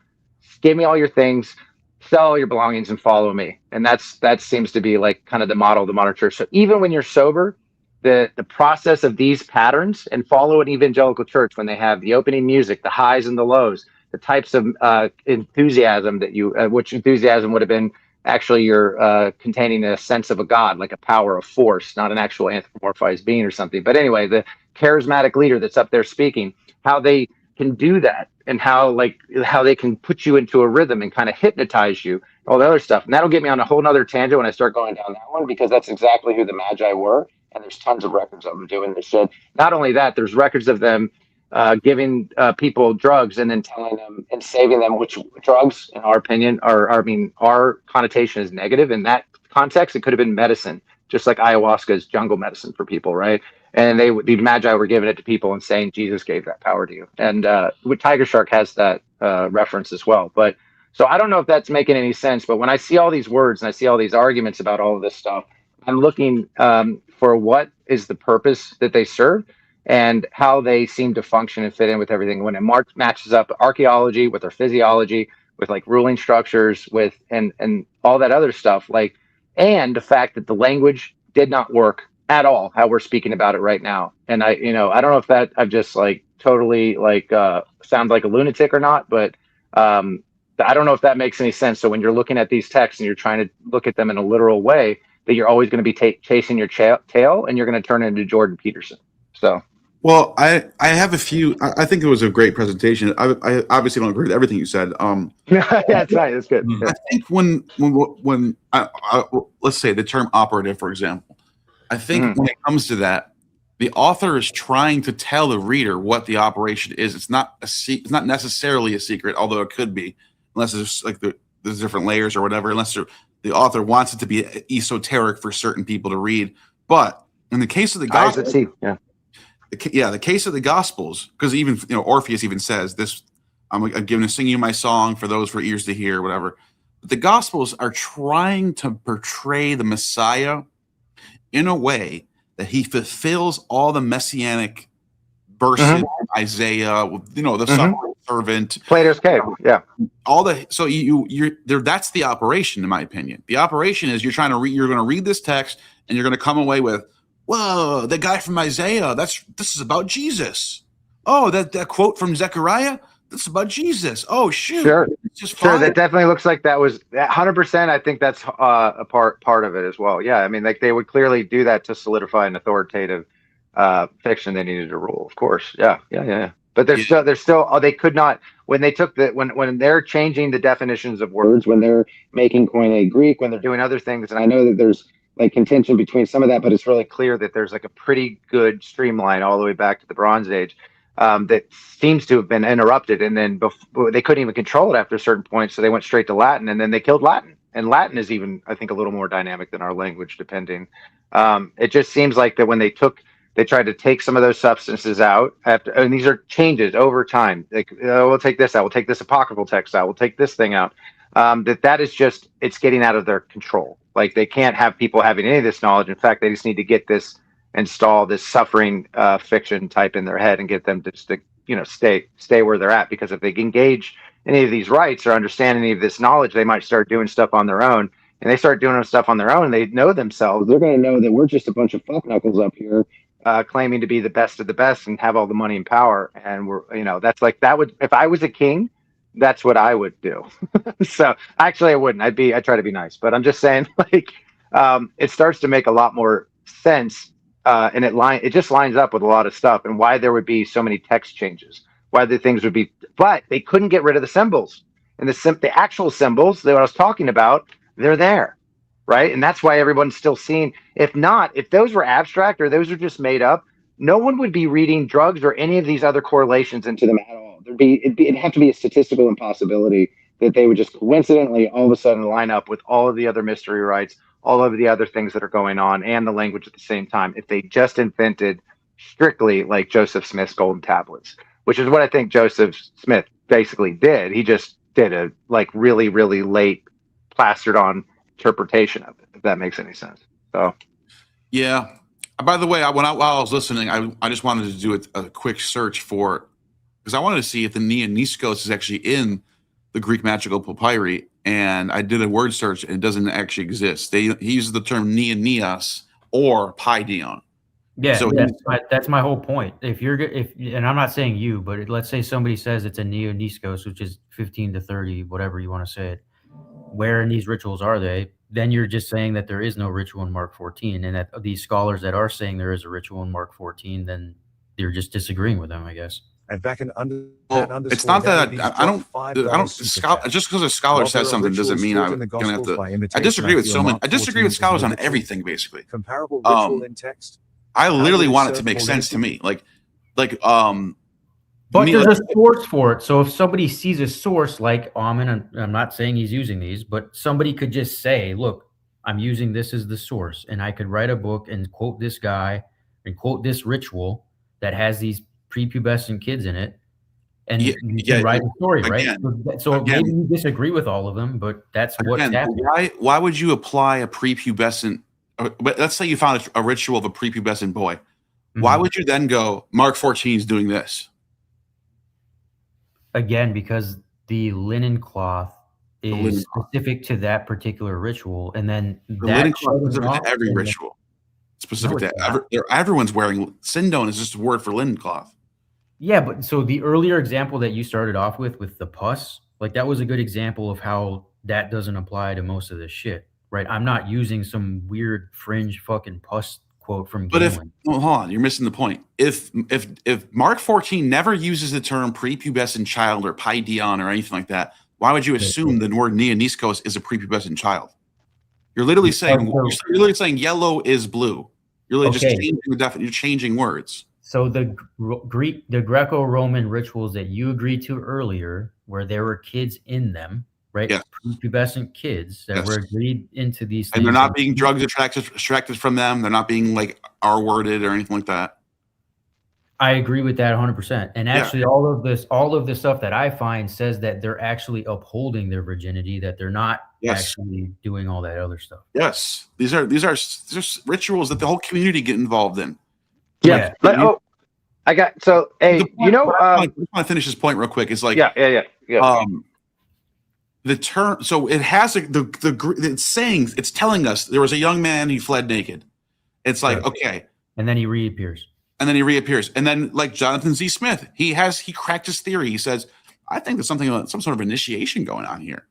give me all your things, sell all your belongings and follow me. And that seems to be like kind of the model of the modern church. So even when you're sober, the process of these patterns, and follow an evangelical church when they have the opening music, the highs and the lows, the types of enthusiasm that which enthusiasm would have been actually you're containing a sense of a God, like a power, a force, not an actual anthropomorphized being or something. But anyway, the charismatic leader that's up there speaking, how they can do that, and how they can put you into a rhythm and kind of hypnotize you, all the other stuff. And that'll get me on a whole nother tangent when I start going down that one, because that's exactly who the Magi were. And there's tons of records of them doing this shit. Not only that, there's records of them giving people drugs and then telling them and saving them, which drugs, in our opinion, our connotation is negative. In that context, it could have been medicine, just like ayahuasca is jungle medicine for people, right? And the Magi were giving it to people and saying Jesus gave that power to you. And Tiger Shark has that reference as well. But so I don't know if that's making any sense, but when I see all these words and I see all these arguments about all of this stuff, I'm looking for what is the purpose that they serve and how they seem to function and fit in with everything. When it matches up archaeology with our physiology, with like ruling structures, with and all that other stuff, like, and the fact that the language did not work at all how we're speaking about it right now. And I don't know if that I've just like totally like sound like a lunatic or not, but I don't know if that makes any sense. So when you're looking at these texts and you're trying to look at them in a literal way, that you're always going to be chasing your tail, and you're going to turn into Jordan Peterson. So Well, I have a few. I think it was a great presentation. I obviously don't agree with everything you said. That's right. That's good. I think when let's say the term operative, for example, I think when it comes to that, the author is trying to tell the reader what the operation is. It's not it's not necessarily a secret, although it could be, unless it's like there's different layers or whatever. Unless the author wants it to be esoteric for certain people to read. But in the case of the gospel, the case of the Gospels, because even Orpheus even says this. I'm going to sing you my song for those for ears to hear, whatever. But the Gospels are trying to portray the Messiah in a way that he fulfills all the messianic verses in Isaiah, the suffering servant, Plato's cave, all the so you're there. That's the operation, in my opinion. The operation is you're going to read this text and you're going to come away with, whoa, the guy from Isaiah. This is about Jesus. Oh, that quote from Zechariah. That's about Jesus. Oh, shoot. Sure. Sure. That definitely looks like that was 100%. I think that's a part of it as well. Yeah. I mean, like they would clearly do that to solidify an authoritative fiction they needed to rule, of course. Yeah. But they're still, they could not, when they took when they're changing the definitions of words, when they're making Koine Greek, when they're doing other things. And I know that there's like contention between some of that, but it's really clear that there's like a pretty good streamline all the way back to the Bronze Age. That seems to have been interrupted, and then they couldn't even control it after a certain point, so they went straight to Latin, and then they killed Latin. And Latin is even, I think, a little more dynamic than our language, depending. It just seems like that when they tried to take some of those substances out, and these are changes over time. Like, we'll take this out, we'll take this apocryphal text out, we'll take this thing out. That is just, it's getting out of their control. Like they can't have people having any of this knowledge. In fact, they just need to get this. Install this suffering fiction type in their head and get them to stay where they're at, because if they engage any of these rites or understand any of this knowledge, they might start doing stuff on their own, and they start doing stuff on their own and they know themselves. They're going to know that we're just a bunch of fuck knuckles up here claiming to be the best of the best and have all the money and power, and we're that's like, that would, if I was a king, that's what I would do. So actually I wouldn't. I'd try to be nice, but I'm just saying, like it starts to make a lot more sense. And it just lines up with a lot of stuff, and why there would be so many text changes, why the things would be, but they couldn't get rid of the symbols, and the actual symbols that I was talking about, they're there, right? And that's why everyone's still seeing. If those were abstract or those were just made up, no one would be reading drugs or any of these other correlations into them at all. It'd have to be a statistical impossibility that they would just coincidentally all of a sudden line up with all of the other mystery rites, all of the other things that are going on, and the language at the same time, if they just invented strictly like Joseph Smith's golden tablets, which is what I think Joseph Smith basically did. He just did a like really, really late plastered on interpretation of it, if that makes any sense. So yeah. By the way, while I was listening, I just wanted to do a quick search for, because I wanted to see if the Niskos is actually in the Greek magical papyri. And I did a word search, and it doesn't actually exist. He uses the term neonias or paidion. Yeah, so that's my whole point. And I'm not saying you, but let's say somebody says it's a neoniskos, which is 15 to 30, whatever you want to say it. Where in these rituals are they? Then you're just saying that there is no ritual in Mark 14, and that these scholars that are saying there is a ritual in Mark 14, then you're just disagreeing with them, I guess. And back in it's not that I don't just because a scholar says something doesn't mean I'm gonna have to. I disagree with I disagree with scholars on everything, basically. Comparable ritual in text. I literally want it to make sense to me, like. But there's a source for it. So if somebody sees a source like Ammon, and I'm not saying he's using these, but somebody could just say, "Look, I'm using this as the source," and I could write a book and quote this guy and quote this ritual that has these prepubescent kids in it, and you can write a story, right? So maybe you disagree with all of them, but that's what's happening. Why would you apply a prepubescent? But let's say you found a ritual of a prepubescent boy. Why would you then go, Mark 14 is doing this? Again, because the linen cloth is specific to that particular ritual, and then the linen cloth is specific to every ritual. Specific to everyone's wearing. Sindon is just a word for linen cloth. Yeah, but so the earlier example that you started off with the pus, like that was a good example of how that doesn't apply to most of this shit, right? I'm not using some weird fringe fucking pus quote from But Galen. hold on, you're missing the point. If Mark 14 never uses the term prepubescent child or paidion or anything like that, why would you assume the word neoniskos is a prepubescent child? You're literally saying yellow is blue. You're literally just changing the definition. You're changing words. So the Greco-Roman rituals that you agreed to earlier, where there were kids in them, right? Yes. Prepubescent kids that were agreed into these things. And they're not being drugs extracted from them. They're not being like R-worded or anything like that. I agree with that 100%. And actually all of the stuff that I find says that they're actually upholding their virginity, that they're not actually doing all that other stuff. Yes. These are just rituals that the whole community get involved in. Yeah. But I want to finish this point real quick. It's like the term. So it has it's saying, it's telling us there was a young man, he fled naked. It's like okay, and then he reappears. And then like Jonathan Z. Smith, he cracked his theory. He says, I think there's some sort of initiation going on here.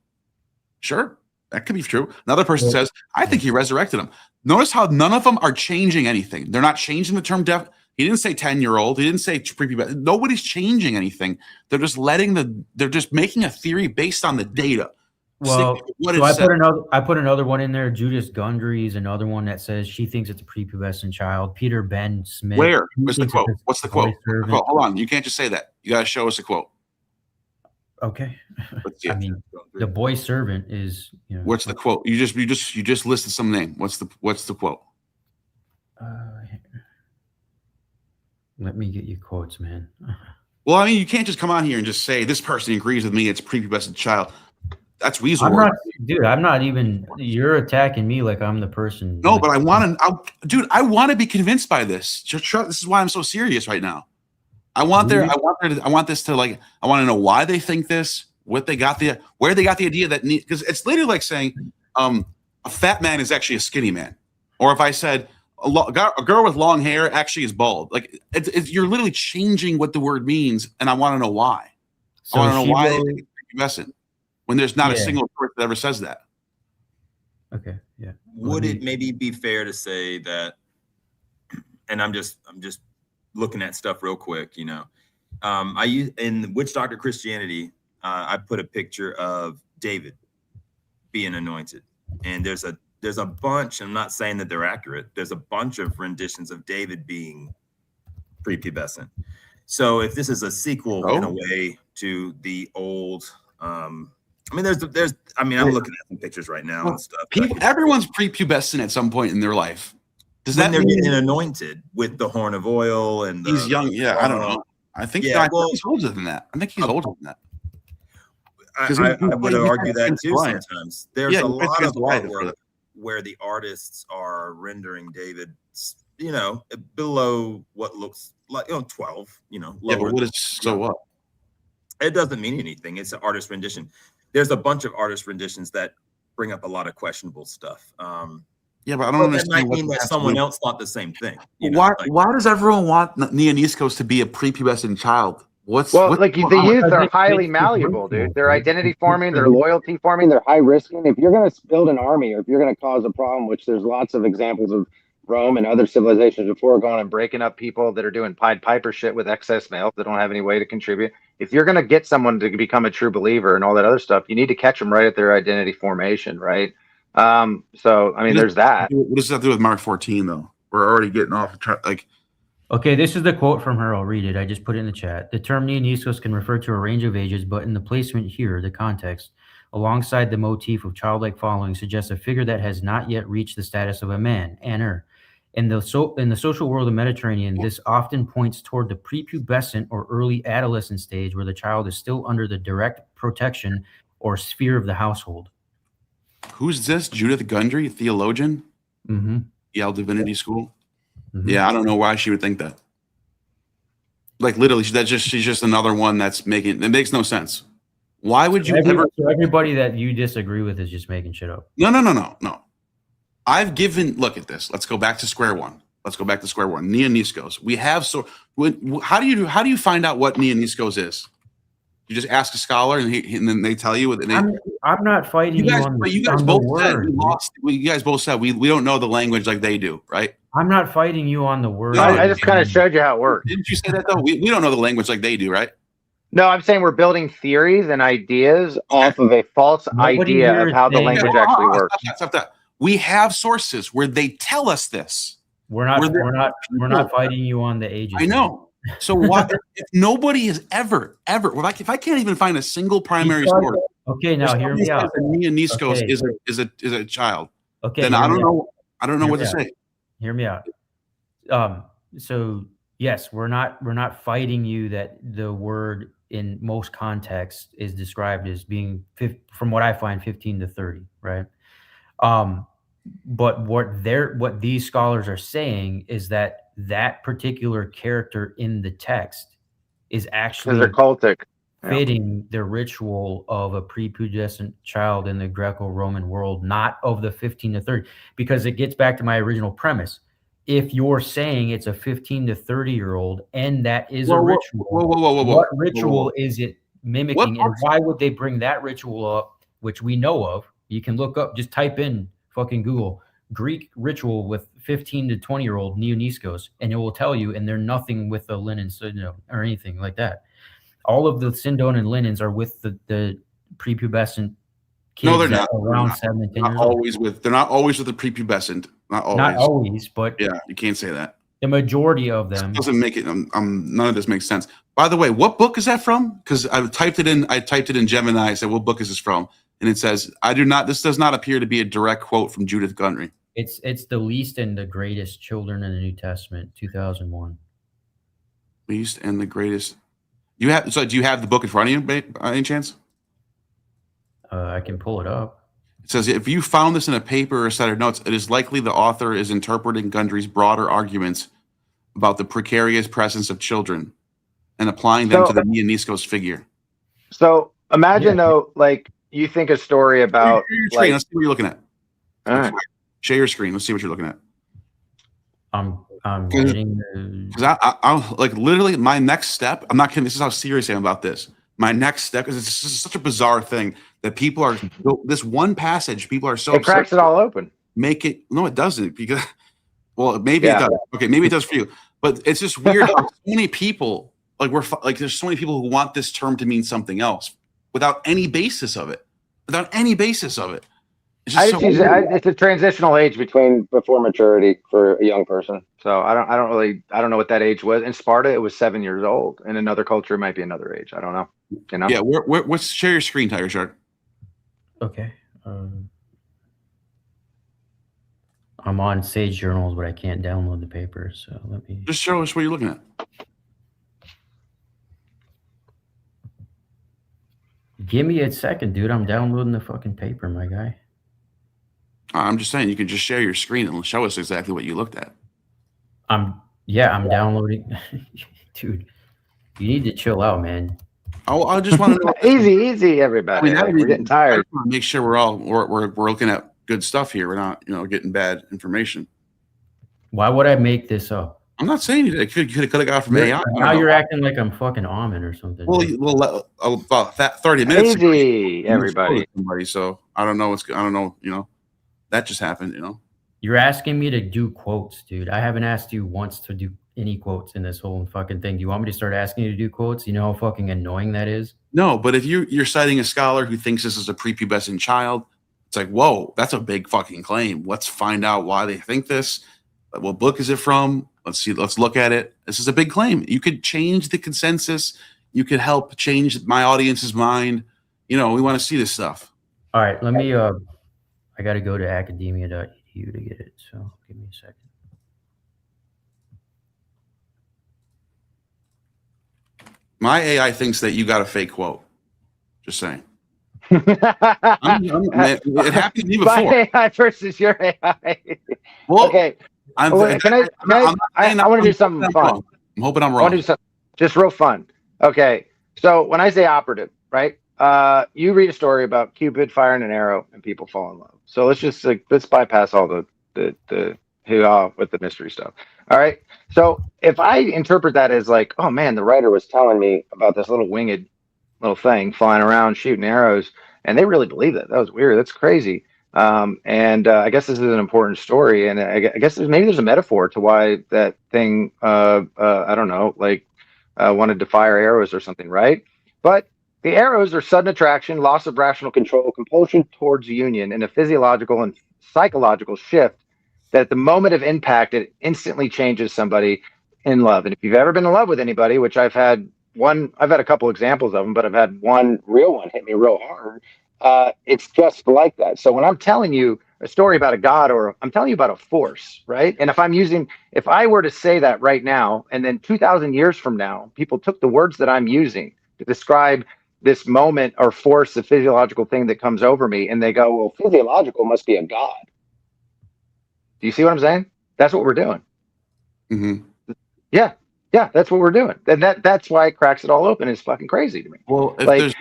Sure, that could be true. Another person says, I think he resurrected him. Notice how none of them are changing anything. They're not changing the term deaf. He didn't say 10-year-old. He didn't say prepubescent. Nobody's changing anything. They're just they're just making a theory based on the data. Well, I put another one in there. Judith Gundry is another one that says she thinks it's a prepubescent child. Peter Ben Smith. Where? What's the quote? What's the quote? Hold on. You can't just say that. You got to show us a quote. Okay. I mean, the boy servant is. What's the quote? You just listed some name. What's the quote? Let me get you quotes, man. Well, I mean, you can't just come on here and just say this person agrees with me. It's a prepubestent child. That's weasel word. I'm not even. You're attacking me like I'm the person. No, but I want to be convinced by this. This is why I'm so serious right now. I want to know why they think this, where they got the idea that, because it's literally like saying a fat man is actually a skinny man, or if I said a girl with long hair actually is bald. Like you're literally changing what the word means, and I want to know why. I want to know why they think it's prepubescent when there's not a single source that ever says that. Okay. Yeah. Would it maybe be fair to say that? And I'm just looking at stuff real quick. I use in Witch Doctor Christianity. I put a picture of David being anointed, and there's a bunch. I'm not saying that they're accurate. There's a bunch of renditions of David being prepubescent. So if this is a sequel in a way to the old, I'm looking at some pictures right now and stuff. Everyone's prepubescent at some point in their life. Does that they're mean getting anointed with the horn of oil and he's young? Yeah, I don't know. I think he's older than that. I think he's older than that. I would argue that too. Sometimes there's a lot of artwork where the artists are rendering David, below what looks like 12. Lower. Yeah, but what is so what? It doesn't mean anything. It's an artist rendition. There's a bunch of artist renditions that bring up a lot of questionable stuff. Yeah, but I don't understand. That might mean that someone else thought the same thing. Why does everyone want Neoniskos to be a prepubescent child? The youth are highly malleable, dude. They're identity forming, they're loyalty forming, they're high risking. If you're going to build an army, or if you're going to cause a problem, which there's lots of examples of Rome and other civilizations before going and breaking up people that are doing Pied Piper shit with excess males that don't have any way to contribute. If you're going to get someone to become a true believer and all that other stuff, you need to catch them right at their identity formation, right? There's that. What does that do with Mark 14 though? We're already getting off like. Okay, this is the quote from her. I'll read it. I just put it in the chat. The term Neoniskos can refer to a range of ages, but in the placement here, the context, alongside the motif of childlike following, suggests a figure that has not yet reached the status of a man, Anner. In the social world of Mediterranean, this often points toward the prepubescent or early adolescent stage where the child is still under the direct protection or sphere of the household. Who's this? Judith Gundry, theologian? Mm-hmm. Yale Divinity School? Mm-hmm. Yeah, I don't know why she would think that. Like literally, she's just another one it makes no sense. Why would you everybody that you disagree with is just making shit up? No. Look at this. Let's go back to square one. Neoniskos. We have how do you find out what Neoniskos is? You just ask a scholar, and then they tell you. I'm not fighting you on the word. You guys both said we don't know the language like they do, right? I'm not fighting you on the word. No, I just kind of showed you how it works. Didn't you say that though? We don't know the language like they do, right? No, I'm saying we're building theories and ideas off of a false idea of how the language actually works. Stop that. We have sources where they tell us this. We're not fighting you on the ages. I know. So why if nobody has ever if I can't even find a single primary source. Okay, now hear me out. Nia Niskos is a child. Okay, then I don't know what to say. Hear me out. So yes, we're not fighting you that the word in most contexts is described as being, from what I find, 15 to 30, right? But what these scholars are saying is that particular character in the text is actually they're cultic, fitting the ritual of a prepubescent child in the Greco-Roman world, not of the 15 to 30, because it gets back to my original premise. If you're saying it's a 15 to 30-year-old and that is a ritual, what ritual is it mimicking, and why would they bring that ritual up, which we know of? You can look up, just type in fucking Google Greek ritual with 15 to 20-year-old Neoniskos, and it will tell you, and they're nothing with the linens, or anything like that. All of the Sindon and linens are with the prepubescent kids. No, they're not. Around 7 and 10 years old. They're not always with the prepubescent. Not always, but yeah, you can't say that. The majority of them. It doesn't make it. None of this makes sense. By the way, what book is that from? Because I typed it in Gemini. I said, "What book is this from?" And it says, This does not appear to be a direct quote from Judith Gundry. It's the least and the greatest children in the New Testament, 2001. Least and the greatest. Do you have the book in front of you, by any chance? I can pull it up. It says, if you found this in a paper or set of notes, it is likely the author is interpreting Gundry's broader arguments about the precarious presence of children and applying them to the Neoniskos figure. So imagine though, like you think a story about let's see what you're looking at. All right. Share your screen. Let's see what you're looking at. I'm getting because I like literally my next step. I'm not kidding. This is how serious I am about this. My next step is it's just such a bizarre thing that people are this one passage. People are so it cracks it all open. Make it no, it doesn't because maybe it does. Okay, maybe it does for you, but it's just weird. How so many people there's so many people who want this term to mean something else without any basis of it. It's just it's a transitional age before maturity for a young person. So I don't know what that age was. In Sparta, it was 7 years old. In another culture, it might be another age. I don't know. You know? Yeah. What's share your screen, Tiger Shark? Okay. I'm on Sage Journals, but I can't download the paper. So let me just show us what you're looking at. Give me a second, dude. I'm downloading the fucking paper, my guy. I'm just saying you can just share your screen and show us exactly what you looked at. I'm downloading. Dude, you need to chill out, man. I just want to know. easy, everybody. We're getting tired. Make sure we're looking at good stuff here. We're not, getting bad information. Why would I make this up? I'm not saying you could have got from AI. Now you're acting like I'm fucking Ammon or something. Well, about that 30 minutes. Easy, everybody. So I don't know. That just happened, You're asking me to do quotes, dude. I haven't asked you once to do any quotes in this whole fucking thing. Do you want me to start asking you to do quotes? You know how fucking annoying that is? No, but if you're citing a scholar who thinks this is a prepubescent child, it's like, whoa, that's a big fucking claim. Let's find out why they think this. What book is it from? Let's see. Let's look at it. This is a big claim. You could change the consensus. You could help change my audience's mind. We want to see this stuff. All right, let me I got to go to academia.edu to get it, so give me a second. My AI thinks that you got a fake quote. Just saying. It happened to me before. My AI versus your AI. Well, okay. I want to do something fun. I'm hoping I'm I wrong. want to do something just real fun. Okay. So when I say operative, right? You read a story about Cupid firing an arrow and people fall in love. So let's bypass all the hoo-ha with the mystery stuff. All right. So if I interpret that as like, oh man, the writer was telling me about this little winged little thing flying around shooting arrows, and they really believe that. That was weird. That's crazy. And I guess this is an important story, and I guess there's a metaphor to why that thing I don't know, like wanted to fire arrows or something, right? But the arrows are sudden attraction, loss of rational control, compulsion towards union, and a physiological and psychological shift that at the moment of impact, it instantly changes somebody in love. And if you've ever been in love with anybody, which I've had a couple examples of them, but I've had one real one hit me real hard. It's just like that. So when I'm telling you a story about a god, or I'm telling you about a force, right? And if I were to say that right now, and then 2,000 years from now, people took the words that I'm using to describe this moment or force, the physiological thing that comes over me, and they go, well, physiological must be a god. Do you see what I'm saying? That's what we're doing. Mm-hmm. Yeah, that's what we're doing. And that's why it cracks it all open. It's fucking crazy to me. Well, if Like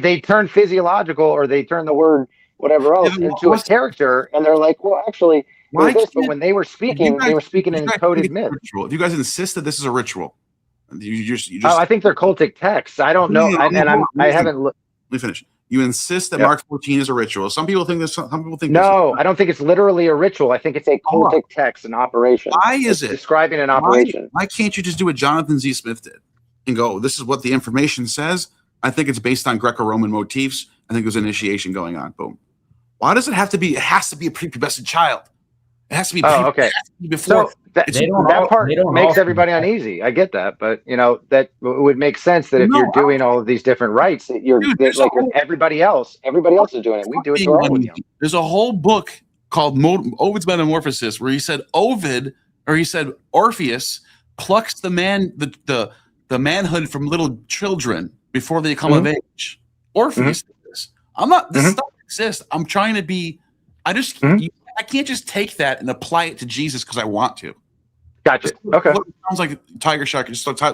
they turn physiological, or they turn the word whatever else into a character, and they're like, well, actually, why this, but when they were speaking, they were speaking in encoded myth. If you guys insist that this is a ritual, you just oh, I think they're cultic texts. I don't know, I haven't looked. Let me finish. You insist that Mark 14 is a ritual. Some people think this. Some people think no. I don't think it's literally a ritual. I think it's a cultic text, an operation. Why is it describing an operation? Why can't you just do what Jonathan Z. Smith did and go, "This is what the information says. I think it's based on Greco-Roman motifs. I think there's initiation going on." Boom. Why does it have to be? It has to be a prepubescent child. It has to be. Okay. Before. So that part makes everybody uneasy. I get that, but that would make sense that if you're doing all of these different rites, that everybody else is doing it. We do it to our own. There's a whole book called Ovid's Metamorphosis where he said Orpheus plucks the manhood from little children before they come of age. Orpheus did this. I'm not. This stuff exists. I'm trying to be. I can't just take that and apply it to Jesus because I want to. Gotcha. Okay. Sounds like Tiger Shark.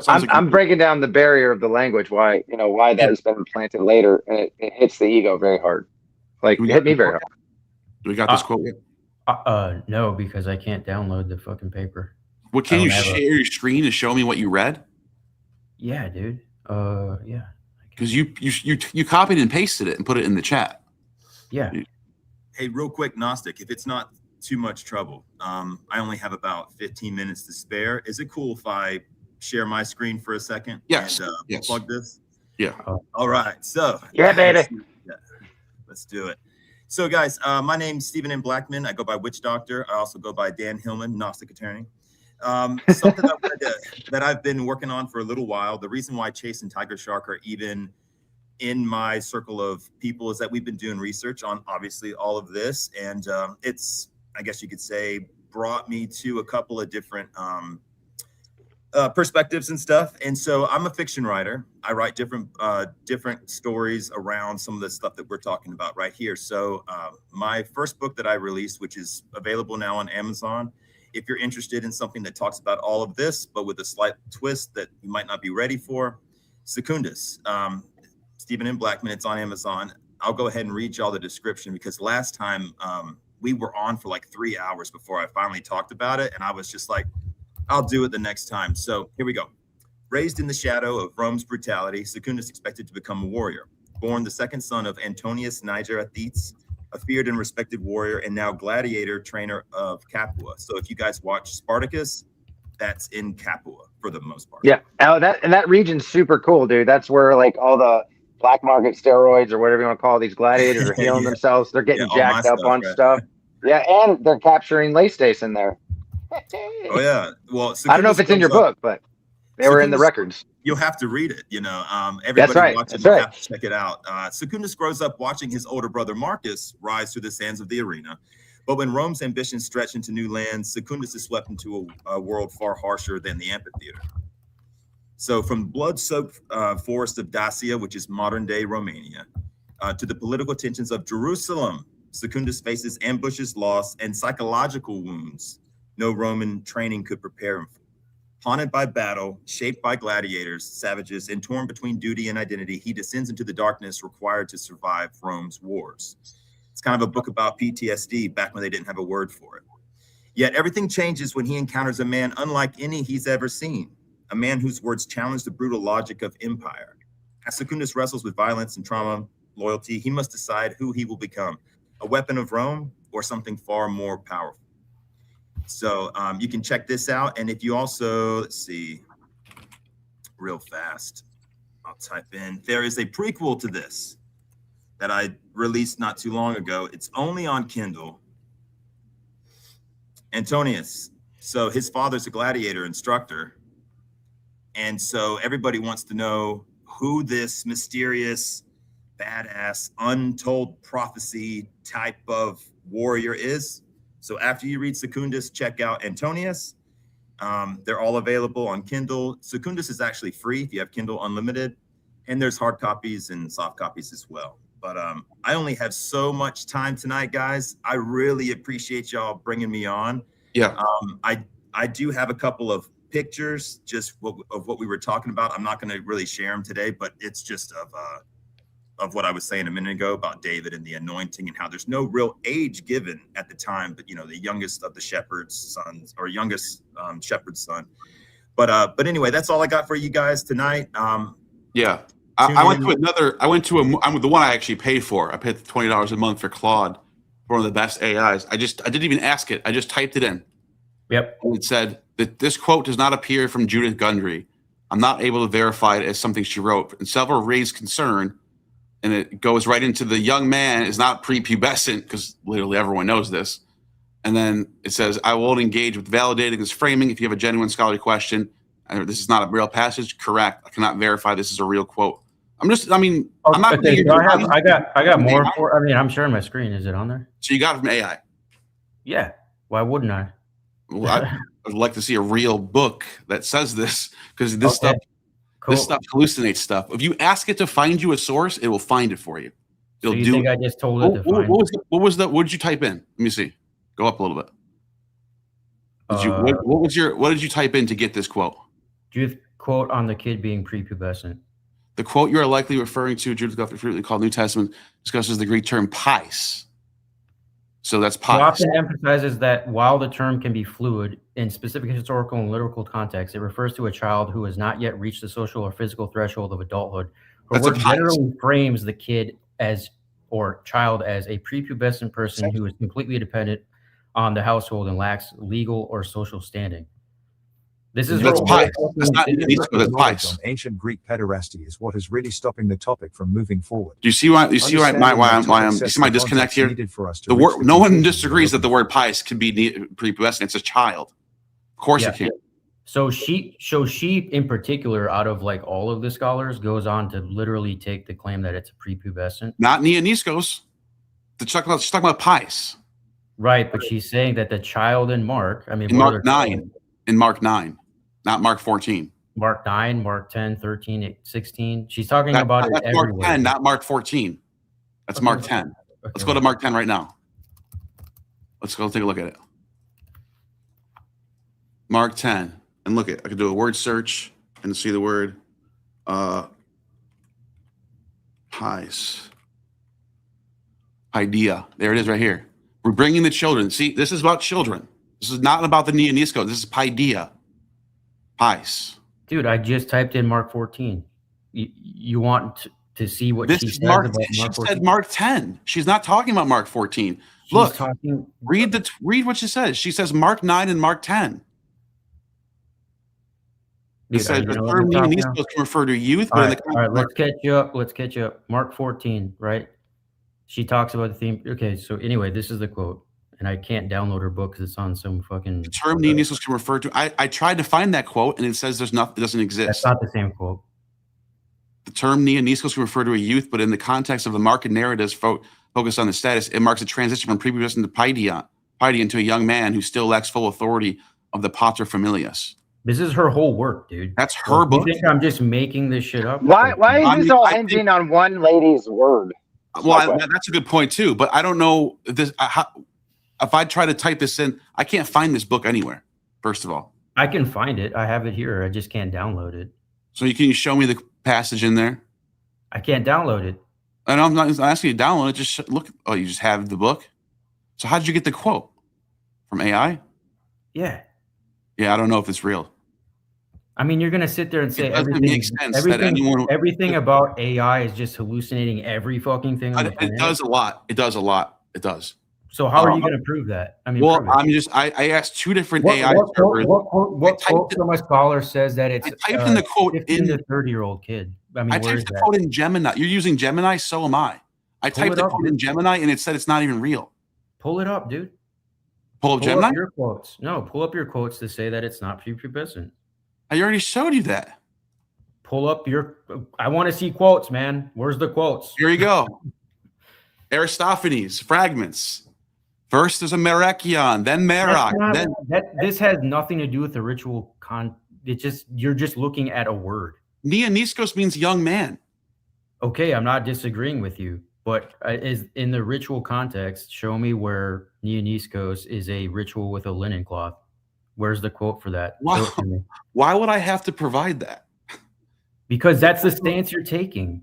I'm breaking down the barrier of the language. Why that has been implanted later, and it hits the ego very hard. Like it hit me very hard. Do we got this quote yet? No, because I can't download the fucking paper. Well, can you share your screen and show me what you read? Yeah, dude. Yeah. Because you copied and pasted it and put it in the chat. Yeah. Hey, real quick, Gnostic, if it's not too much trouble, I only have about 15 minutes to spare. Is it cool if I share my screen for a second? Yes. And yes. plug this? Yeah. All right. So. Yeah, baby. Let's do it. So, guys, my name's Stephen M. Blackman. I go by Witch Doctor. I also go by Dan Hillman, Gnostic Attorney. Something that I've been working on for a little while. The reason why Chase and Tiger Shark are even in my circle of people is that we've been doing research on obviously all of this, and it's, I guess you could say, brought me to a couple of different perspectives and stuff. And so I'm a fiction writer. I write different stories around some of the stuff that we're talking about right here. So my first book that I released, which is available now on Amazon, if you're interested in something that talks about all of this, but with a slight twist that you might not be ready for, Secundus. Stephen M. Blackman, it's on Amazon. I'll go ahead and read y'all the description because last time we were on for like 3 hours before I finally talked about it. And I was just like, I'll do it the next time. So here we go. Raised in the shadow of Rome's brutality, Secundus expected to become a warrior. Born the second son of Antonius Niger Athetes, a feared and respected warrior and now gladiator trainer of Capua. So if you guys watch Spartacus, that's in Capua for the most part. Yeah. Oh, that region's super cool, dude. That's where like all the black market steroids or whatever you want to call these gladiators are healing themselves. They're getting jacked up on stuff. Yeah, and they're capturing Laistace in there. Oh yeah. Well, I don't know if it's in your book, but they were in the records. You'll have to read it. Everybody watching will have to check it out. Secundus grows up watching his older brother Marcus rise through the sands of the arena. But when Rome's ambitions stretch into new lands, Secundus is swept into a world far harsher than the amphitheater. So from blood-soaked forest of Dacia, which is modern-day Romania, to the political tensions of Jerusalem, Secundus faces ambushes, loss, and psychological wounds no Roman training could prepare him for. Haunted by battle, shaped by gladiators, savages, and torn between duty and identity, he descends into the darkness required to survive Rome's wars. It's kind of a book about PTSD back when they didn't have a word for it. Yet everything changes when he encounters a man unlike any he's ever seen, a man whose words challenge the brutal logic of empire. As Secundus wrestles with violence and trauma, loyalty, he must decide who he will become, a weapon of Rome or something far more powerful. So you can check this out. And if you also, let's see, real fast, I'll type in, there is a prequel to this that I released not too long ago. It's only on Kindle. Antonius. So his father's a gladiator instructor. And so everybody wants to know who this mysterious, badass, untold prophecy type of warrior is. So after you read Secundus, check out Antonius. They're all available on Kindle. Secundus is actually free if you have Kindle Unlimited. And there's hard copies and soft copies as well. But I only have so much time tonight, guys. I really appreciate y'all bringing me on. Yeah. I do have a couple of pictures just of what we were talking about. I'm not going to really share them today, but it's just of what I was saying a minute ago about David and the anointing and how there's no real age given at the time, but you know, the youngest of the shepherd's sons or youngest shepherd's son. But anyway, that's all I got for you guys tonight. Yeah. I went to the one I actually paid for. I paid $20 a month for Claude, for one of the best AIs. I didn't even ask it. I just typed it in. Yep. And it said that this quote does not appear from Judith Gundry. I'm not able to verify it as something she wrote. And several raised concern, and it goes right into the young man is not prepubescent, because literally everyone knows this. And then it says, I won't engage with validating this framing. If you have a genuine scholarly question, this is not a real passage. Correct. I cannot verify this is a real quote. I'm not. Okay, so I got more for. I mean, I'm sharing my screen. Is it on there? So you got it from AI. Yeah. Why wouldn't I? Well, I'd like to see a real book that says this, because this stuff hallucinates stuff. If you ask it to find you a source, it will find it for you. So you think I just told it to find what did you type in? Let me see. Go up a little bit. What did you type in to get this quote? Judith quote on the kid being prepubescent. The quote you are likely referring to, Judith Guthrie, frequently called New Testament, discusses the Greek term pais. So that's pais. It often emphasizes that while the term can be fluid, in specific historical and lyrical context, it refers to a child who has not yet reached the social or physical threshold of adulthood. Her word generally frames the kid as, or child as, a prepubescent person who is completely dependent on the household and lacks legal or social standing. This is pais. That's not that's pais. On ancient Greek pederasty is what is really stopping the topic from moving forward. Do you see why? You see my disconnect here? The word, no one disagrees that the word pais can be prepubescent. It's a child. Of course it can. So she in particular, out of like all of the scholars, goes on to literally take the claim that it's a prepubescent. Not Nianiskos. She's talking about pais. Right, but she's saying that the child in Mark, I mean, in Mark 9, not Mark 14. Mark 9, Mark 10, 13, 16. She's talking about it everywhere. Mark 10, not Mark 14. That's Mark 10. Let's go to Mark 10 right now. Let's go take a look at it. Mark 10. And look at, I could do a word search and see the word pais. Idea. There it is right here. We're bringing the children. See, this is about children. This is not about the Nianisko. This is paideia. Pais. Dude, I just typed in Mark 14. You want to see what this she is says Mark, about she Mark 14? said Mark 10. She's not talking about Mark 14. Look, read what she says. She says Mark 9 and Mark 10. It says the term Nianisko can refer to youth, but all right, let's catch you up. Let's catch you up. Mark 14, right? She talks about the theme. Okay, so anyway, this is the quote. And I can't download her book because it's on some fucking. The term Nianiskos can refer to. I tried to find that quote, and it says there's nothing. It doesn't exist. That's not the same quote. The term Nianiskos can refer to a youth, but in the context of the market narratives focused on the status, it marks a transition from prepubescent to paideia into a young man who still lacks full authority of the pater familias. This is her whole work, dude. That's her book. You think I'm just making this shit up? Why is this all hinging on one lady's word? Well, that's a good point too. But I don't know this. If I try to type this in, I can't find this book anywhere, first of all. I can find it. I have it here. I just can't download it. So can you show me the passage in there? I can't download it. And I'm not asking you to download it. Just look. Oh, you just have the book? So how did you get the quote? From AI? Yeah. Yeah, I don't know if it's real. I mean, you're gonna sit there and say It doesn't everything, make sense that anyone. everything about AI is just hallucinating every fucking thing on the planet. It does a lot. It does a lot. It does. So how are you gonna prove that? I mean, well, prove it. I'm just. I asked 2 different What, AI what, servers. what quote from a scholar says that it's I typed in the quote 15 in to 30-year-old kid? I mean, I where is typed the that? quote in Gemini. You're using Gemini, so am I. I Pull typed it the up, quote dude. in Gemini, and it said it's not even real. Pull it up, dude. Pull up Pull Gemini. up your quotes. No, pull up your quotes to say that it's not prepubescent. I already showed you that. Pull up your. I want to see quotes, man. Where's the quotes? Here you go. Aristophanes, fragments. First there's a Merechion, then Meroc, then This has nothing to do with the ritual you're just looking at a word. Neoniskos means young man. Okay, I'm not disagreeing with you, but is in the ritual context, show me where Neoniskos is a ritual with a linen cloth. Where's the quote for that? Wow. Show it to me. Why would I have to provide that? Because that's the stance you're taking.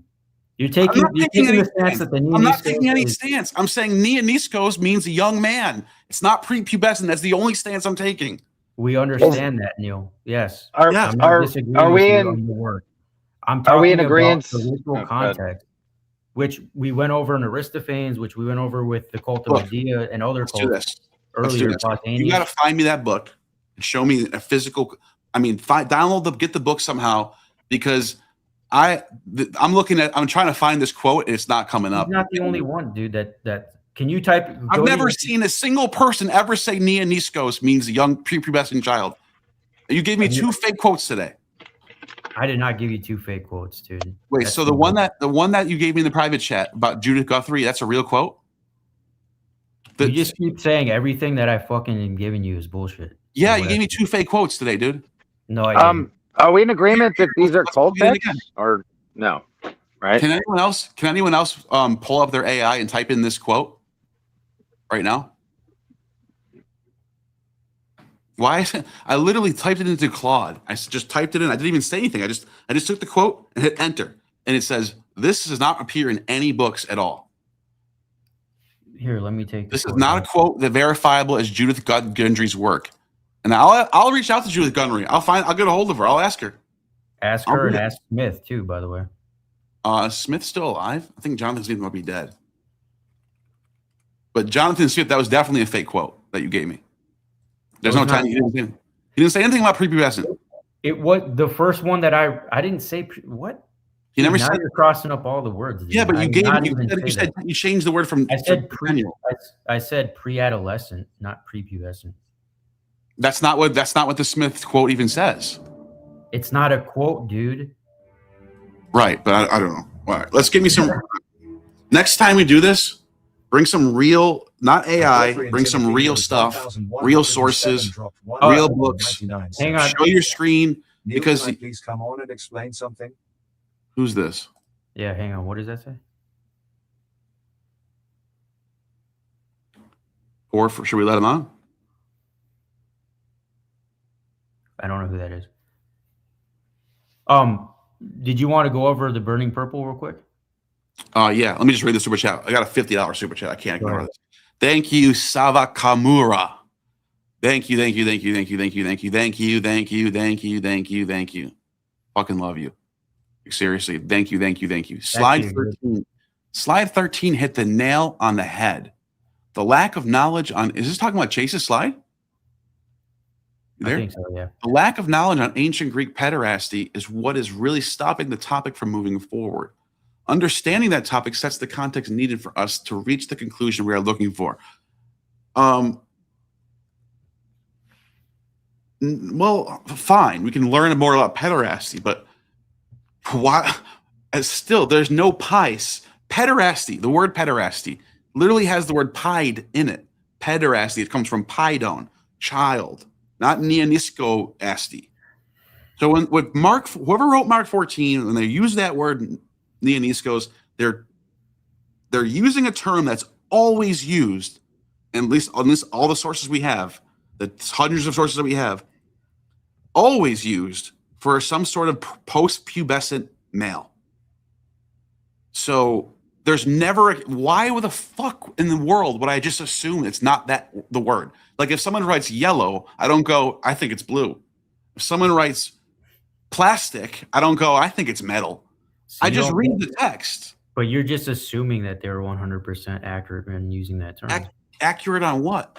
You're taking the stance that the Neoniskos. I'm not taking any stance. I'm saying Neoniskos means a young man. It's not prepubescent. That's the only stance I'm taking. We understand that, Neil. Yes. Are we in word. I'm talking in about agreement? the ritual context, which we went over in Aristophanes, which we went over with the cult of Medea and other Let's do cults this. earlier. You got to find me that book and show me a physical. I mean, get the book somehow, because I'm trying to find this quote and it's not coming up. He's not the only one, dude. That can you type? I've never seen a single person ever say Neoniskos means a young prepubescent child. You gave me 2 fake quotes today. I did not give you 2 fake quotes, dude. Wait, so the one that you gave me in the private chat about Judith Guthrie, that's a real quote? You just keep saying everything that I fucking am giving you is bullshit. Yeah, you gave me 2 fake quotes today, dude. No, I didn't. Are we in agreement that these are cult texts or no? Right? Can anyone else pull up their AI and type in this quote right now? Why is it? I literally typed it into Claude. I just typed it in. I didn't even say anything. I just took the quote and hit enter, and it says this does not appear in any books at all. Here, let me take this. Is not a quote that verifiable as Judith Gundry's work. And I'll reach out to Judith Gundry. I'll get a hold of her. I'll ask her. Ask her and ask Smith too, by the way. Smith's still alive. I think Jonathan Smith might be dead. But Jonathan Smith, that was definitely a fake quote that you gave me. There's no time. He didn't say anything about prepubescent. It was the first one that I didn't say what. He never said. You're crossing up all the words. Yeah, but you changed the word from. I said pre-adolescent, not prepubescent. That's not what the Smith quote even says. It's not a quote, dude. Right, but I don't know. All right, let's give me some. Next time we do this, bring some real, not AI. Bring some real stuff, real sources, real books. Hang on. Show your screen, because. Please come on and explain something. Who's this? Yeah, hang on. What does that say? Or should we let him on? I don't know who that is. Did you want to go over the Burning Purple real quick? Yeah. Let me just read the super chat. I got a $50 super chat. I can't ignore this. Thank you, Sava Kamura. Thank you. Fucking love you. Seriously. Thank you. Slide 13. Slide 13 hit the nail on the head. The lack of knowledge is this talking about Chase's slide? I think so, yeah. The lack of knowledge on ancient Greek pederasty is what is really stopping the topic from moving forward. Understanding that topic sets the context needed for us to reach the conclusion we are looking for. Well, fine. We can learn more about pederasty, but why? Still, there's no pies. Pederasty, the word pederasty, literally has the word pied in it. Pederasty, it comes from paidon, child. Not neonisko-asti. So when whoever wrote Mark 14, when they use that word neoniskos, they're using a term that's always used, and at least on all the sources we have, the hundreds of sources that we have, always used for some sort of post-pubescent male. So there's never why the fuck in the world would I just assume it's not the word? Like if someone writes yellow, I don't go, I think it's blue. If someone writes plastic, I don't go, I think it's metal. So I you just don't- read the text. But you're just assuming that they're 100% accurate in using that term. Accurate on what?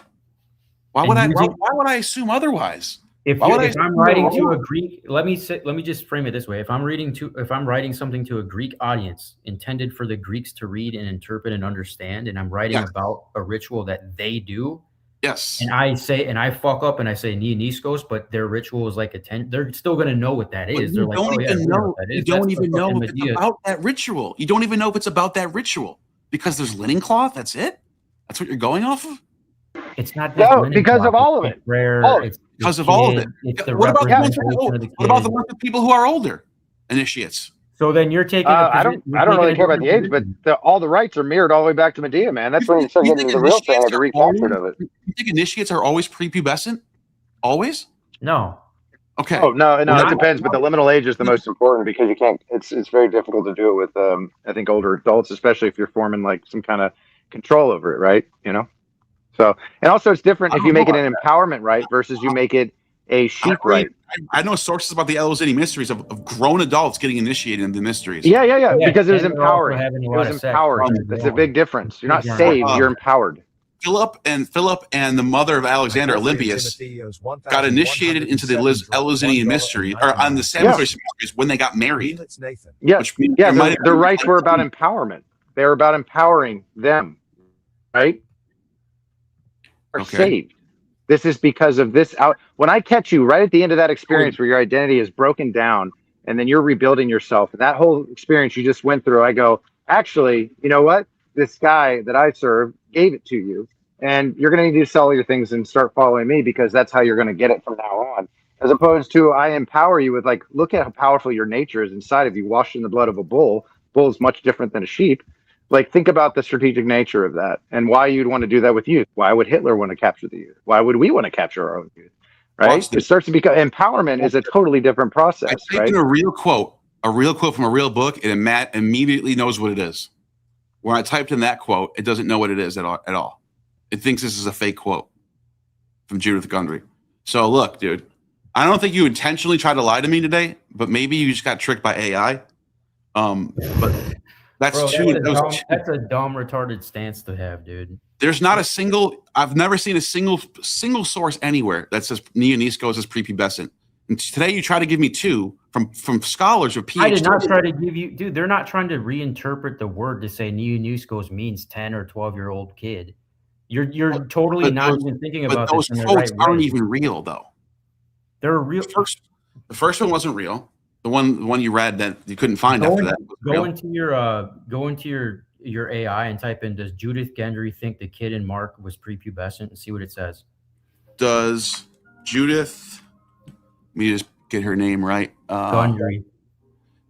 Why And would I? using- Why would I assume otherwise? If Why would I I'm assume writing they're to a wrong? Greek, let me just frame it this way. If I'm writing something to a Greek audience intended for the Greeks to read and interpret and understand, and I'm writing Yes. about a ritual that they do, Yes. and I fuck up and I say Niskos, but their ritual is like they're still gonna know what that But is. you They're like, don't oh yeah, even we know know. what that You is. don't That's even the know fucking if it's Medea. about that ritual. You don't even know if it's about that ritual because there's linen cloth. That's it. That's what you're going off of. It's not just No, linen because cloth, of all it's of it. the prayer, All of it. it's the Because of all of kid, it. It's the What about the ones? representation of the What about kid. the ones with people who are older initiates? So then you're taking. I don't really care about the age, but all the rites are mirrored all the way back to Medea, man. That's when you start getting into the real thing, the recaptured of it. You think initiates are always prepubescent? Always? No. Okay. Oh no, it Not- depends, but the liminal age is the most important because you can't. It's very difficult to do it with I think older adults, especially if you're forming like some kind of control over it, right? You know. So and also it's different if you make it an empowerment right versus you make it a sheep right. I know sources about the Elozini mysteries of grown adults getting initiated into the mysteries. Yeah, because it was and they're also empowering. having a It lot was of sex, empowering. which is That's a wrong. big difference. You're not Kids aren't saved, allowed. you're empowered. Philip and the mother of Alexander, Olympias, got initiated into the Elozinian mystery, or on the Samuel mysteries when they got married. Yes, the rites were about empowerment. They were about empowering them, right? Are saved. This is because of this out. When I catch you right at the end of that experience where your identity is broken down and then you're rebuilding yourself, and that whole experience you just went through, I go, actually, you know what? This guy that I serve gave it to you, and you're going to need to sell your things and start following me because that's how you're going to get it from now on. As opposed to I empower you with like, look at how powerful your nature is inside of you, washed in the blood of a bull. Bull is much different than a sheep. Like, think about the strategic nature of that and why you'd want to do that with youth. Why would Hitler want to capture the youth? Why would we want to capture our own youth? Right? It starts to become empowerment is a totally different process. I typed in a real quote from a real book, and Matt immediately knows what it is. When I typed in that quote, it doesn't know what it is at all. It thinks this is a fake quote from Judith Gundry. So look, dude, I don't think you intentionally tried to lie to me today, but maybe you just got tricked by AI. But that's That's a dumb, retarded stance to have, dude. There's not a single. I've never seen a single source anywhere that says Nioniskos is prepubescent. And today you try to give me two from scholars with PhDs. I did not try to give you, dude. They're not trying to reinterpret the word to say Nioniskos means 10 or 12-year-old kid. You're totally not even thinking about those this in the quotes right aren't way. even real, though. They're real. The first one wasn't real. The one you read that you couldn't find after that. Go into your AI and type in, does Judith Gendry think the kid in Mark was prepubescent, and see what it says. Does Judith, let me just get her name right. Gundry.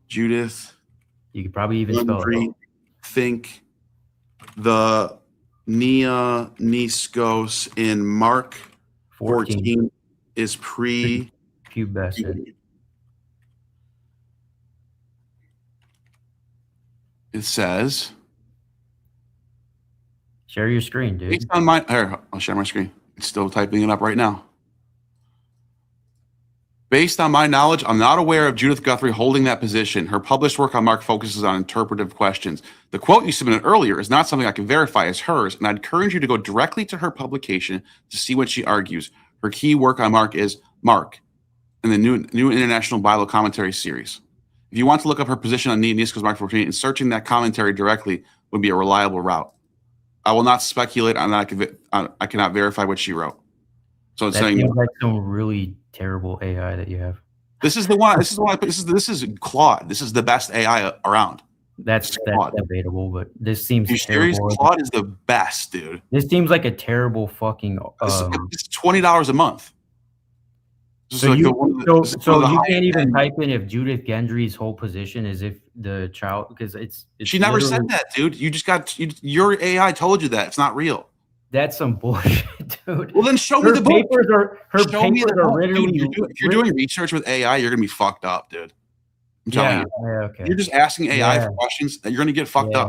Judith. You could probably even spell it. Think the Nioniskos in Mark 14 is prepubescent. It says, share your screen, dude. Based on I'll share my screen. It's still typing it up right now. Based on my knowledge, I'm not aware of Judith Guthrie holding that position. Her published work on Mark focuses on interpretive questions. The quote you submitted earlier is not something I can verify as hers, and I'd encourage you to go directly to her publication to see what she argues. Her key work on Mark is Mark in the new International Bible Commentary series. If you want to look up her position on Nioniskos Mark 14, and searching that commentary directly would be a reliable route. I will not speculate on that. I cannot verify what she wrote. So it's saying like some really terrible AI that you have. This is the one. This is Claude. This is the best AI around. That's debatable, but this seems terrible. Claude is the best, dude. This seems like a terrible fucking. It's $20 a month. So you can't even type in if Judith Gendry's whole position is if the child, because it's she never said that, dude. You just got your AI told you that it's not real. That's some bullshit, dude. Well, then show me the book. Her papers are literally. Dude, if you're doing research with AI, you're gonna be fucked up, dude. I'm telling you. Yeah, okay. You're just asking AI for questions. You're gonna get fucked up.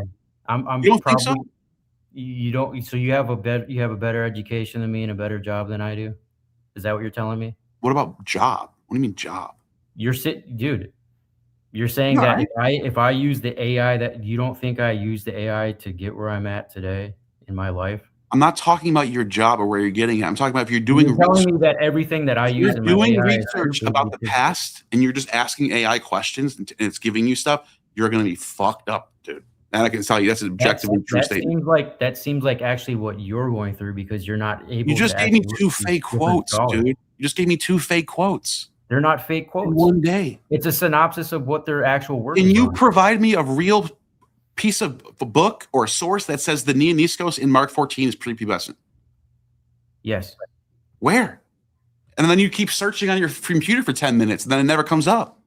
You don't think so? You don't. So you have a better education than me and a better job than I do. Is that what you're telling me? What about job? What do you mean job? Dude. You're saying that if I use the AI, that you don't think I use the AI to get where I'm at today in my life? I'm not talking about your job or where you're getting it. I'm talking about if you're doing You're telling me that everything that I use you're in my doing AI research about the past and you're just asking AI questions and it's giving you stuff, you're going to be fucked up, dude. And I can tell you that's an objectively true statement. Seems like actually what you're going through because you're not able. You just to gave me 2 fake quotes, dude. You just gave me 2 fake quotes. They're not fake quotes. In one day. It's a synopsis of what their actual work is. Can you provide me a real piece of a book or a source that says the Neoniskos in Mark 14 is prepubescent? Yes. Where? And then you keep searching on your computer for 10 minutes and then it never comes up.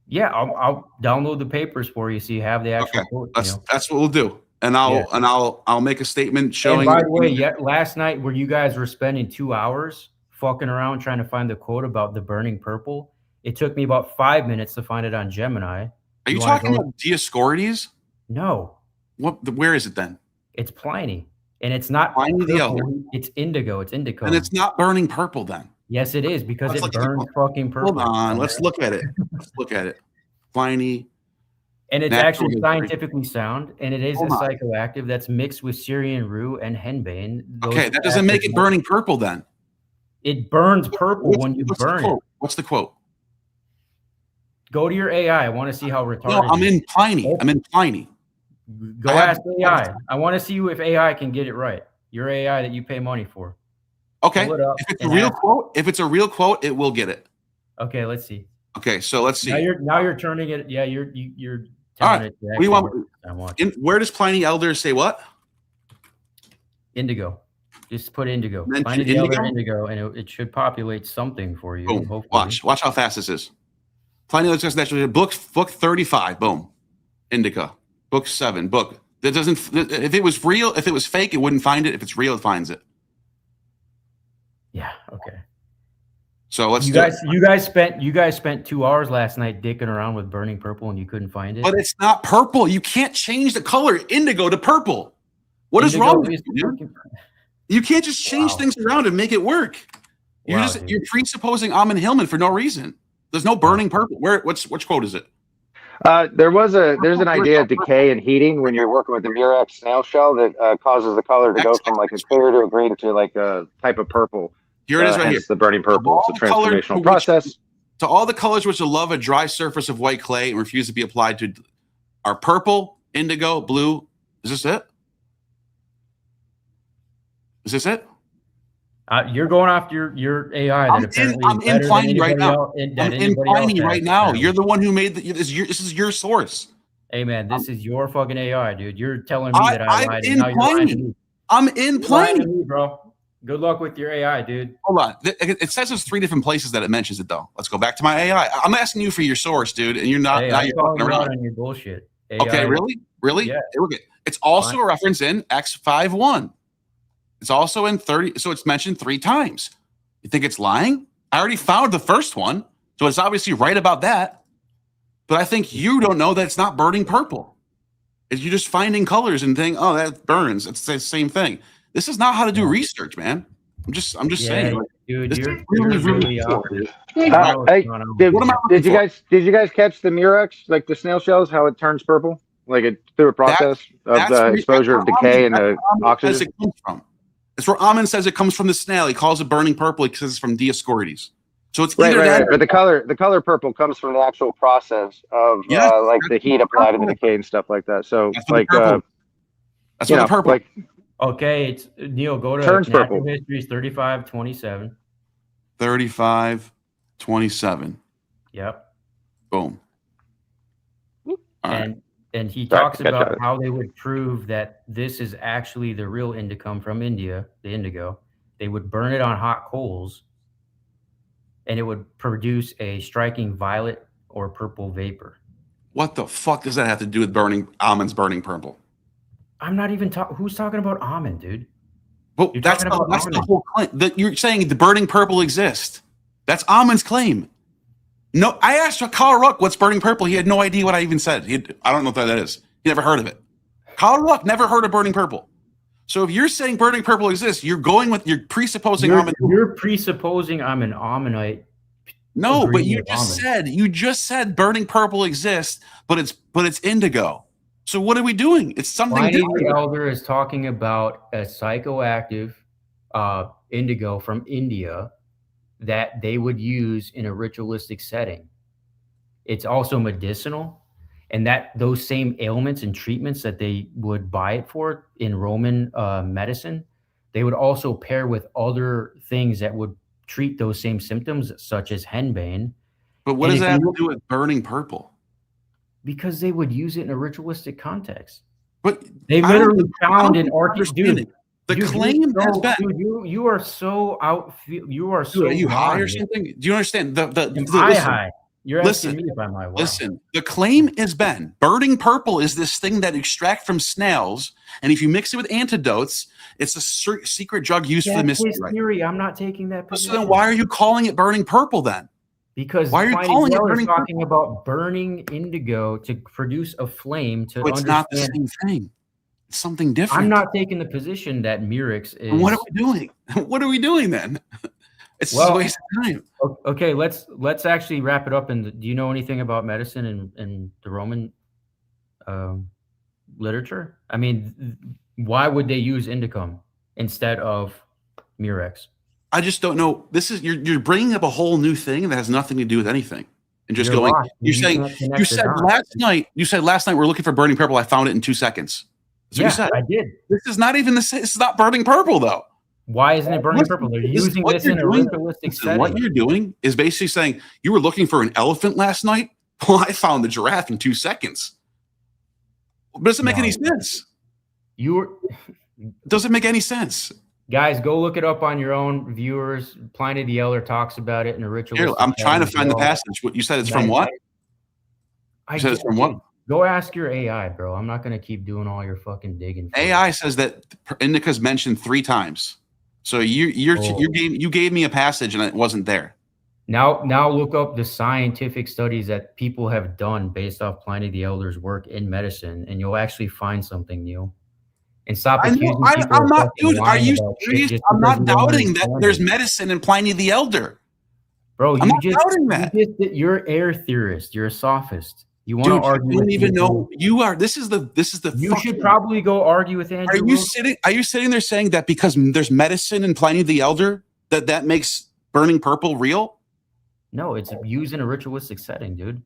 Yeah, I'll download the papers for you so you have the actual quote. That's what we'll do. And I'll make a statement showing. And by the way, last night where you guys were spending 2 hours fucking around trying to find the quote about the burning purple, it took me about 5 minutes to find it on Gemini. Are you talking about Dioscorides? No. Where is it then? It's Pliny. And it's not Pliny the Elder. It's indigo. It's indigo. And it's not burning purple then. Yes, it is because it burns fucking purple. Hold on, let's look at it. Let's look at it. Pliny. And it's actually scientifically sound, and it is a psychoactive that's mixed with Syrian rue and henbane. Okay, that doesn't make it burning purple then. It burns purple when you burn it. What's the quote? Go to your AI. I want to see how retarded. No, I'm in Pliny. I'm in Pliny. Go ask AI. I want to see if AI can get it right. Your AI that you pay money for. Okay. If it's a real quote, it will get it. Okay, let's see. Okay, so let's see. Now you're turning it. Yeah, you're telling it. What do you want? Where does Pliny Elder say what? Indigo. Just put indigo. Find the Elder indigo, and it should populate something for you. Boom. Hopefully. Watch how fast this is. Pliny Elder naturally book 35. Boom. Indica. Book 7. Book. That doesn't. If it was real, if it was fake, it wouldn't find it. If it's real, it finds it. Yeah. Okay. So let's. You guys spent 2 hours last night dicking around with burning purple, and you couldn't find it. But it's not purple. You can't change the color indigo to purple. What is wrong with you, dude? You can't just change things around and make it work. You're presupposing Ammon Hillman for no reason. There's no burning purple. Which quote is it? There's an idea of decay and heating when you're working with the Murex snail shell that causes the color to go from like a clear to a green to like a type of purple. Here it is right here. It's the burning purple. It's a transformational process. To all the colors which love a dry surface of white clay and refuse to be applied to are purple, indigo, blue. Is this it? Is this it? You're going off your AI. I'm in Pliny right now. I'm in Pliny right now. You're the one who made this is your source. Hey man, this is your fucking AI, dude. You're telling me that I lied. I'm in Pliny, bro. Good luck with your AI, dude. Hold on. It says there's 3 different places that it mentions it, though. Let's go back to my AI. I'm asking you for your source, dude, and you're not. Now you're fucking around on your bullshit. AI. Okay, really? Yeah. Look at. It's also a reference in X51. It's also in 30. So it's mentioned 3 times. You think it's lying? I already found the first one, so it's obviously right about that. But I think you don't know that it's not burning purple. You're just finding colors and think, oh, that burns. It's the same thing. This is not how to do research, man. I'm just saying, like, dude. You're really off. Did you guys catch the Murex, like the snail shells, how it turns purple, like it through a process of the exposure of decay and the oxygen? It's where Ammon says it comes from the snail. He calls it burning purple because it's from Dioscorides. So it's right. But the color purple comes from the actual process of like the heat applied to the decay and stuff like that. So that's like that's what the purple. Like, okay, it's Neil. Go to turns purple. Histories 3527. 3527. Yep. Boom. And he talks about how they would prove that this is actually the real indicum from India, the indigo. They would burn it on hot coals, and it would produce a striking violet or purple vapor. What the fuck does that have to do with Ammon's burning purple? I'm not even talking. Who's talking about Ammon, dude? Well, that's the whole claim. You're saying the burning purple exists. That's Ammon's claim. No, I asked Kyle Ruck what's burning purple. He had no idea what I even said. I don't know what that is. He never heard of it. Kyle Ruck never heard of burning purple. So if you're saying burning purple exists, you're presupposing Ammon. You're presupposing I'm an Ammonite. No, but agree you with just Ammon. said burning purple exists, but it's indigo. So what are we doing? It's something Pliny the different. Elder is talking about a psychoactive indigo from India that they would use in a ritualistic setting. It's also medicinal, and that those same ailments and treatments that they would buy it for in Roman medicine, they would also pair with other things that would treat those same symptoms, such as henbane. But what And does if that have you to look, do with burning purple? because they would use it in a ritualistic context. But They I don't literally found an understand it. The claim has been. You are so out. You are so Dude, are you high or blind. something? Do you understand? Am I Listen, high? You're asking me if I'm high. Wow. listen. The claim has been burning purple is this thing that extract from snails, and if you mix it with antidotes, it's a secret drug used for the That's mystery. his theory. I'm not taking that So position. then, why are you calling it burning purple then? Because why are you Pliny calling the it Elder is burning talking purple? about burning indigo to produce a flame to It's not the understand. same thing. It's something different. I'm not taking the position that Murex is. And what are we doing? What are we doing then? It's just a waste of time. Okay, let's actually wrap it up. And do you know anything about medicine in the Roman literature? I mean, why would they use indicum instead of Murex? I just don't know. This is you're bringing up a whole new thing that has nothing to do with anything, and just You're going. lost. You're You saying can't connect you the said dots. last night. You said last night we're looking for burning purple. I found it in 2 seconds. That's what you said. I did. This is not even the same. This is not burning purple though. Why isn't it burning Listen, purple? They're this- using what this you're in a doing- ritualistic listen, what setting. you're doing is basically saying you were looking for an elephant last night. Well, I found the giraffe in 2 seconds. But doesn't make any sense. Doesn't make any sense. Guys, go look it up on your own. Viewers, Pliny the Elder talks about it in a ritualistic Here, I'm trying to setting. find the passage. What you said it's from what? You said it's from what? Go ask your AI, bro. I'm not going to keep doing all your fucking digging. AI says that indica's mentioned 3 times. So you gave me a passage and it wasn't there. Now look up the scientific studies that people have done based off Pliny the Elder's work in medicine, and you'll actually find something new. And stop accusing people. I'm not, fucking dude. Are lying you about shit serious? just I'm because not you don't doubting that understand there's it. medicine in Pliny the Elder. Bro, I'm not doubting that. You're an air theorist. You're a sophist. You want Dude, to argue? you don't with even people. know you are. This is the. You should probably go argue with Andrew. Are you sitting there saying that because there's medicine in Pliny the Elder that makes burning purple real? No, it's used in a ritualistic setting, dude.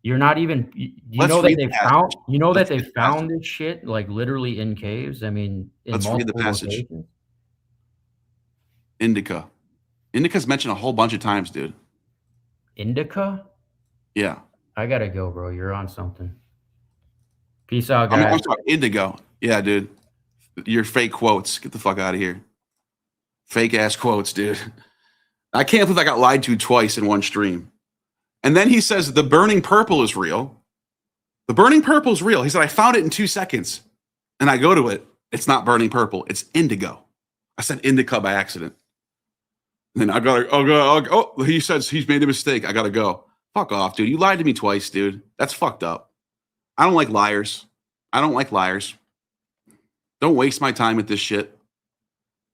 You're not even. Let's know that read they the passage. found. You know Let's that they read the found this shit like literally in caves. I mean, in Let's read the multiple passage. locations. Indica. Indica's mentioned a whole bunch of times, dude. Indica? Yeah. I gotta go, bro. You're on something. Peace out, guys. I'm sorry, indigo. Yeah, dude. Your fake quotes. Get the fuck out of here. Fake ass quotes, dude. I can't believe I got lied to twice in one stream. And then he says the burning purple is real. The burning purple is real. He said, I found it in 2 seconds. And I go to it. It's not burning purple. It's indigo. I said indica by accident. And then I gotta, oh, he says he's made a mistake. I gotta go. Fuck off, dude. You lied to me twice, dude. That's fucked up. I don't like liars. I don't like liars. Don't waste my time with this shit.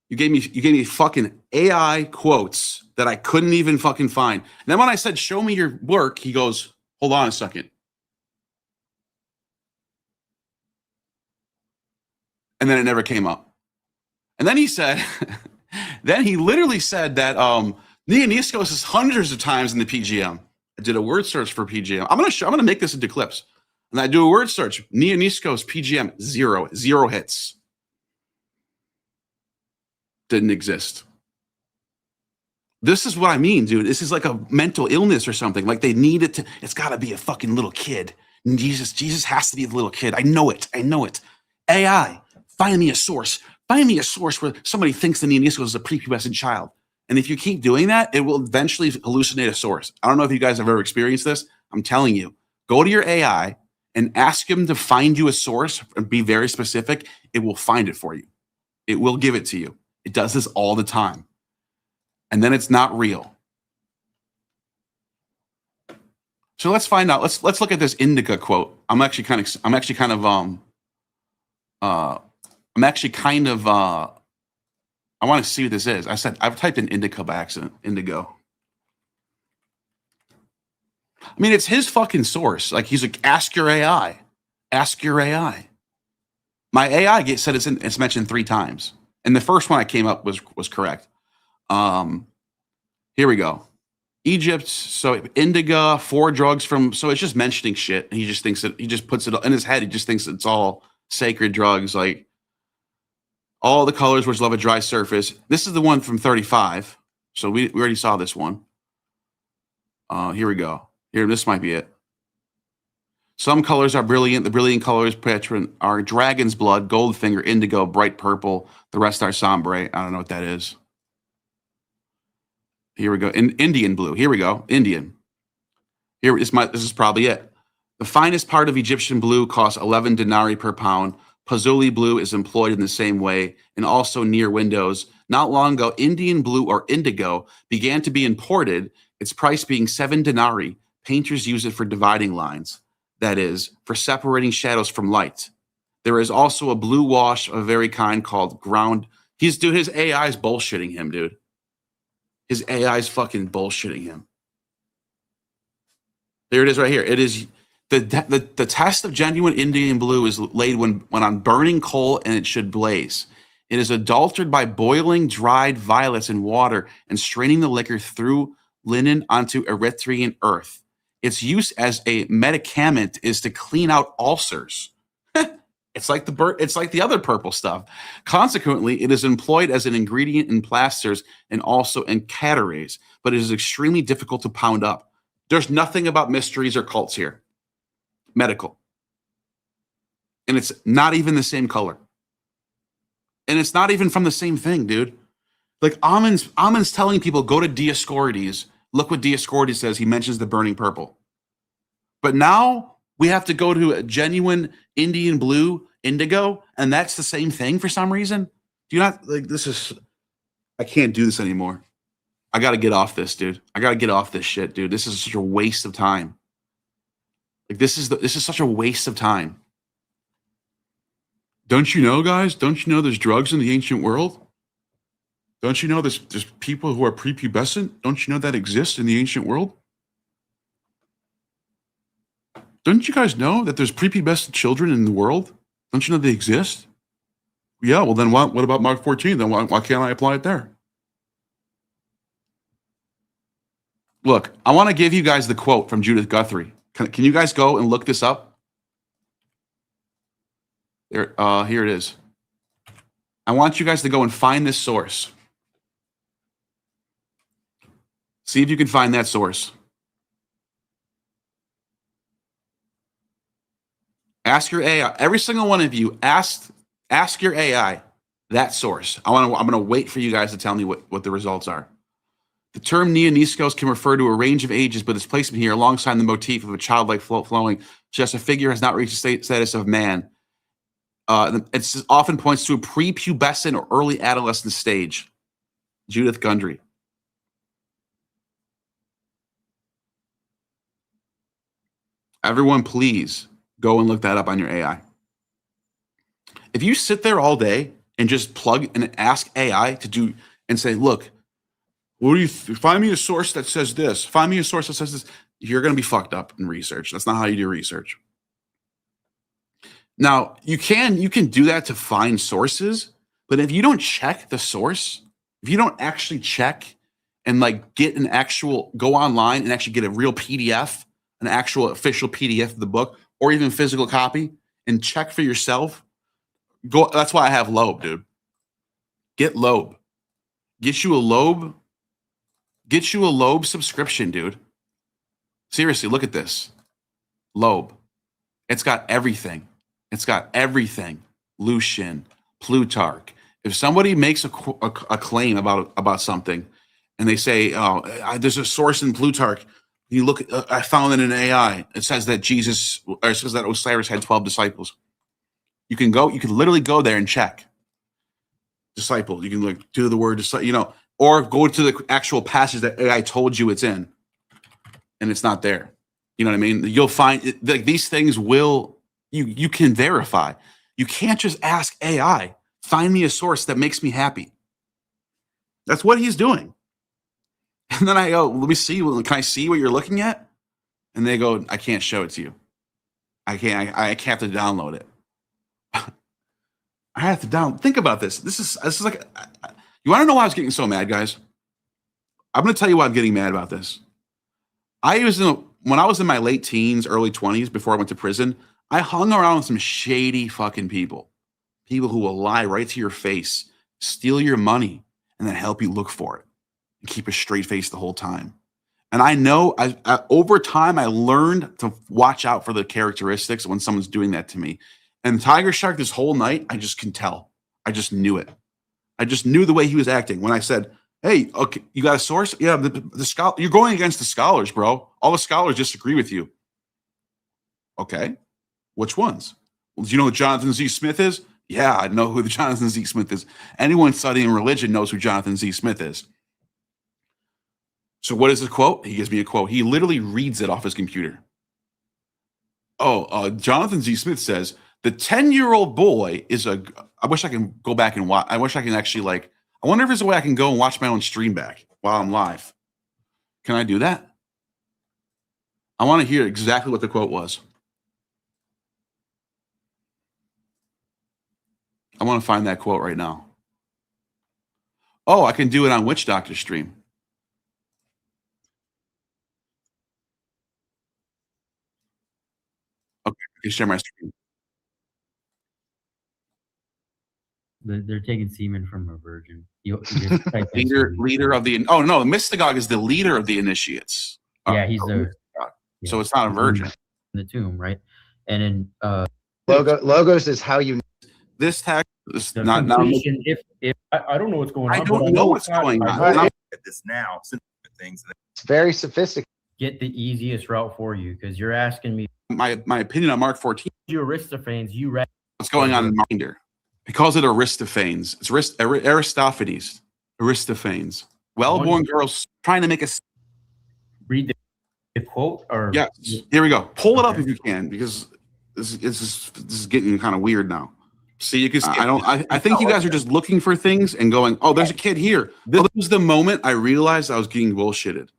You gave me fucking AI quotes that I couldn't even fucking find. And then when I said, show me your work, he goes, hold on a second. And then it never came up. And then he said, then he literally said that Neoniskos is hundreds of times in the PGM. I did a word search for PGM. I'm gonna make this into clips. And I do a word search. Neoniskos PGM, zero hits. Didn't exist. This is what I mean, dude. This is like a mental illness or something. Like they need it to, it's gotta be a fucking little kid. And Jesus has to be the little kid. I know it. AI, find me a source. Find me a source where somebody thinks the Neoniskos is a prepubescent child. And if you keep doing that, it will eventually hallucinate a source. I don't know if you guys have ever experienced this. I'm telling you, go to your AI and ask him to find you a source and be very specific. It will find it for you. It will give it to you. It does this all the time. And then it's not real. So let's find out. Let's look at this indica quote. I want to see what this is. I've typed in indica by accident. Indigo. I mean, it's his fucking source. Like, he's like, ask your AI. Ask your AI. My AI said it's mentioned 3 times. And the first one I came up was correct. Here we go. Egypt, so indigo, 4 drugs from, so it's just mentioning shit. And he just thinks that, he just puts it in his head. He just thinks it's all sacred drugs, like all the colors which love a dry surface. This is the one from 35. So we already saw this one. Here we go. Here, this might be it. Some colors are brilliant. The brilliant colors are dragon's blood, goldfinger, indigo, bright purple. The rest are sombre. I don't know what that is. Here we go. Indian blue. Here we go. Indian. Here is this is probably it. The finest part of Egyptian blue costs 11 denarii per pound. Pazuli blue is employed in the same way and also near windows. Not long ago, Indian blue or indigo began to be imported, its price being 7 denarii. Painters use it for dividing lines. That is, for separating shadows from light. There is also a blue wash of a very kind called ground. His AI is bullshitting him, dude. His AI is fucking bullshitting him. There it is right here. It is the test of genuine Indian blue is laid when on burning coal and it should blaze. It is adulterated by boiling dried violets in water and straining the liquor through linen onto Erythraean earth. Its use as a medicament is to clean out ulcers. It's like the other purple stuff. Consequently, it is employed as an ingredient in plasters and also in catarrhs, but it is extremely difficult to pound up. There's nothing about mysteries or cults here. Medical. And it's not even the same color. And it's not even from the same thing, dude. Like Ammon's telling people, go to Dioscorides. Look what Dioscorides says. He mentions the burning purple. But now we have to go to a genuine Indian blue indigo, and that's the same thing for some reason. Do you not like this? I can't do this anymore. I got to get off this, dude. I got to get off this shit, dude. This is such a waste of time. Like this is such a waste of time. Don't you know, guys? Don't you know there's drugs in the ancient world? Don't you know there's people who are prepubescent? Don't you know that exists in the ancient world? Don't you guys know that there's prepubescent children in the world? Don't you know they exist? Yeah, well then what about Mark 14? Then why can't I apply it there? Look, I want to give you guys the quote from Judith Guthrie. Can you guys go and look this up? There, here it is. I want you guys to go and find this source. See if you can find that source. Ask your AI. Every single one of you, ask your AI that source. I'm going to wait for you guys to tell me what the results are. The term Neoniskos can refer to a range of ages, but its placement here alongside the motif of a childlike flowing suggests a figure has not reached the status of man. It often points to a prepubescent or early adolescent stage. Judith Gundry. Everyone, please go and look that up on your AI. If you sit there all day and just plug and ask AI to do and say, look, what do you find me a source that says this? Find me a source that says this. You're going to be fucked up in research. That's not how you do research. Now, you can do that to find sources, but if you don't check the source, if you don't actually check and like get an actual, go online and actually get a real PDF, an actual official PDF of the book, or even physical copy, and check for yourself, go. That's why I have Loeb, dude. Get Loeb. Get you a Loeb subscription, dude. Seriously, look at this. Loeb. It's got everything. It's got everything. Lucian, Plutarch. If somebody makes a claim about something, and they say, "Oh, there's a source in Plutarch," you look. I found it in AI. It says that it says that Osiris had 12 disciples. You can literally go there and check. Disciple. You can like do the word, or go to the actual passage that AI told you it's in, and it's not there. You know what I mean? You'll find like these things will. You can verify. You can't just ask AI, find me a source that makes me happy. That's what he's doing. And then I go, let me see. Can I see what you're looking at? And they go, I can't show it to you. I have to download it. I have to think about this. This is like, you want to know why I was getting so mad, guys? I'm going to tell you why I'm getting mad about this. When I was in my late teens, early 20s, before I went to prison, I hung around with some shady fucking people who will lie right to your face, steal your money, and then help you look for it and keep a straight face the whole time. And I know over time, I learned to watch out for the characteristics when someone's doing that to me. And Tiger Shark, this whole night, I just can tell. I just knew it. I just knew the way he was acting. When I said, hey, okay, you got a source? Yeah, the scholar, you're going against the scholars, bro. All the scholars disagree with you. Okay, which ones? Well, do you know who Jonathan Z. Smith is? Yeah, I know who the Jonathan Z. Smith is. Anyone studying religion knows who Jonathan Z. Smith is. So what is the quote? He gives me a quote. He literally reads it off his computer. Jonathan Z. Smith says, the 10-year-old boy is I wish I can go back and watch. I wish I can actually I wonder if there's a way I can go and watch my own stream back while I'm live. Can I do that? I want to hear exactly what the quote was. I want to find that quote right now. Oh, I can do it on Witch Doctor stream. Okay, I can share my screen. They're taking semen from a virgin. Leader of the. Oh no, Mystagogue is the leader of the initiates. Yeah, he's the. So it's not a virgin. In the tomb, right? And in logos is how you. This text is not. If I don't know what's going on. I don't know what's going on. At this now, things. It's very sophisticated. Get the easiest route for you because you're asking me. My opinion on Mark 14. You Aristophanes, you read. What's going on in Minder? He calls it Aristophanes. It's Aristophanes. Aristophanes. Well-born girls trying to make us read the quote or yeah. Here we go. Pull it up if you can, because this is getting kind of weird now. See, you can. I think you guys are just looking for things and going, oh, there's a kid here. This was the moment I realized I was getting bullshitted.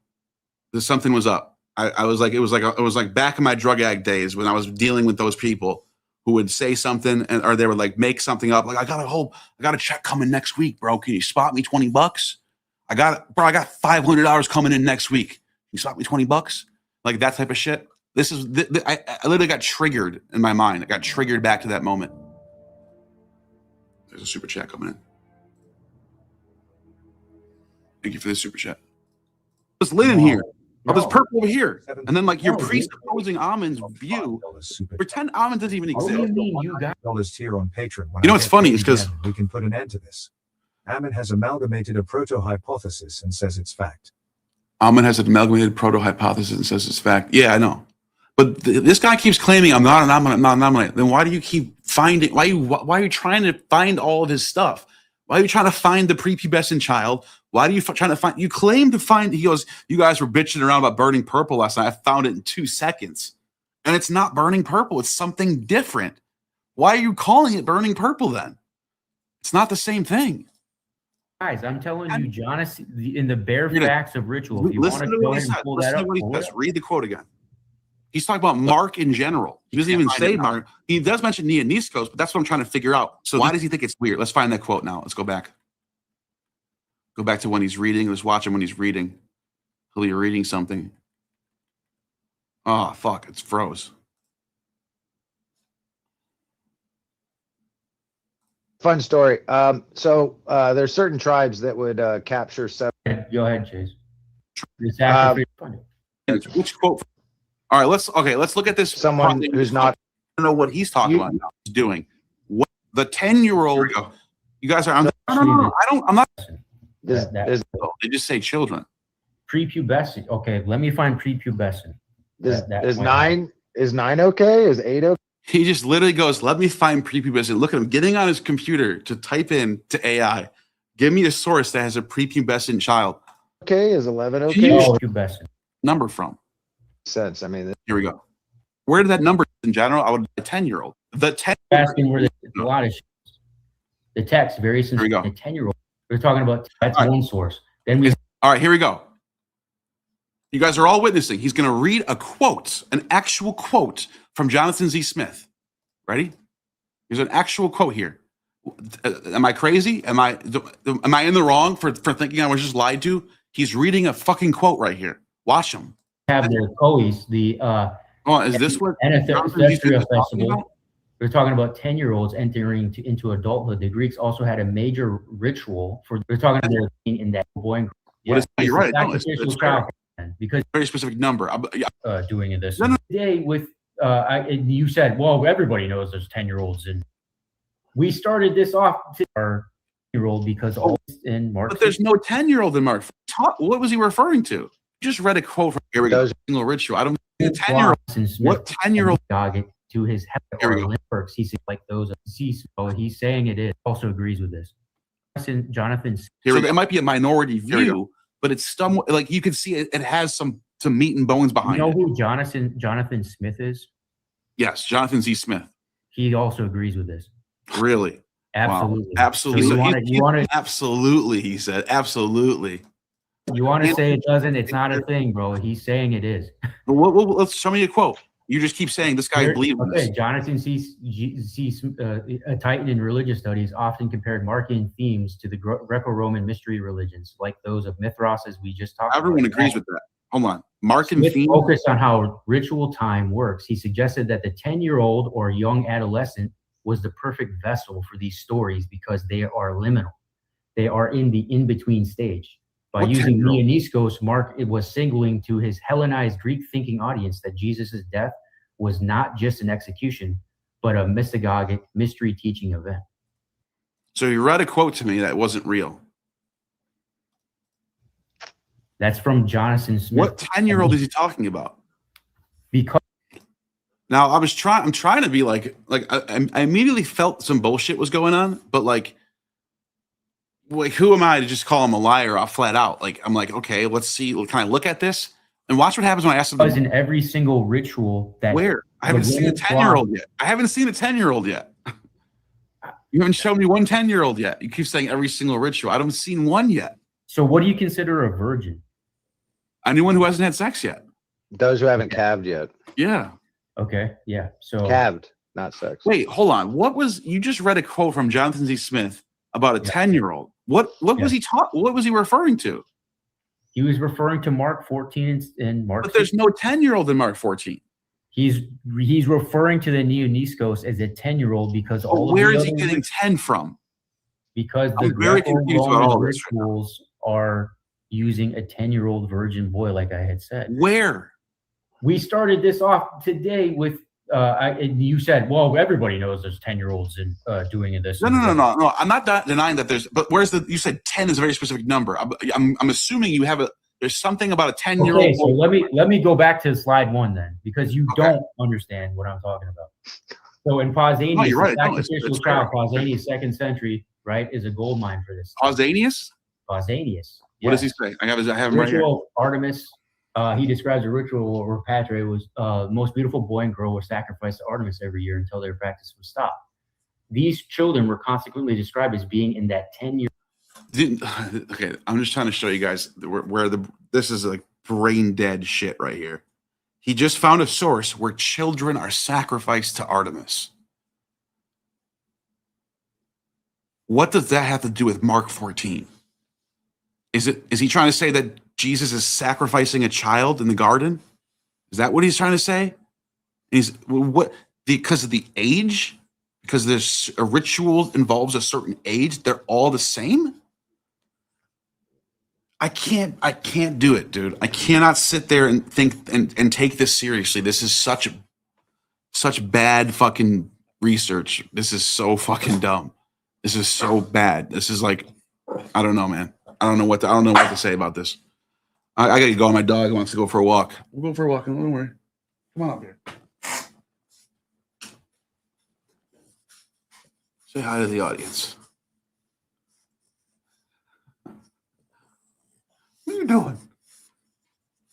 That something was up. I was like, it was like back in my drug addict days when I was dealing with those people who would say something or they would like make something up. Like, I got a check coming next week, bro. Can you spot me $20? I got $500 coming in next week. Can you spot me $20? Like that type of shit. This is, I literally got triggered in my mind. I got triggered back to that moment. There's a super chat coming in. Thank you for this super chat. It's lit in here. Oh, there's purple over here. And then like you're presupposing Ammon's view. Pretend Ammon doesn't even exist. What do you mean you got dollars here on Patreon? You know what's funny is because we can put an end to this. Ammon has amalgamated a proto-hypothesis and says it's fact. Ammon has an amalgamated proto-hypothesis and says it's fact. Yeah, I know. But this guy keeps claiming I'm not an Ammon, I'm not an Ammonite. Then why do you keep finding? Why are you trying to find all of his stuff? Why are you trying to find the prepubescent child? Why are you trying to find? You claim to find. He goes, you guys were bitching around about burning purple last night. I found it in 2 seconds, and it's not burning purple. It's something different. Why are you calling it burning purple then? It's not the same thing. Guys, I'm telling you, John, in the bare facts of ritual. If you want to go ahead and pull that up, let's read the quote again. He's talking about Mark in general. He doesn't even say Mark. He does mention Nianiscos, but that's what I'm trying to figure out. So why does he think it's weird? Let's find that quote now. Let's go back. Go back to when he's reading. Let's watch him when he's reading. He'll be reading something. Oh, fuck. It's froze. Fun story. So there's certain tribes that would capture seven. Go ahead, Chase. Which quote? All right, let's look at this. Someone who's not. I don't know what he's talking about now. He's doing. What the 10-year-old? You guys are. No. I'm not. They just say children. Prepubescent. Okay, let me find prepubescent. Is 9 okay? Is 8 okay? He just literally goes, let me find prepubescent. Look at him getting on his computer to type in to AI. Give me a source that has a prepubescent child. Okay, is 11 okay? Prepubescent. Number from? Sense. I mean, here we go. Where did that number in general? I would a 10-year-old. The 10. Asking where a lot of the text very since the 10-year-old. We're talking about that's one source. Then we. All right, here we go. You guys are all witnessing. He's going to read a quote, an actual quote from Jonathan Z. Smith. Ready? Here's an actual quote here. Am I crazy? Am I in the wrong for thinking I was just lied to? He's reading a fucking quote right here. Watch him. Have the COEs, the is this what Ancestral Festival? We're talking about 10-year-olds entering into adulthood. The Greeks also had a major ritual for. We're talking about in that boy. You're right. No, it's because very specific number. Doing this No. today with you said, well, everybody knows there's 10-year-olds, and we started this off to our year-old because all in Mark. But there's no 10-year-old in Mark. What was he referring to? You just read a quote from here we go. Single ritual. I don't see a 10-year-old. What 10-year-old to his works? He said like those. He's saying it is. Also agrees with this. Jonathan. So it might be a minority view, but it's somewhat like you can see it has some meat and bones behind it. You know who Jonathan Smith is? Yes, Jonathan Z. Smith. He also agrees with this. Really? Absolutely. Wow. Absolutely. So you want to absolutely, he said. Absolutely. You want to say it doesn't? It's not a thing, bro. He's saying it is. Let's show me a quote. You just keep saying this guy believes this. Jonathan a Titan in religious studies often compared Markan themes to the Greco-Roman mystery religions, like those of Mithras, as we just talked about. Everyone agrees with that. Hold on. Markan themes. Focused on how ritual time works. He suggested that the 10-year-old or young adolescent was the perfect vessel for these stories because they are liminal. They are in the in-between stage. By using Neoniskos, Mark was signaling to his Hellenized Greek-thinking audience that Jesus' death was not just an execution, but a mystagogic mystery teaching event. So you read a quote to me that wasn't real. That's from Jonathan Smith. What 10-year-old is he talking about? Because now I'm trying to be like I immediately felt some bullshit was going on, but like who am I to just call him a liar off flat out? Like I'm like, okay, let's see. Can I look at this and watch what happens when I ask him? Because in every single ritual that where I haven't seen a 10-year-old yet. I haven't seen a 10-year-old yet. You haven't shown me one 10-year-old yet. You keep saying every single ritual. I haven't seen one yet. So what do you consider a virgin? Anyone who hasn't had sex yet. Those who haven't calved yet. Yeah. Okay. Yeah. So calved, not sex. Wait, hold on. You just read a quote from Jonathan Z. Smith about a 10-year-old. What was he what was he referring to? He was referring to Mark 14 and Mark. But there's no 10-year-old in Mark 14. He's referring to the Neoniskos as a 10-year-old because where is he getting 10 from? Because the Greco-Roman rituals are using a 10-year-old virgin boy, like I had said. Where? We started this off today with you said, well, everybody knows there's 10-year-olds in doing this. No. I'm not denying that there's, but you said 10 is a very specific number. I'm assuming you have there's something about a 10-year-old. Okay, so let me go back to slide 1 then, because you don't understand what I'm talking about. So in Pausanias, right. sacrificial child, Pausanias, 2nd century, right, is a gold mine for this. Pausanias? Pausanias. What does he say? I have him right here. Artemis. He describes a ritual where Patre was the most beautiful boy and girl were sacrificed to Artemis every year until their practice was stopped. These children were consequently described as being in that 10-year. Okay, I'm just trying to show you guys where this is like brain dead shit right here. He just found a source where children are sacrificed to Artemis. What does that have to do with Mark 14? Is he trying to say that Jesus is sacrificing a child in the garden? Is that what he's trying to say? Because of the age? Because there's a ritual involves a certain age, they're all the same? I can't do it, dude. I cannot sit there and think and take this seriously. This is such bad fucking research. This is so fucking dumb. This is so bad. This is like, I don't know, man. I don't know what to say about this. I gotta go. My dog wants to go for a walk. We'll go for a walk. Don't worry. Come on up here. Say hi to the audience. What are you doing?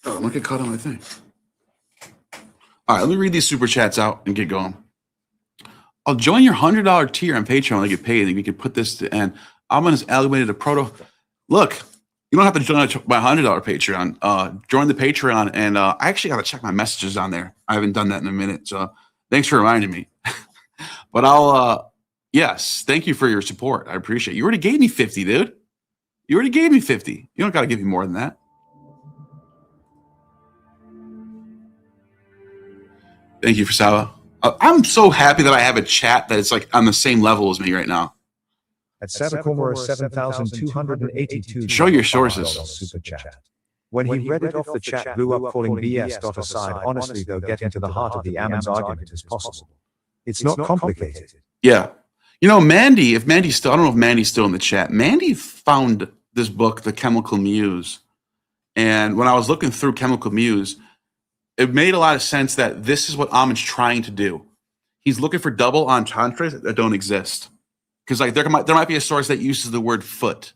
Oh, I'm gonna get caught on my thing. All right, let me read these super chats out and get going. I'll join your $100 tier on Patreon when I get paid, and we can put this to end. Ammon has elevated a proto. Look, You don't have to join my $100 Patreon. Join the Patreon, and I actually got to check my messages on there. I haven't done that in a minute, so thanks for reminding me. But I'll, yes, thank you for your support. I appreciate it. You already gave me 50, dude. You already gave me 50. You don't got to give me more than that. Thank you for Sava. I'm so happy that I have a chat that it's like on the same level as me right now. At Savakomura 7,282. Show your sources. Super chat. When he read it off, the chat blew up, calling BS. Aside, honestly, though, getting to the heart of the Ammon's argument is possible. It's not complicated. Yeah. You know, Mandy, if Mandy's still, I don't know if Mandy's still in the chat. Mandy found this book, The Chemical Muse. And when I was looking through Chemical Muse, it made a lot of sense that this is what Ammon's trying to do. He's looking for double entendres that don't exist. Because like there might be a source that uses the word foot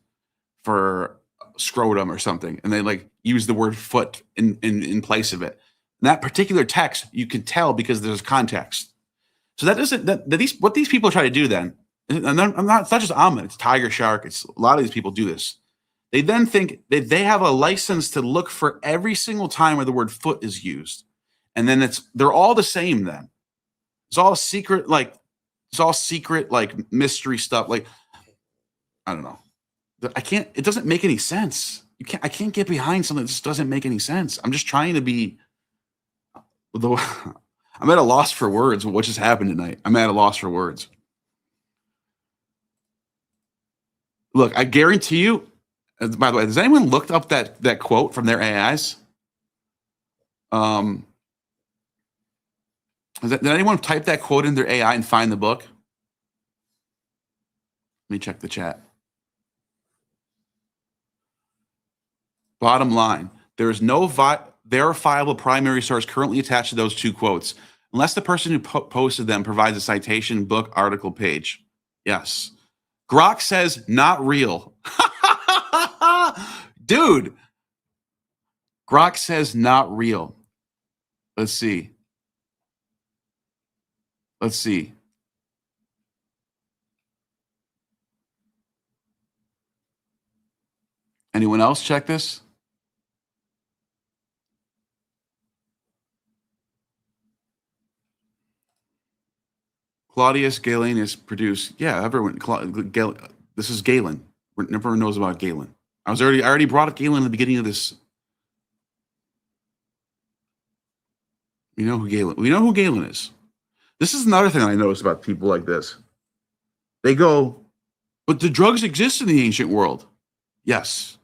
for scrotum or something, and they like use the word foot in place of it. In that particular text, you can tell because there's context. So that doesn't what these people try to do then, and it's not just Ammon, it's Tiger Shark, it's a lot of these people do this. They then think that they have a license to look for every single time where the word foot is used, and then they're all the same. Then it's all secret, like mystery stuff. Like I don't know. It doesn't make any sense. I can't get behind something that just doesn't make any sense. I'm just trying to be I'm at a loss for words with what just happened tonight. I'm at a loss for words. Look, I guarantee you, by the way, has anyone looked up that quote from their AIs? Did anyone type that quote in their AI and find the book? Let me check the chat. Bottom line, there is no verifiable primary source currently attached to those two quotes, unless the person who posted them provides a citation, book, article, page. Yes. Grok says not real. Dude. Grok says not real. Let's see. Anyone else check this? Claudius Galen is produced. Yeah, everyone. This is Galen. Everyone knows about Galen. I already brought up Galen at the beginning of this. We know who Galen is. This is another thing I noticed about people like this. They go, but the drugs exist in the ancient world. Yes.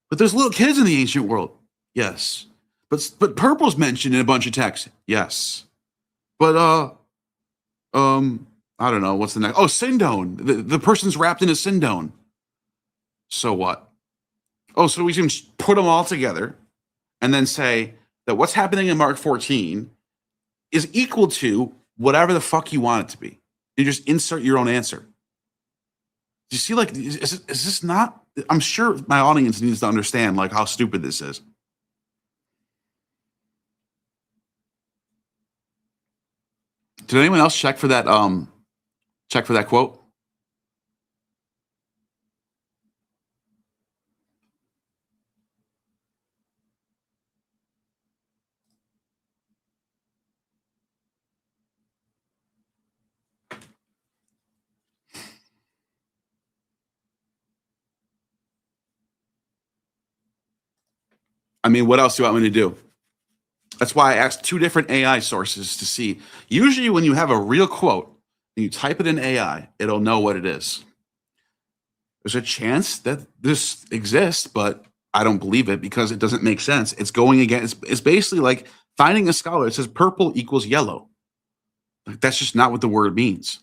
But there's little kids in the ancient world. Yes. But purple's mentioned in a bunch of texts. Yes. But I don't know. What's the next? Oh, Sindone. The person's wrapped in a Sindone. So what? Oh, so we can put them all together and then say that what's happening in Mark 14 is equal to whatever the fuck you want it to be. You just insert your own answer. Do you see, like, is this not? I'm sure my audience needs to understand, like, how stupid this is. Did anyone else check for that quote? I mean, what else do you want me to do? That's why I asked two different AI sources to see. Usually when you have a real quote and you type it in AI, it'll know what it is. There's a chance that this exists, but I don't believe it because it doesn't make sense. It's going against, it's basically like finding a scholar that says purple equals yellow. Like, that's just not what the word means.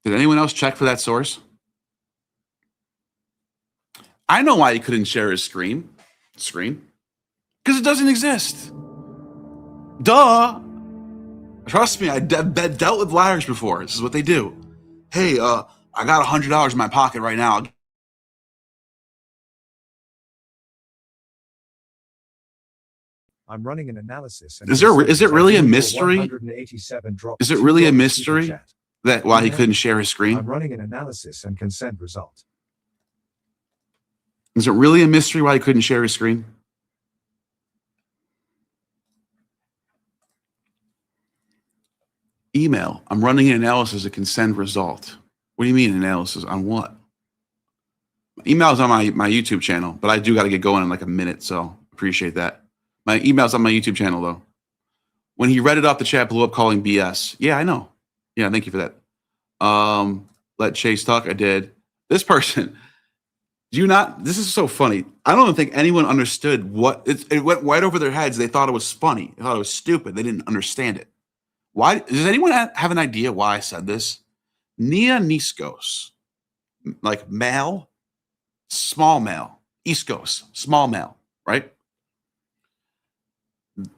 Did anyone else check for that source? I know why he couldn't share his screen. Because it doesn't exist. Duh. Trust me, I've dealt with liars before. This is what they do. Hey, I got $100 in my pocket right now. I'm running an analysis. And Is it really a mystery? 187 dropped Is it really a $2 super mystery chat. that why he couldn't share his I'm screen? running an analysis and consent result. Is it really a mystery why he couldn't share his screen? Email. I'm running an analysis and consent result. What do you mean analysis on what? Email's on my YouTube channel, but I do got to get going in like a minute, so appreciate that. My email's on my YouTube channel though. When he read it off the chat, blew up calling BS. Yeah, I know. Yeah, thank you for that. Let Chase talk. I did. This person, do you not? This is so funny. I don't think anyone understood what it went right over their heads. They thought it was funny. They thought it was stupid. They didn't understand it. Why? Does anyone have an idea why I said this? Nia Niskos, like male, small male, Iskos, small male, right?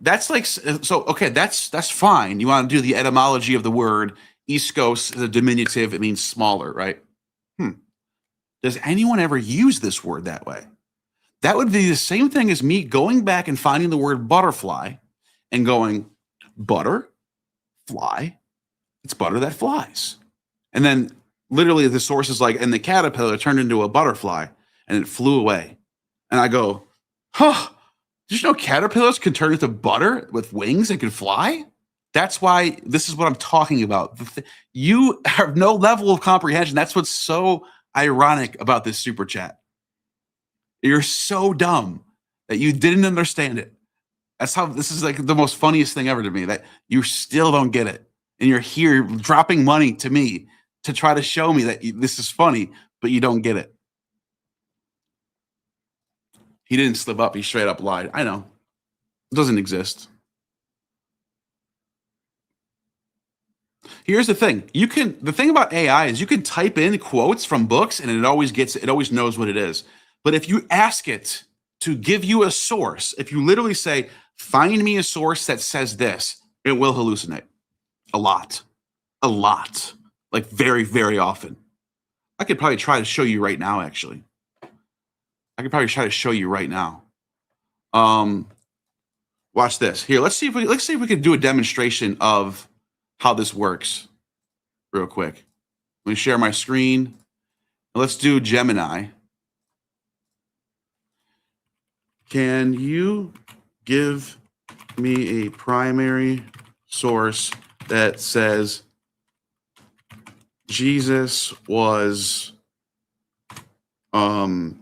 That's like, so, okay, that's fine. You want to do the etymology of the word. Iskos is a diminutive. It means smaller, right? Does anyone ever use this word that way? That would be the same thing as me going back and finding the word butterfly and going, butter, fly, it's butter that flies. And then literally the source is like, and the caterpillar turned into a butterfly and it flew away. And I go, huh, did you know caterpillars can turn into butter with wings and can fly? That's why this is what I'm talking about. You have no level of comprehension. That's what's so ironic about this super chat. You're so dumb that you didn't understand it. That's how this is like the most funniest thing ever to me, that you still don't get it. And you're here dropping money to me to try to show me that this is funny, but you don't get it. He didn't slip up. He straight up lied. I know. It doesn't exist. Here's the thing. The thing about AI is you can type in quotes from books and it always knows what it is. But if you ask it to give you a source, if you literally say, find me a source that says this, it will hallucinate. A lot. Like very, very often. I could probably try to show you right now, actually. Watch this. Here, let's see if we can do a demonstration of how this works real quick. Let me share my screen. Let's do Gemini. Can you give me a primary source that says Jesus was 8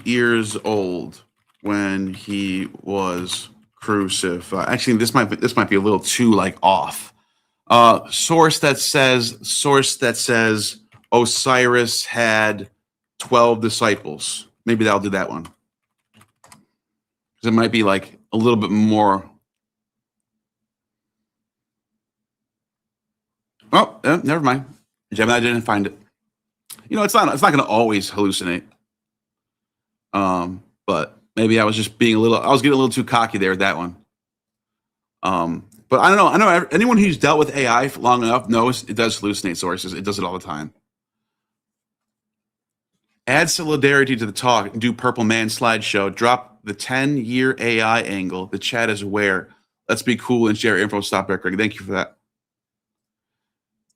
years old when he was crucified? Actually, this might be a little too like off. Source that says Osiris had 12 disciples. Maybe that'll do that one. Because it might be like a little bit more. Oh, never mind. Gemini didn't find it. You know, it's not going to always hallucinate. But maybe I was just getting a little too cocky there with that one. But I don't know. I know anyone who's dealt with AI long enough knows it does hallucinate sources. It does it all the time. Add solidarity to the talk and do Purple Man slideshow. Drop the 10-year AI angle. The chat is aware. Let's be cool and share info. Stop record. Thank you for that.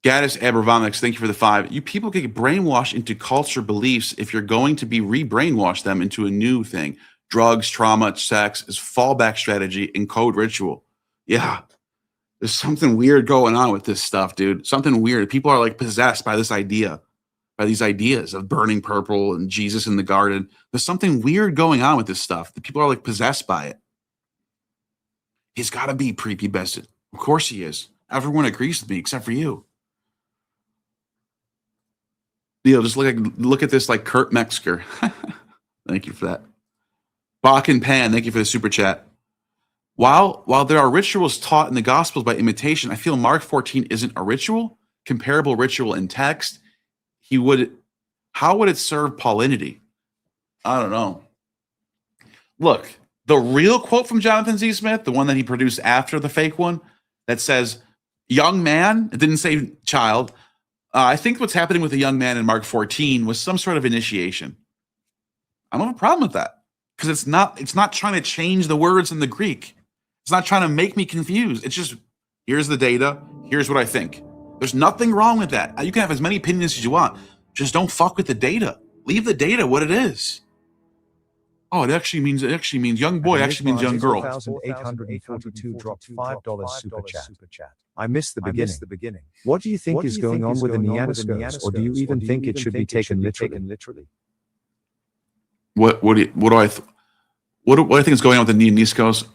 Gaddis Abramovich, thank you for the 5. You people get brainwashed into culture beliefs if you're going to be re-brainwash them into a new thing. Drugs, trauma, sex is fallback strategy and code ritual. Yeah. There's something weird going on with this stuff, dude. Something weird. People are like possessed by this idea, by these ideas of burning purple and Jesus in the garden. There's something weird going on with this stuff. The people are like possessed by it. He's got to be prepubescent. Of course he is. Everyone agrees with me except for you. Neil, just look at this like Kurt Metzger. Thank you for that. Bach and Pan, thank you for the super chat. While there are rituals taught in the Gospels by imitation, I feel Mark 14 isn't a ritual, comparable ritual in text. How would it serve Paulinity? I don't know. Look, the real quote from Jonathan Z. Smith, the one that he produced after the fake one, that says, young man, it didn't say child. I think what's happening with the young man in Mark 14 was some sort of initiation. I don't have a problem with that. because it's not trying to change the words in the Greek. It's not trying to make me confused. It's just, here's the data. Here's what I think. There's nothing wrong with that. You can have as many opinions as you want. Just don't fuck with the data. Leave the data what it is. Oh, it actually means young boy. It actually means young girl. 1,842 dropped $5 super chat. I missed the beginning. What do you think is going on with the Neanderthals, or do you even think it should be taken literally? What do I think is going on with the Neanderthals?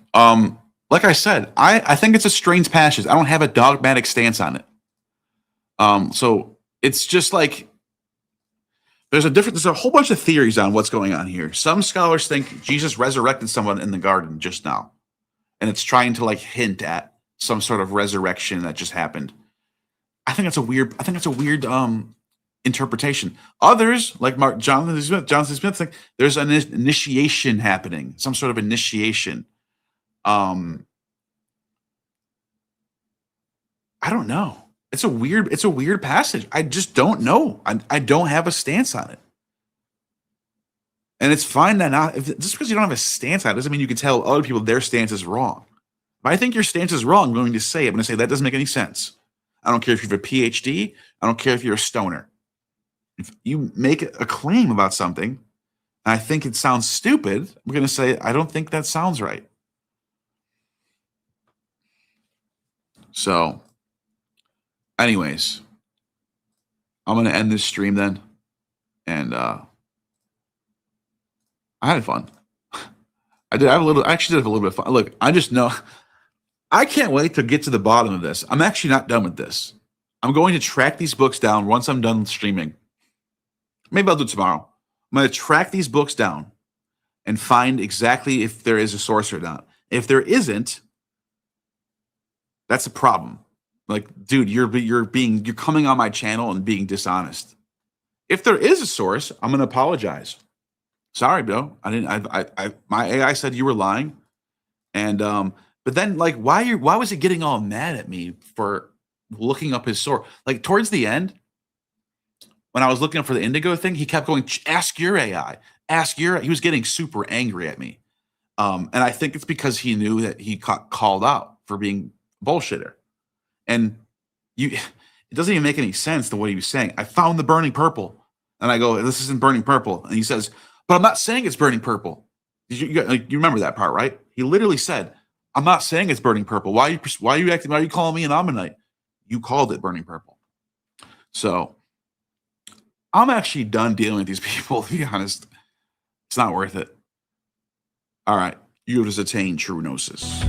Like I said, I think it's a strange passage. I don't have a dogmatic stance on it. So it's just like there's a whole bunch of theories on what's going on here. Some scholars think Jesus resurrected someone in the garden just now, and it's trying to like hint at some sort of resurrection that just happened. I think that's a weird interpretation. Others, like Jonathan Smith, think there's an initiation happening, some sort of initiation. I don't know. It's a weird passage. I just don't know. I don't have a stance on it. And it's fine that just because you don't have a stance on it doesn't mean you can tell other people their stance is wrong. If I think your stance is wrong, I'm going to say that doesn't make any sense. I don't care if you have a PhD. I don't care if you're a stoner. If you make a claim about something and I think it sounds stupid, I'm going to say, I don't think that sounds right. So, anyways, I'm going to end this stream then. And I had fun. I actually did have a little bit of fun. Look, I just know I can't wait to get to the bottom of this. I'm actually not done with this. I'm going to track these books down once I'm done streaming. Maybe I'll do it tomorrow. I'm going to track these books down and find exactly if there is a source or not. If there isn't, that's a problem. Like, dude, you're coming on my channel and being dishonest. If there is a source, I'm going to apologize. Sorry, bro. My AI said you were lying. And but then like why was it getting all mad at me for looking up his source? Like towards the end, when I was looking up for the indigo thing, he kept going, ask your AI. He was getting super angry at me. And I think it's because he knew that he got called out for being a bullshitter. And it doesn't even make any sense the way he was saying. I found the burning purple. And I go, this isn't burning purple. And he says, but I'm not saying it's burning purple. You remember that part, right? He literally said, I'm not saying it's burning purple. Why are you calling me an Ammonite? You called it burning purple. So I'm actually done dealing with these people, to be honest. It's not worth it. All right. You have just attained true gnosis.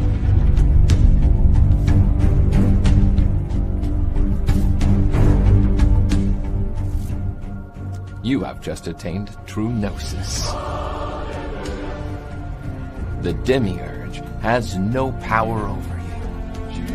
You have just attained true gnosis. The demiurge has no power over you.